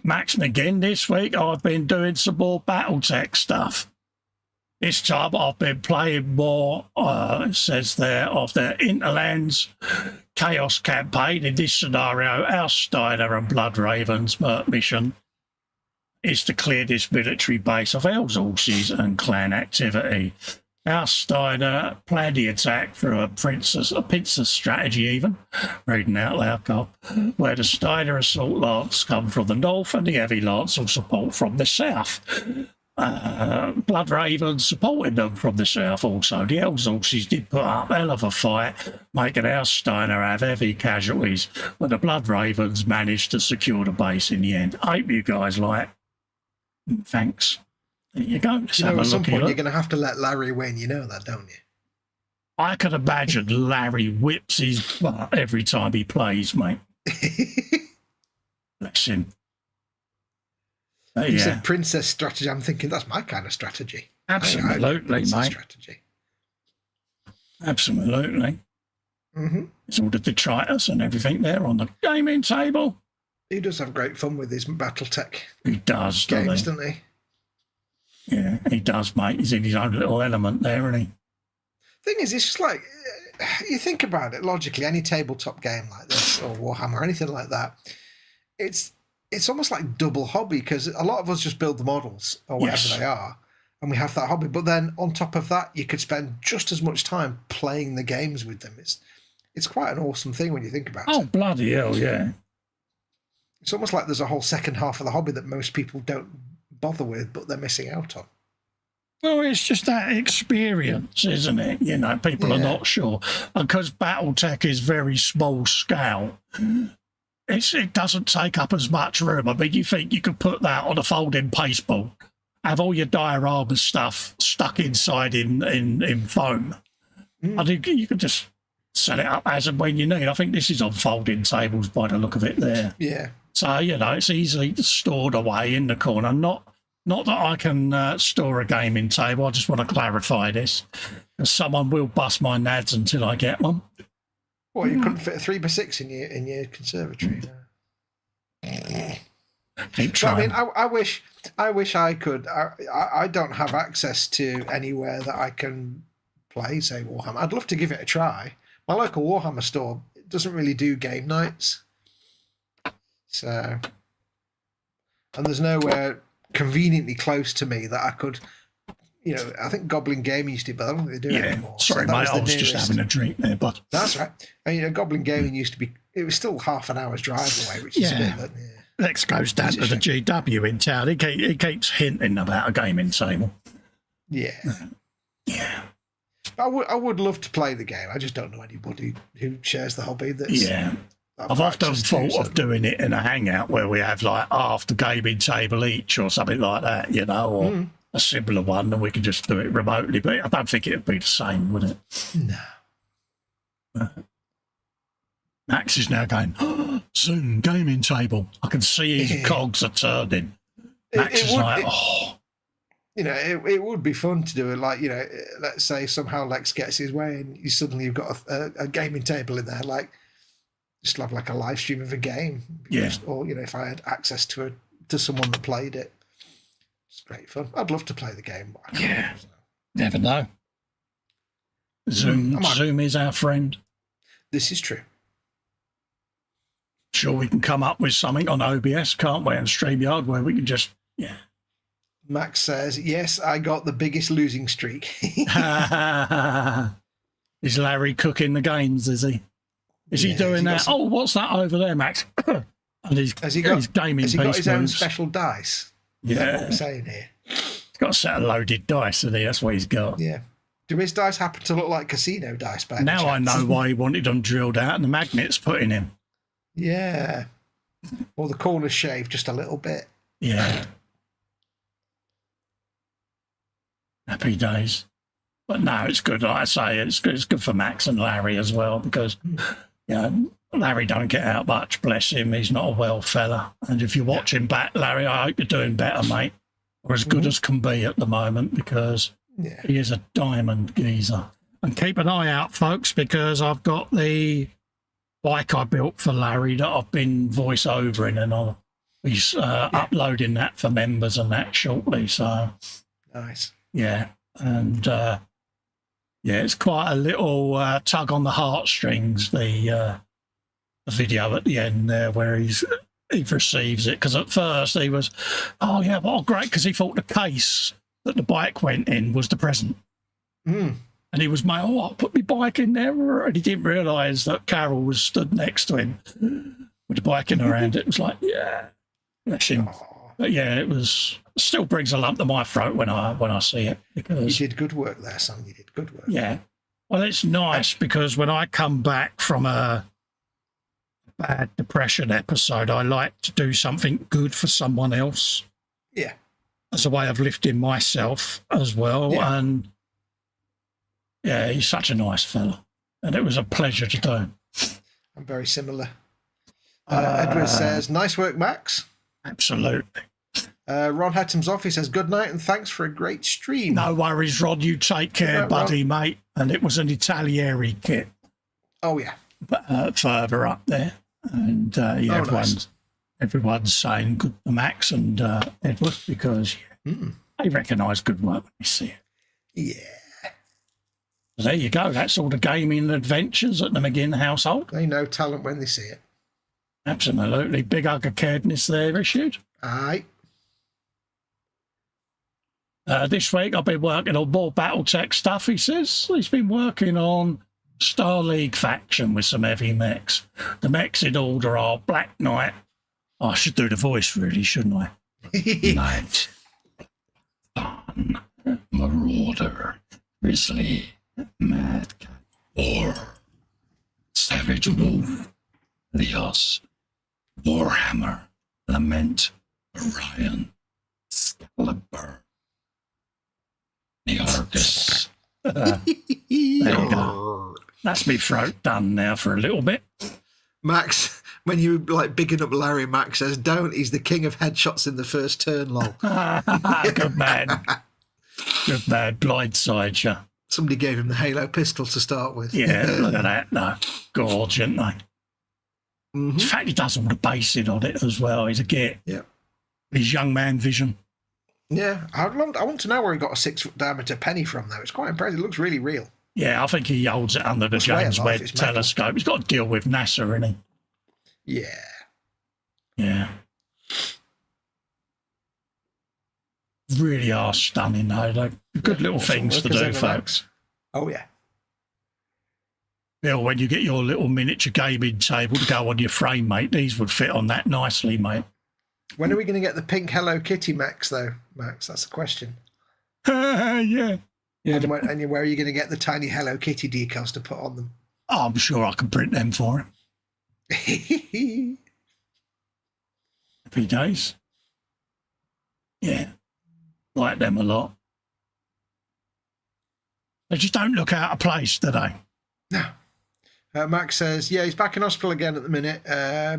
Max McGinn this week, I've been doing some more Battletech stuff. This time I've been playing more, it says there, of the Interlands Chaos campaign. In this scenario, our Steiner and Blood Ravens mission is to clear this military base of Elves horses and clan activity. Our Steiner planned the attack through a pincer strategy even, reading out loud, Carl, where the Steiner assault lance come from the north and the heavy lance will support from the south. Blood Ravens supporting them from the south also. The Elves horses did put up a hell of a fight, making our Steiner have heavy casualties, but the Blood Ravens managed to secure the base in the end. Hope you guys like. Thanks. There you go. Let's have At a some look point here. you're going to have to let Larry win. You know that, don't you? I can imagine Larry whips his butt every time he plays, mate. Bless him. You said princess strategy. I'm thinking that's my kind of strategy. Absolutely, mate. Strategy. Absolutely. Mm-hmm. It's all the detritus and everything there on the gaming table. He does have great fun with his Battletech He does, games, doesn't doesn't he? he? Yeah, he does, mate. He's in his own little element there, isn't he? thing is, it's just like, you think about it logically, any tabletop game like this or Warhammer or anything like that, it's almost like double hobby, because a lot of us just build the models or whatever they are, and we have that hobby. But then on top of that, you could spend just as much time playing the games with them. It's quite an awesome thing when you think about it. Oh, bloody hell, yeah. It's almost like there's a whole second half of the hobby that most people don't bother with, but they're missing out on. Well, it's just that experience, isn't it? You know, people are not sure. Because Battletech is very small scale, it doesn't take up as much room. I mean, you think you could put that on a folding pasteboard, have all your diorama stuff stuck inside in foam. I think you could just set it up as and when you need. I think this is on folding tables by the look of it there. Yeah. So, you know, it's easily stored away in the corner. Not that I can store a gaming table. I just want to clarify this. Someone will bust my nads until I get one. Well, you couldn't fit a 3x6 in your conservatory. Keep trying. I mean, I wish I could. I don't have access to anywhere that I can play, say, Warhammer. I'd love to give it a try. My local Warhammer store doesn't really do game nights. So, and there's nowhere conveniently close to me that I could, you know, I think Goblin Gaming used to, but I don't think they do it anymore. Sorry, mate, I was just having a drink there, but that's right. And you know, Goblin Gaming used to be, it was still half an hour's drive away, which is a bit. Lex goes down to the GW in town. He keeps hinting about a gaming table. Yeah. Yeah. I would love to play the game. I just don't know anybody who shares the hobby. That's I've often thought of doing it in a hangout where we have like half the gaming table each or something like that, you know, or a similar one, and we can just do it remotely. But I don't think it would be the same, would it? No. Max is now going, soon, gaming table. I can see his cogs are turning. Max is like, You know, it would be fun to do it, like, you know, let's say somehow Lex gets his way and you've got a gaming table in there, like, just have like a live stream of a game. Or, you know, if I had access to someone that played it. It's great fun. I'd love to play the game. But I can't, so. Never know. Zoom is our friend. This is true. Sure, we can come up with something on OBS, can't we, and StreamYard where we can just, Max says, yes, I got the biggest losing streak. Is Larry cooking the games, is he? Is he doing that? Oh, what's that over there, Max? And has he got his gaming has he got his own moves. special dice? Yeah. That's what we're saying here. He's got a set of loaded dice, and that's what he's got. Yeah. Do his dice happen to look like casino dice? By now I know why he wanted them drilled out and the magnets put in him. Yeah. Or the corners shaved just a little bit. Yeah. Happy days. But no, it's good. Like I say, it's good for Max and Larry as well, because Larry don't get out much, bless him. He's not a well fella. And if you're watching back, Larry, I hope you're doing better, mate. Or as good as can be at the moment, because he is a diamond geezer. And keep an eye out, folks, because I've got the bike I built for Larry that I've been voice-overing, and I'll be uploading that for members and that shortly. So nice. Yeah. And it's quite a little tug on the heartstrings, the video at the end there where he receives it. Because at first he was, great, because he thought the case that the bike went in was the present. And he was, I'll put my bike in there. And he didn't realise that Carol was stood next to him with the bike in her hand. It was like, bless him. But it was, still brings a lump to my throat when I see it, because you did good work there, son. You did good work. Yeah. Well, it's nice because when I come back from a bad depression episode, I like to do something good for someone else. Yeah. As a way of lifting myself as well. Yeah. And he's such a nice fella. And it was a pleasure to do. I'm very similar. Edward says, nice work, Max. Absolutely. Ron Hetham's off. He says, good night and thanks for a great stream. No worries, Rod. You take care, buddy, mate. And it was an Italieri kit. Oh, yeah. But further up there. And everyone's saying good to Max and Edward, because they recognise good work when they see it. Yeah. There you go. That's all the gaming adventures at the McGinn household. They know talent when they see it. Absolutely. Big hug of caredness there issued. Aye. This week I've been working on more Battletech stuff, he says. He's been working on Star League faction with some heavy mechs. The mechs in order are Black Knight. I should do the voice really, shouldn't I? Knight, Thorn, Marauder, Grizzly, Madcap, War, Savage Wolf, Leos, Warhammer, Lament, Orion, Excalibur, the Argus. There you go. That's me throat done now for a little bit. Max, when you like bigging up Larry, Max says, "Don't. He's the king of headshots in the first turn." Lol. Good man. Good man. Blindsides you. Somebody gave him the Halo pistol to start with. Yeah, look at that. No, gorge, isn't they? In fact, he does all the basing on it as well. He's a git. Yeah. His young man vision. Yeah. I want to know where he got a 6-foot diameter penny from, though. It's quite impressive. It looks really real. Yeah, I think he holds it under the James Webb telescope. He's got to deal with NASA, isn't he? Yeah. Yeah. Really are stunning, though. Like, good little things to do, folks. Oh, yeah. Bill, when you get your little miniature gaming table to go on your frame, mate, these would fit on that nicely, mate. When are we going to get the pink Hello Kitty mechs, though, Max? That's the question. Yeah. And where are you going to get the tiny Hello Kitty decals to put on them? Oh, I'm sure I can print them for him. Happy days. Yeah. Like them a lot. They just don't look out of place, do they? No. Max says, yeah, he's back in hospital again at the minute,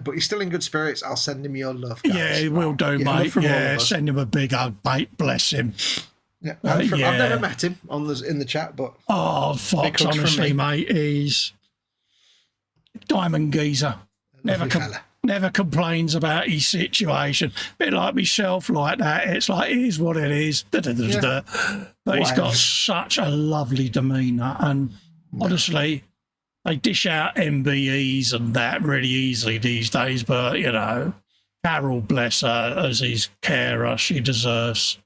but he's still in good spirits. I'll send him your love, guys. Yeah, he will do, mate. Yeah, send him a big hug, mate. Bless him. Yeah, I've never met him in the chat, but... Oh, Fox, honestly, mate, he's diamond geezer. Never complains about his situation. Bit like myself, like that. It's like, it is what it is. Yeah. But he's got such a lovely demeanour. And honestly, they dish out MBEs and that really easily these days. But, you know, Carol, bless her, as his carer, she deserves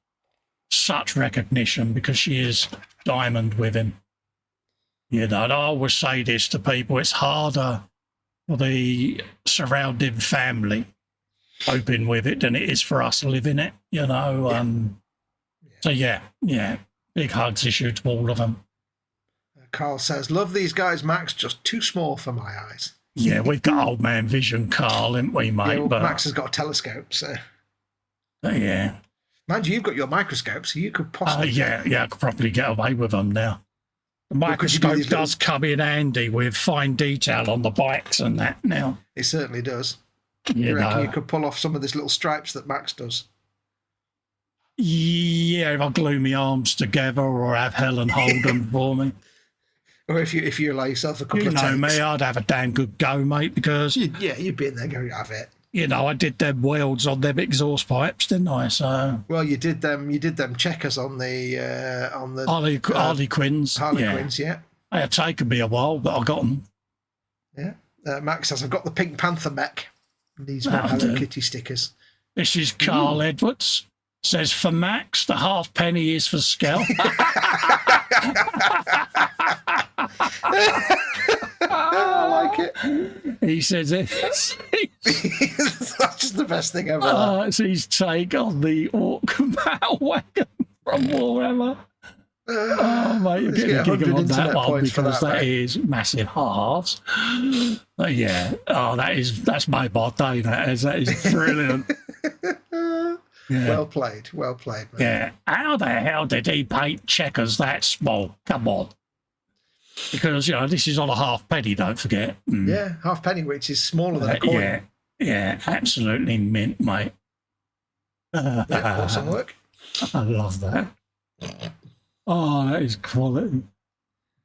such recognition because she is diamond with him. You know, and I always say this to people, it's harder for the surrounding family coping with it than it is for us living it, you know. So, yeah, big hugs issued to all of them. Carl says, love these guys, Max, just too small for my eyes. Yeah, we've got old man vision, Carl, haven't we, mate? Yeah, well, but Max has got a telescope, so... Yeah. Mind you, you've got your microscope, so you could possibly... Yeah, I could probably get away with them now. The microscope does come in handy with fine detail on the bikes and that now. It certainly does. You reckon you could pull off some of these little stripes that Max does? Yeah, if I glue my arms together or have Helen hold them for me. Or if you allow yourself a couple of takes. You know me, I'd have a damn good go, mate, because... you'd be in there going, have it. You know, I did them welds on them exhaust pipes, didn't I? So well, you did them checkers on the Harley Quinns. Quinns, yeah. They had taken me a while, but I got them. Yeah. Max says, I've got the Pink Panther mech. These are Hello Kitty stickers. This is Carl Edwards. Says, for Max, the halfpenny is for Skel. I like it. He says it's that's just the best thing ever. It's his take on the Orc Battle Wagon from Warhammer. Mate, you're getting a gig on that one because that is massive halves. Yeah. That's my birthday. That is brilliant. Yeah. Well played, man. Yeah. How the hell did he paint checkers that small? Come on. Because, you know, this is on a halfpenny, don't forget. Yeah, halfpenny, which is smaller than a coin. Yeah, absolutely mint, mate. Awesome work. I love that. Oh, that is quality.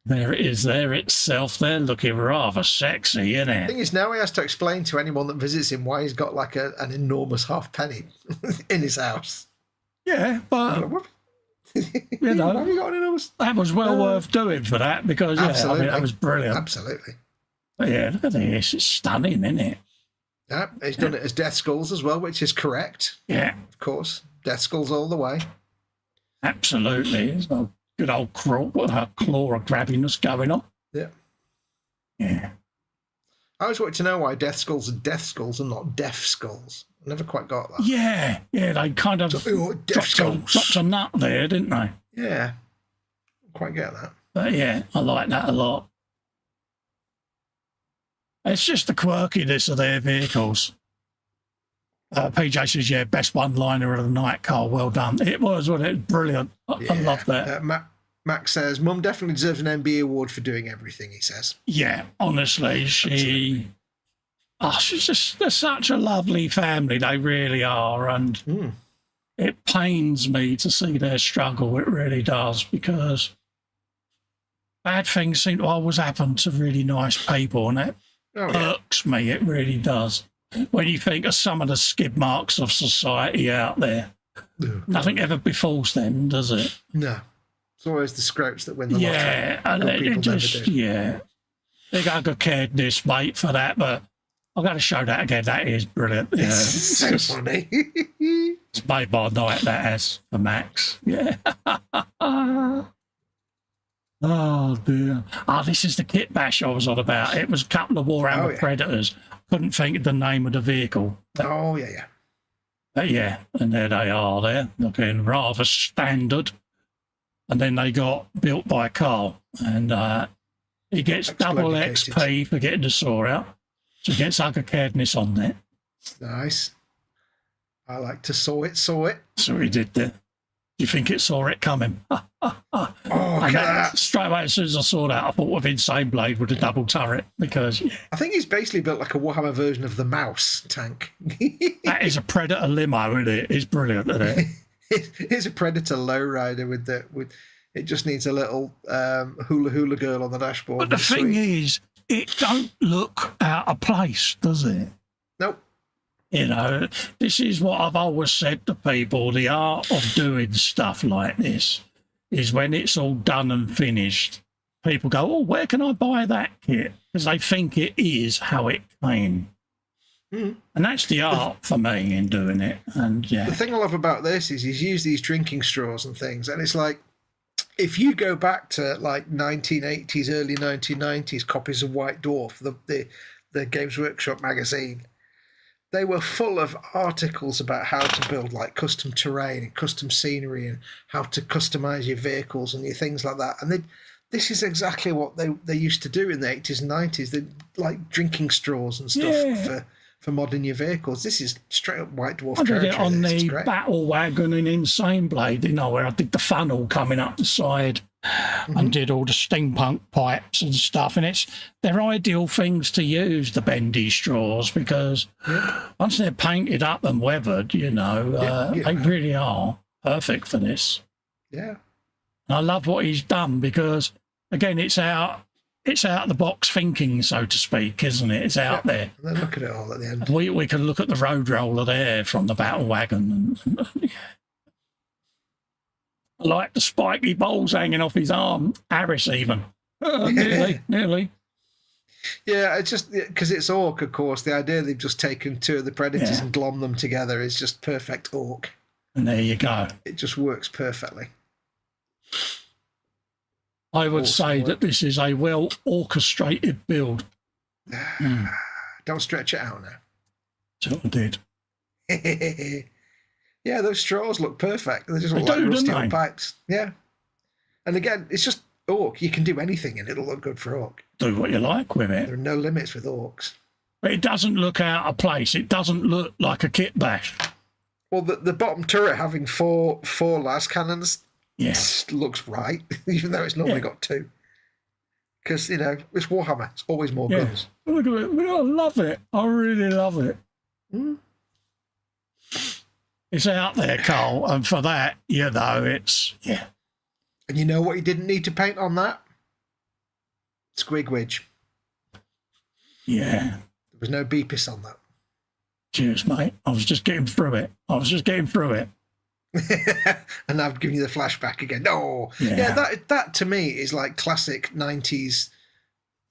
There it is there itself there, looking rather sexy, isn't it? The thing is, now he has to explain to anyone that visits him why he's got like an enormous halfpenny in his house. Yeah, but You know, have you got any numbers? that was well worth doing for that because, yeah, I mean, that was brilliant. Absolutely. But yeah, look at this. It's stunning, isn't it? Yeah, he's done it as Death Skulls as well, which is correct. Yeah. Of course. Death Skulls all the way. Absolutely. There's no good old claw grabbiness going on. Yeah. Yeah. I always wanted to know why Death Skulls are Death Skulls and not Deaf Skulls. I never quite got that. Yeah. Yeah, they kind of dropped a nut there, didn't they? Yeah. Quite get that. But yeah, I like that a lot. It's just the quirkiness of their vehicles. PJ says, yeah, best one-liner of the night, Carl. Well done. It was, wasn't it? Brilliant. I love that. Max says, Mum definitely deserves an MBE award for doing everything, he says. Yeah, honestly, they're such a lovely family. They really are. And it pains me to see their struggle. It really does, because bad things seem to always happen to really nice people, and it irks me. It really does. When you think of some of the skid marks of society out there, nothing ever befalls them, does it? No. It's always the scroats that win the lottery. Yeah, and it just, big ugly-caredness, mate, for that, but I've got to show that again. That is brilliant. Yeah. It's so funny. It's made my night, that has, for Max. Yeah. Oh, dear. This is the kit bash I was on about. It was a couple of Warhammer Predators. Couldn't think of the name of the vehicle. But yeah, and there they are there, looking rather standard. And then they got built by Carl, and he gets double XP for getting the saw out. So he gets ugly-caredness on there. Nice. I like to saw it. So he did there. Do you think it saw it coming? And that, straight away, as soon as I saw that, I thought of Insane Blade with a double turret, because I think he's basically built like a Warhammer version of the Mouse tank. That is a Predator limo, isn't it? It's brilliant, isn't it? It's a Predator lowrider with it just needs a little hula girl on the dashboard. But the thing is, it don't look out of place, does it? Nope. You know, this is what I've always said to people. The art of doing stuff like this is when it's all done and finished, people go, oh, where can I buy that kit? Because they think it is how it came. And that's the art for me in doing it. And the thing I love about this is he's used these drinking straws and things, and it's like, if you go back to like 1980s, early 1990s copies of White Dwarf, the Games Workshop magazine, they were full of articles about how to build like custom terrain and custom scenery and how to customize your vehicles and your things like that. And this is exactly what they used to do in the 80s and 90s. They like drinking straws and stuff for modding your vehicles. This is straight up White Dwarf. I did it on the Battle Wagon in Insane Blade, you know, where I did the funnel coming up the side and did all the steampunk pipes and stuff. And they're ideal things to use, the bendy straws, because once they're painted up and weathered, you know, they really are perfect for this. Yeah. And I love what he's done because, again, it's out the box thinking, so to speak, isn't it? It's out there. And then look at it all at the end. We can look at the road roller there from the Battle Wagon. I like the spiky balls hanging off his arm. Harris even. Nearly. Yeah, it's just because it's Orc, of course. The idea they've just taken two of the Predators and glommed them together is just perfect Orc. And there you go. It just works perfectly. I would say that this is a well orchestrated build. Don't stretch it out now. So I did. Yeah, those straws look perfect. They just look like rusty old pipes. Yeah. And again, it's just Orc. You can do anything and it'll look good for Orc. Do what you like with it. There are no limits with Orcs. But it doesn't look out of place. It doesn't look like a kit bash. Well, the bottom turret having four las cannons looks right, even though it's normally got two. Because, you know, it's Warhammer. It's always more guns. Look at it. I love it. I really love it. It's out there, Carl. And for that, you know, it's, And you know what you didn't need to paint on that? Squigwidge. Yeah. There was no Beepis on that. Cheers, mate. I was just getting through it. And I've given you the flashback again. No, that to me is like classic 90s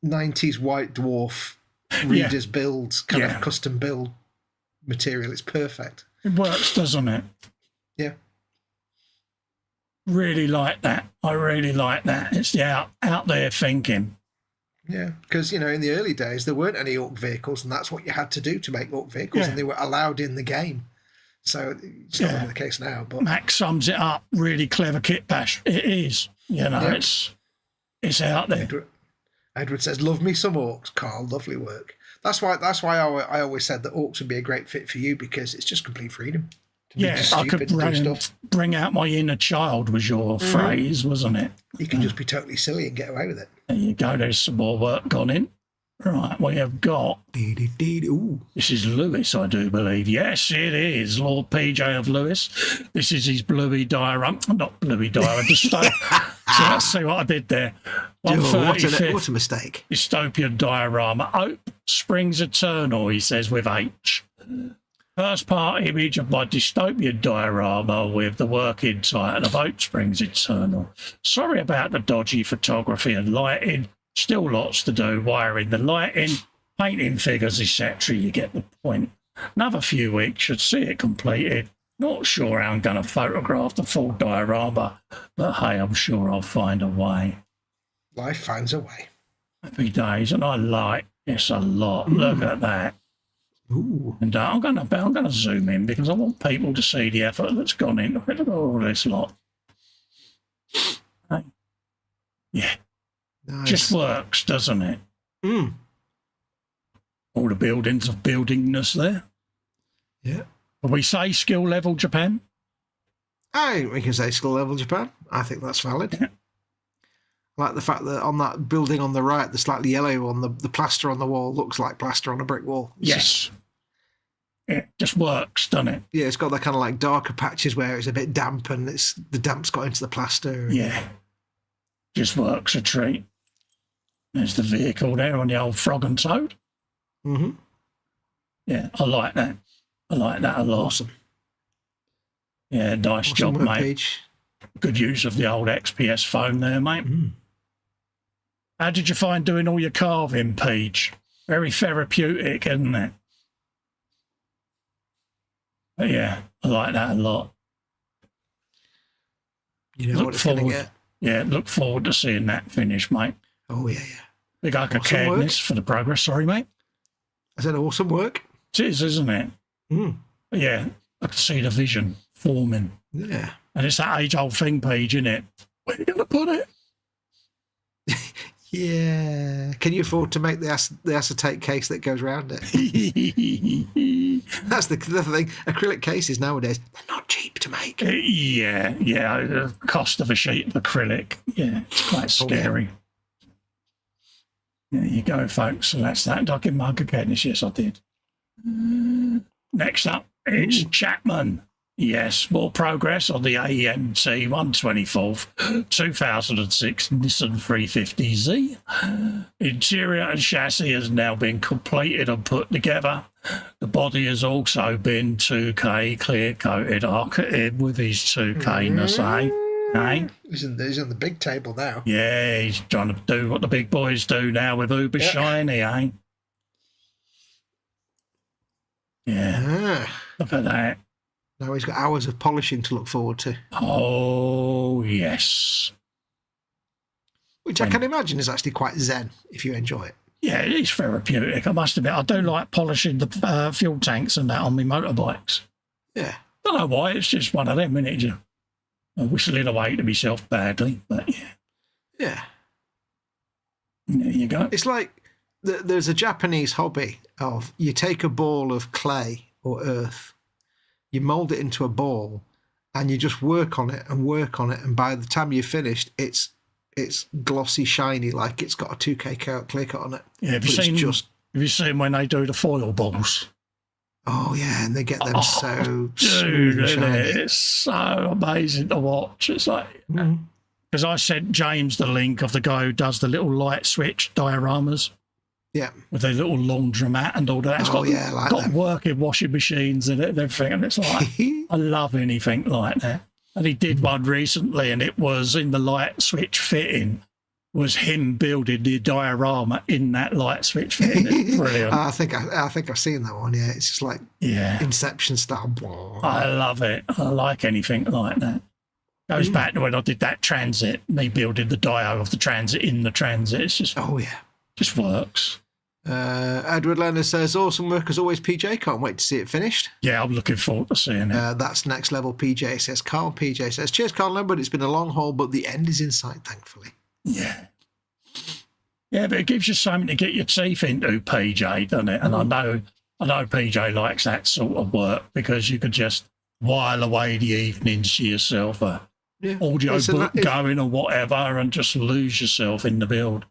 White Dwarf readers builds, kind of custom build material. It's perfect. It works, doesn't it? Yeah. Really like that. I really like that. It's the out there thinking. Yeah, because, you know, in the early days, there weren't any Orc vehicles, and that's what you had to do to make Orc vehicles, and they were allowed in the game. So it's not really the case now. But Max sums it up. Really clever kit bash. It is. You know, it's out there. Edward says, "Love me some Orcs, Carl. Lovely work." That's why I always said that Orcs would be a great fit for you, because it's just complete freedom. I could bring out my inner child, was your phrase, wasn't it? You can just be totally silly and get away with it. There you go. There's some more work gone in. Right, we have got... Ooh. This is Lewis, I do believe. Yes, it is. Lord PJ of Lewis. This is his bluey diorama. Not bluey diorama, so let's see what I did there. What a mistake. Dystopian diorama. Hope springs eternal, he says, with H. First part image of my dystopian diorama with the working title of Hope Springs Eternal. Sorry about the dodgy photography and lighting. Still lots to do, wiring the lighting, painting figures, etc. You get the point. Another few weeks should see it completed. Not sure how I'm going to photograph the full diorama, but hey, I'm sure I'll find a way. Life finds a way. Happy days, and I like this a lot. Look at that. Ooh. And I'm gonna zoom in because I want people to see the effort that's gone into it. Look at all this lot. Hey. Yeah. Nice. Just works, doesn't it? All the buildings of buildingness there. Yeah. Will we say skill level Japan? I think we can say skill level Japan. I think that's valid. Yeah. I like the fact that on that building on the right, the slightly yellow one, the plaster on the wall looks like plaster on a brick wall. Yes. It just works, doesn't it? Yeah, it's got that kind of like darker patches where it's a bit damp and the damp's got into the plaster. Yeah. Just works a treat. There's the vehicle there on the old Frog and Toad. Mm-hmm. Yeah, I like that. I like that a lot. Awesome. Yeah, nice Awesome job, web mate. page. Good use of the old XPS phone there, mate. How did you find doing all your carving, Peach? Very therapeutic, isn't it? But yeah, I like that a lot. You know what it's going to get. Yeah, look forward to seeing that finish, mate. Oh, yeah. Big caredness for the progress. Sorry, mate. I said awesome work. It is, isn't it? Yeah, I can see the vision forming. Yeah. And it's that age-old thing, Page, isn't it? Where are you going to put it? Yeah. Can you afford to make the acetate case that goes around it? That's the thing. Acrylic cases nowadays, they're not cheap to make. Yeah. The cost of a sheet of acrylic. Yeah, it's quite scary. There you go, folks. So that's that. Did I give Mark a cadence? Yes, I did. Next up, it's Chapman. Yes, more progress on the AMT 124th 2006 Nissan 350Z. Interior and chassis has now been completed and put together. The body has also been 2K clear coated, arcing with his 2K-ness, eh? He's on the big table now. Yeah, he's trying to do what the big boys do now with Uber Shiny, eh? Yeah. Look at that. Now he's got hours of polishing to look forward to. Oh, yes. Which I can imagine is actually quite zen if you enjoy it. Yeah, it is therapeutic, I must admit. I do like polishing the fuel tanks and that on my motorbikes. Yeah. Don't know why, it's just one of them, isn't it? I'm whistling away to myself badly, but yeah. Yeah. There you go. It's like there's a Japanese hobby of you take a ball of clay or earth, you mould it into a ball, and you just work on it, and by the time you're finished, it's glossy, shiny, like it's got a 2K clear cut on it. Yeah, have you seen when they do the foil balls? Oh yeah, and they get them so smooth and shiny. It's so amazing to watch. It's like, because I sent James the link of the guy who does the little light switch dioramas. Yeah. With a little laundromat and all that. It's got, I like got them. working washing machines in it and everything. And it's like, I love anything like that. And he did one recently, and it was in the light switch fitting, was him building the diorama in that light switch fitting. It's brilliant. I think I've seen that one. Yeah, it's just like Inception style. I love it. I like anything like that. Goes back to when I did that transit, me building the dio of the transit in the transit. It's just just works. Edward Leonard says, awesome work as always, PJ. Can't wait to see it finished. Yeah, I'm looking forward to seeing it. That's next level, PJ says. Carl PJ says, cheers, Carl Lambert. It's been a long haul, but the end is in sight, thankfully. Yeah. Yeah, but it gives you something to get your teeth into, PJ, doesn't it? And I know PJ likes that sort of work because you could just while away the evenings to yourself, audio book going or whatever, and just lose yourself in the build.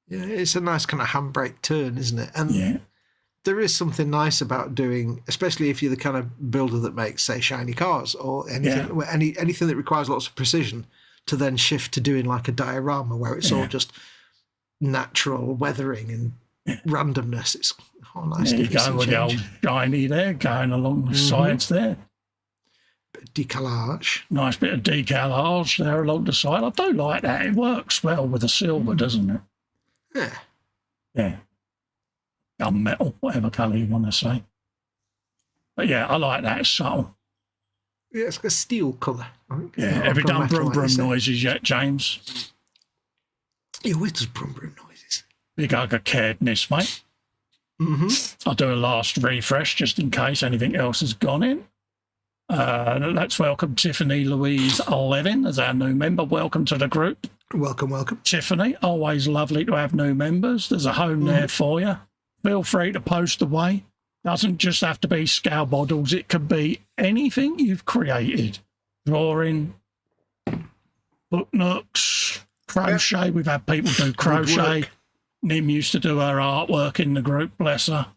Yeah, it's a nice kind of handbrake turn, isn't it? And there is something nice about doing, especially if you're the kind of builder that makes, say, shiny cars or anything, anything that requires lots of precision, to then shift to doing like a diorama where it's all just natural weathering and randomness. It's nice. There you go with the old shiny there, going along the sides there. Bit of decalage. Nice bit of decalage there along the side. I do like that. It works well with the silver, doesn't it? Yeah. Yeah. Gunmetal, whatever colour you want to say. But yeah, I like that. It's subtle. Yeah, it's got a steel colour. Yeah. Have you done brum brum noises yet, James? He always does brum brum noises. Big hug of caredness, mate. I'll do a last refresh just in case anything else has gone in. Let's welcome Tiffany Louise 11 as our new member. Welcome to the group. Welcome, welcome. Tiffany, always lovely to have new members. There's a home there for you. Feel free to post away. Doesn't just have to be scale models. It could be anything you've created. Drawing, book nooks, crochet. Yeah. We've had people do crochet. Nim used to do her artwork in the group, bless her.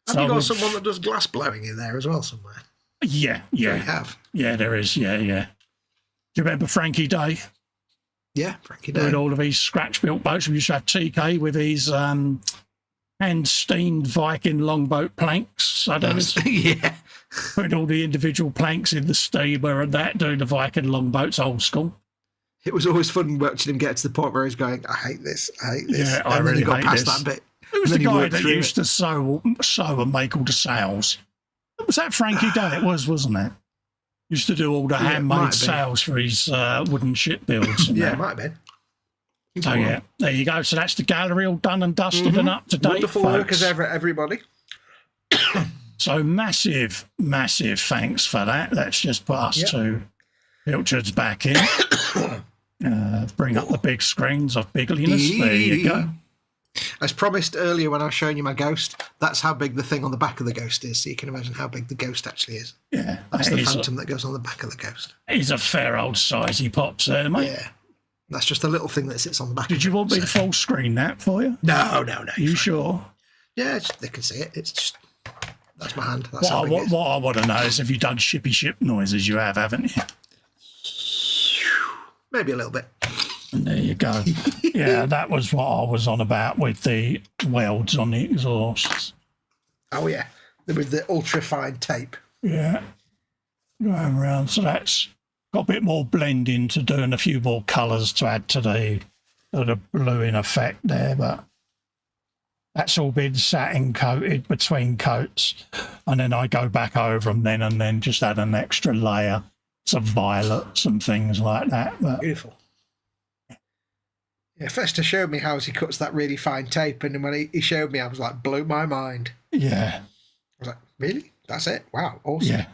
Have you got someone that does glass blowing in there as well somewhere? Yeah, yeah. We have. Yeah, there is, yeah. Do you remember Frankie Day? Yeah, Frankie Day. Doing all of these scratch-built boats. We used to have TK with his hand-steamed Viking longboat planks. So putting all the individual planks in the steamer and that, doing the Viking longboats old school. It was always fun watching him get to the point where he's going, I hate this. Yeah, I really got hate past this. that bit. Who was the guy that used to sew and make all the sails? Was that Frankie Day? It was, wasn't it? Used to do all the handmade sails for his wooden ship builds. Yeah, it might have been. So, yeah, there you go. So that's the gallery all done and dusted and up to date, Wonderful folks. work as ever, everybody. So massive, massive thanks for that. Let's just put us two filters back in. Bring up the big screens of bigliness. There you go. As promised earlier when I was showing you my ghost, that's how big the thing on the back of the ghost is. So you can imagine how big the ghost actually is. Yeah. That's the phantom that goes on the back of the ghost. He's a fair old size he pops there, mate. Yeah. That's just a little thing that sits on the back. Did you want me to full screen that for you? No. You sure? Yeah, they can see it. It's just, that's my hand. That's what I want to know is, have you done shippy ship noises? You have, haven't you? Maybe a little bit. And there you go. Yeah, that was what I was on about with the welds on the exhausts. Oh, yeah. With the ultra-fine tape. Yeah. Going around. So that's got a bit more blending to do and a few more colours to add to the bluing effect there. But that's all been satin coated between coats. And then I go back over them then and then just add an extra layer, some violets and things like that. But beautiful. Yeah, Festa showed me how he cuts that really fine tape, and then when he showed me, I was like, blew my mind. Yeah. I was like, really? That's it? Wow, awesome. Yeah.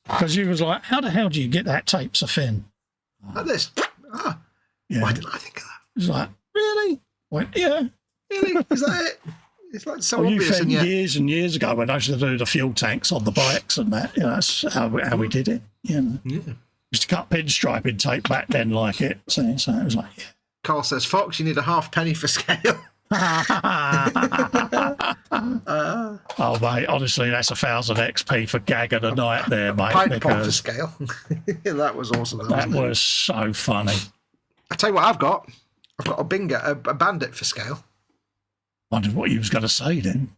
Because you was like, how the hell do you get that tape so thin? Like this. Yeah. Why didn't I think of that? It was like, really? Went, yeah. Really? Is that it? It's like so you obvious. And years and years ago when I used to do the fuel tanks on the bikes and that, that's how we did it. Yeah. Used to cut pinstriping tape back then like it. So it was like, yeah. Carl says, Fox, you need a half-penny for scale. Oh, mate, honestly, that's 1,000 XP for gagging a night there, mate. Pint pot for scale. That was awesome. That was so funny. I tell you what I've got a bandit for scale. Wondered what you was going to say then.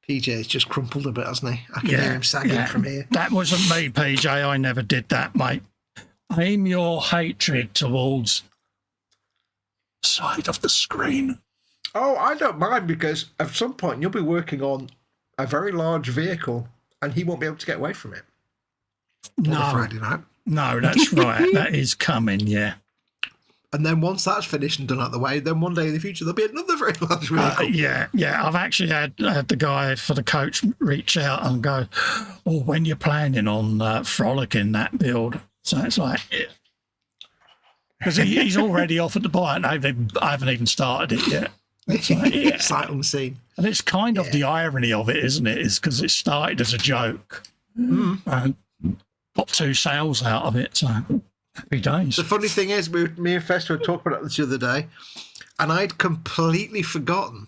PJ's just crumpled a bit, hasn't he? I can hear him sagging from here. That wasn't me, PJ. I never did that, mate. Aim your hatred towards the side of the screen. Oh, I don't mind, because at some point you'll be working on a very large vehicle and he won't be able to get away from it. No, On a Friday night. No, that's right. That is coming, yeah. And then once that's finished and done out of the way, then one day in the future there'll be another very large vehicle. Yeah. I've actually had the guy for the coach reach out and go, "Oh, when you're planning on frolicking that build?" So it's like, because he's already offered to buy it. And I haven't even started it yet. It's like, Sight on the scene. And it's kind of the irony of it, isn't it? Is because it started as a joke and got 2 sales out of it. So happy days. The funny thing is, me and Festa were talking about this the other day, and I'd completely forgotten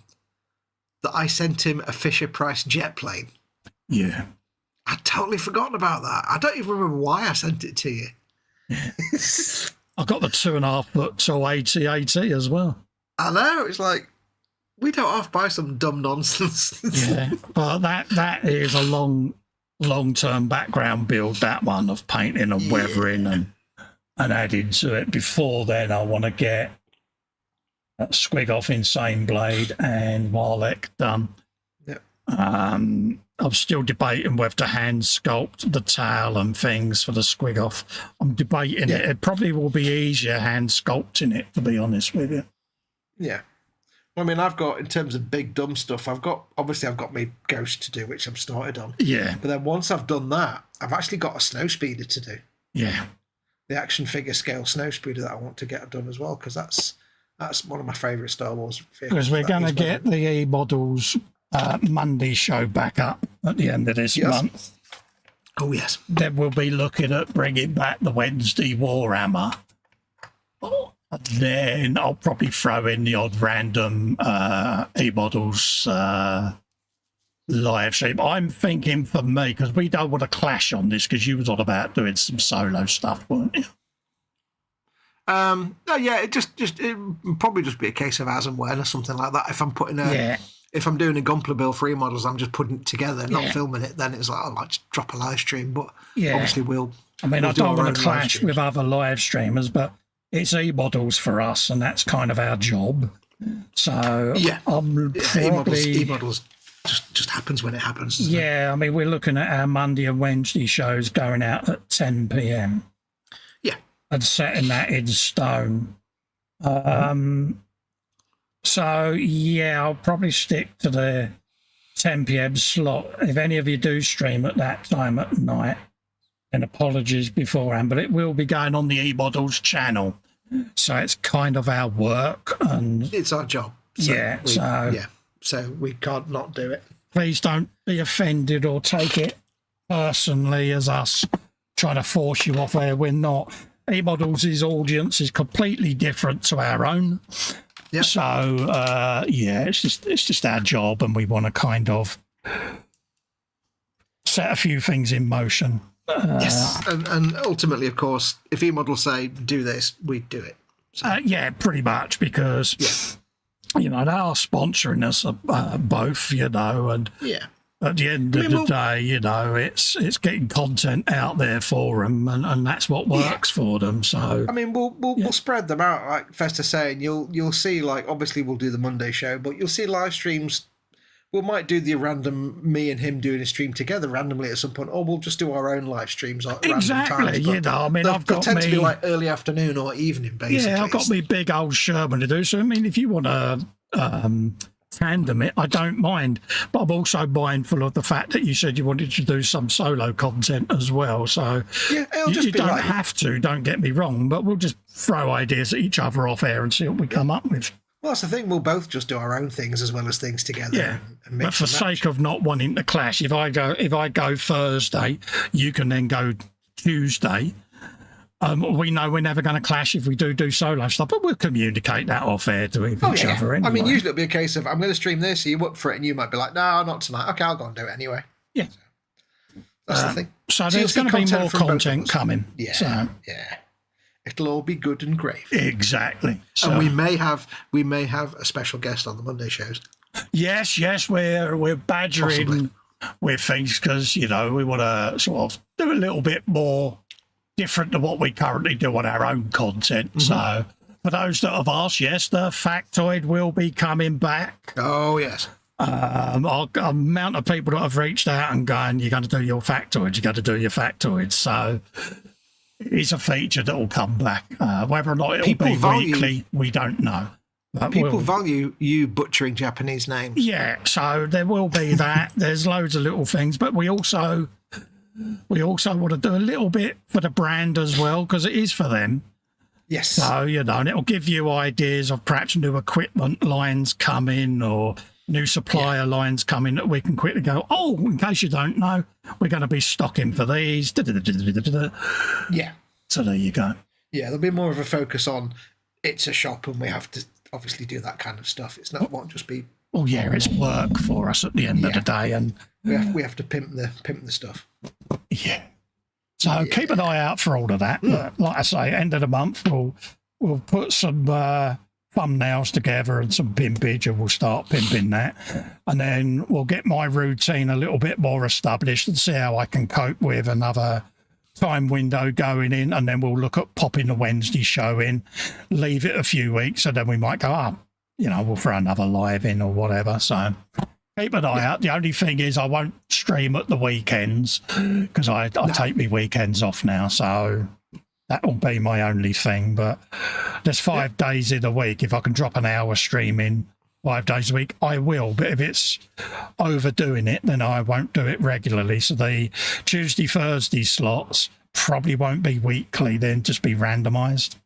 that I sent him a Fisher-Price jet plane. Yeah. I'd totally forgotten about that. I don't even remember why I sent it to you. Yeah. I got the 2.5 foot to 80 as well. I know. It's like, we don't half buy some dumb nonsense. Yeah, but that is a long-term background build, that one, of painting and weathering and adding to it. Before then, I want to get that Squig Off Insane Blade and Warlock done. Yep. I'm still debating whether to hand sculpt the tail and things for the Squig Off. I'm debating it. It probably will be easier hand sculpting it, to be honest with you. Yeah. I mean, I've got, in terms of big dumb stuff, I've got my Ghost to do, which I'm started on. Yeah. But then once I've done that, I've actually got a snow speeder to do. Yeah. The action figure scale snow speeder that I want to get done as well, because that's one of my favourite Star Wars vehicles. Because we're going to get the E-Models Monday show back up at the end of this month. Oh, yes. Then we'll be looking at bringing back the Wednesday Warhammer. And then I'll probably throw in the odd random E-Models live stream. I'm thinking for me, because we don't want to clash on this, because you was on about doing some solo stuff, weren't you? No, yeah, it probably just be a case of as and when or something like that. If I'm putting if I'm doing a Gunpla build for E-Models, I'm just putting it together, not filming it, then it's like, I'll just drop a live stream. But obviously I don't want to clash with other live streamers, but it's E-Models for us, and that's kind of our job. So E-Models just happens when it happens. Yeah, I mean, we're looking at our Monday and Wednesday shows going out at 10 p.m. Yeah. And setting that in stone. So, yeah, I'll probably stick to the 10 p.m. slot. If any of you do stream at that time at night, then apologies beforehand, but it will be going on the E-Models channel. So it's kind of our work. And it's our job. So we can't not do it. Please don't be offended or take it personally as us trying to force you off air. We're not. E-Models' audience is completely different to our own. Yep. So, it's just our job, and we want to kind of set a few things in motion. Yes, and ultimately, of course, if E-Models say, do this, we do it. So. Yeah, pretty much, because... Yeah. You know, they are sponsoring us both, you know, and at the end of the day, you know, it's getting content out there for them, and that's what works for them. So, I mean, we'll spread them out, like Festa saying. You'll see, like, obviously we'll do the Monday show, but you'll see live streams. We might do the random me and him doing a stream together randomly at some point, or we'll just do our own live streams at random times. You know, I mean, they'll tend to be like early afternoon or evening, basically. Yeah, I've got me big old Sherman to do. So, I mean, if you want to tandem it, I don't mind. But I'm also mindful of the fact that you said you wanted to do some solo content as well. So you don't have to, don't get me wrong, but we'll just throw ideas at each other off air and see what we come up with. Well, that's the thing. We'll both just do our own things as well as things together. Yeah, and but for sake of not wanting to clash, if I go Thursday, you can then go Tuesday. We know we're never going to clash if we do solo stuff, but we'll communicate that off air to each other anyway. I mean, usually it'll be a case of, I'm going to stream this, are you up for it? And you might be like, no, not tonight. Okay, I'll go and do it anyway. Yeah. So, that's the thing. So there's going to be more content coming. Yeah. So. Yeah. It'll all be good and gravy. Exactly. So, And we may have a special guest on the Monday shows. yes, we're badgering Possibly. with things because, you know, we want to sort of do a little bit more different to what we currently do on our own content. Mm-hmm. So for those that have asked, yes, the factoid will be coming back. Oh, yes. Amount of people that have reached out and going, you're going to do your factoids, you're going to do your factoids. So it's a feature that will come back. Whether or not it'll be weekly, we don't know. But People value you butchering Japanese names. yeah, so there will be that. There's loads of little things, but we also want to do a little bit for the brand as well, because it is for them. Yes. So, you know, and it'll give you ideas of perhaps new equipment lines coming or new supplier lines coming that we can quickly go, oh, in case you don't know, we're going to be stocking for these. Yeah. So there you go. Yeah, there'll be more of a focus on it's a shop and we have to obviously do that kind of stuff. It's not won't just be. Well, yeah, it's work for us at the end of the day, and we have to pimp the stuff. yeah. So keep an eye out for all of that. But like I say, end of the month we'll put some thumbnails together and some pimpage, and we'll start pimping that, and then we'll get my routine a little bit more established and see how I can cope with another time window going in, and then we'll look at popping the Wednesday show in, leave it a few weeks, and then we might go up. You know, we'll throw another live in or whatever. So keep an eye out. The only thing is I won't stream at the weekends because I take my weekends off now. So that will be my only thing. But there's 5 days in a week. If I can drop an hour streaming 5 days a week, I will. But if it's overdoing it, then I won't do it regularly. So the Tuesday, Thursday slots probably won't be weekly, then just be randomised.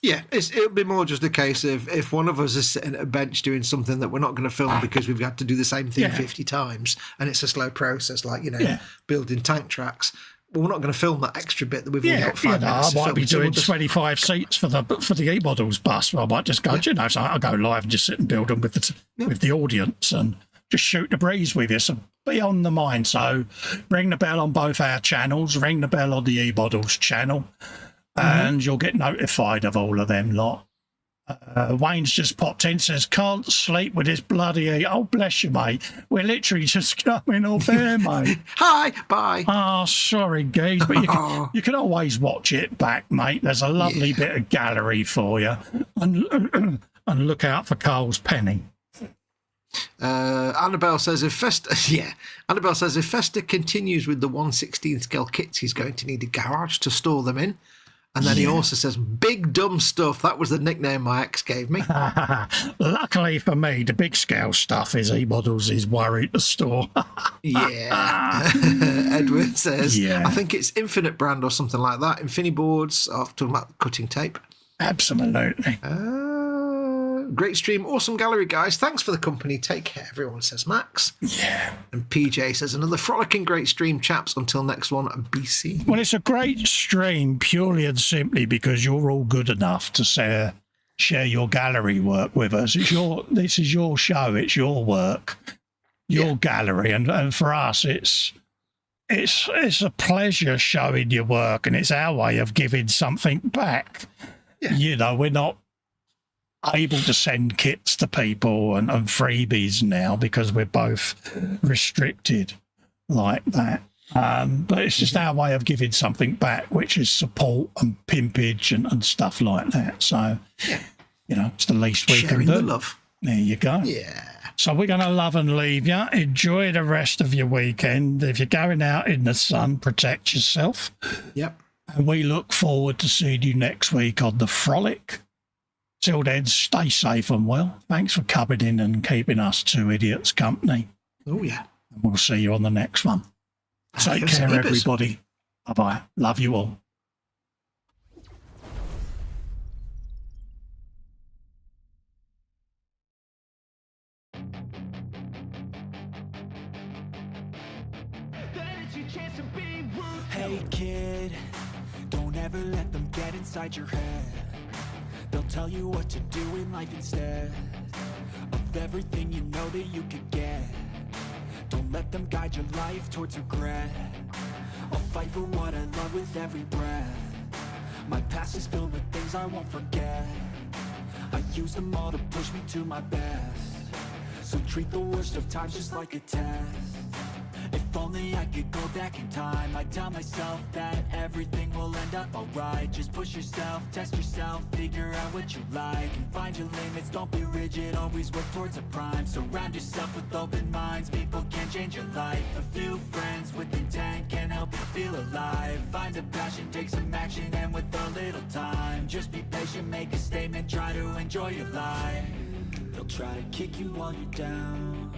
Yeah, it'll be more just a case of if one of us is sitting at a bench doing something that we're not going to film because we've had to do the same thing 50 times and it's a slow process, like, you know, building tank tracks. Well, we're not going to film that extra bit that we've only got 5 minutes. I might be doing 25 seats for the E-Models bus. Well, I might just go, you know, so I'll go live and just sit and build them with the audience and just shoot the breeze with you. So be on the mind. So ring the bell on both our channels, ring the bell on the E-Models channel, and you'll get notified of all of them lot. Wayne's just popped in, says, can't sleep with this bloody... Oh, bless you, mate. We're literally just coming off air, mate. Hi, bye. Oh, sorry, Geese, but you can always watch it back, mate. There's a lovely bit of gallery for you. And look out for Carl's penny. Annabelle says if Festa continues with the 1/16 scale kits, he's going to need a garage to store them in. And then he also says, big dumb stuff. That was the nickname my ex gave me. Luckily for me, the big scale stuff is E-Models is worried to store. Edward says, I think it's Infinite brand or something like that. Infiniboards, talking about cutting tape. Absolutely. Great stream, awesome gallery, guys. Thanks for the company. Take care, everyone, says Max. Yeah. And PJ says, another frolicking great stream, chaps. Until next one, BC. Well, it's a great stream purely and simply because you're all good enough to share your gallery work with us. This is your show. It's your work, your gallery. And for us, it's a pleasure showing your work, and it's our way of giving something back. Yeah. You know, we're not able to send kits to people and freebies now because we're both restricted like that. But it's just our way of giving something back, which is support and pimpage and stuff like that. So, you know, it's the least we can do. The love. There you go. Yeah. So we're going to love and leave you. Enjoy the rest of your weekend. If you're going out in the sun, protect yourself. Yep. And we look forward to seeing you next week on the Frolic. Till then, stay safe and well. Thanks for coming in and keeping us two idiots company. Oh, yeah. And we'll see you on the next one. Take care, everybody. Bye-bye. Love you all. Hey, kid, don't ever let them get inside your head. They'll tell you what to do in life instead of everything you know that you could get. Don't let them guide your life towards regret. I'll fight for what I love with every breath. My past is filled with things I won't forget. I used them all to push me to my best. So treat the worst of times just like a test. If only I could go back in time, I'd tell myself that everything will end up alright. Just push yourself, test yourself, figure out what you like, and find your limits, don't be rigid, always work towards a prime. Surround yourself with open minds, people can change your life. A few friends with intent can help you feel alive. Find a passion, take some action, and with a little time, just be patient, make a statement, try to enjoy your life. They'll try to kick you while you're down,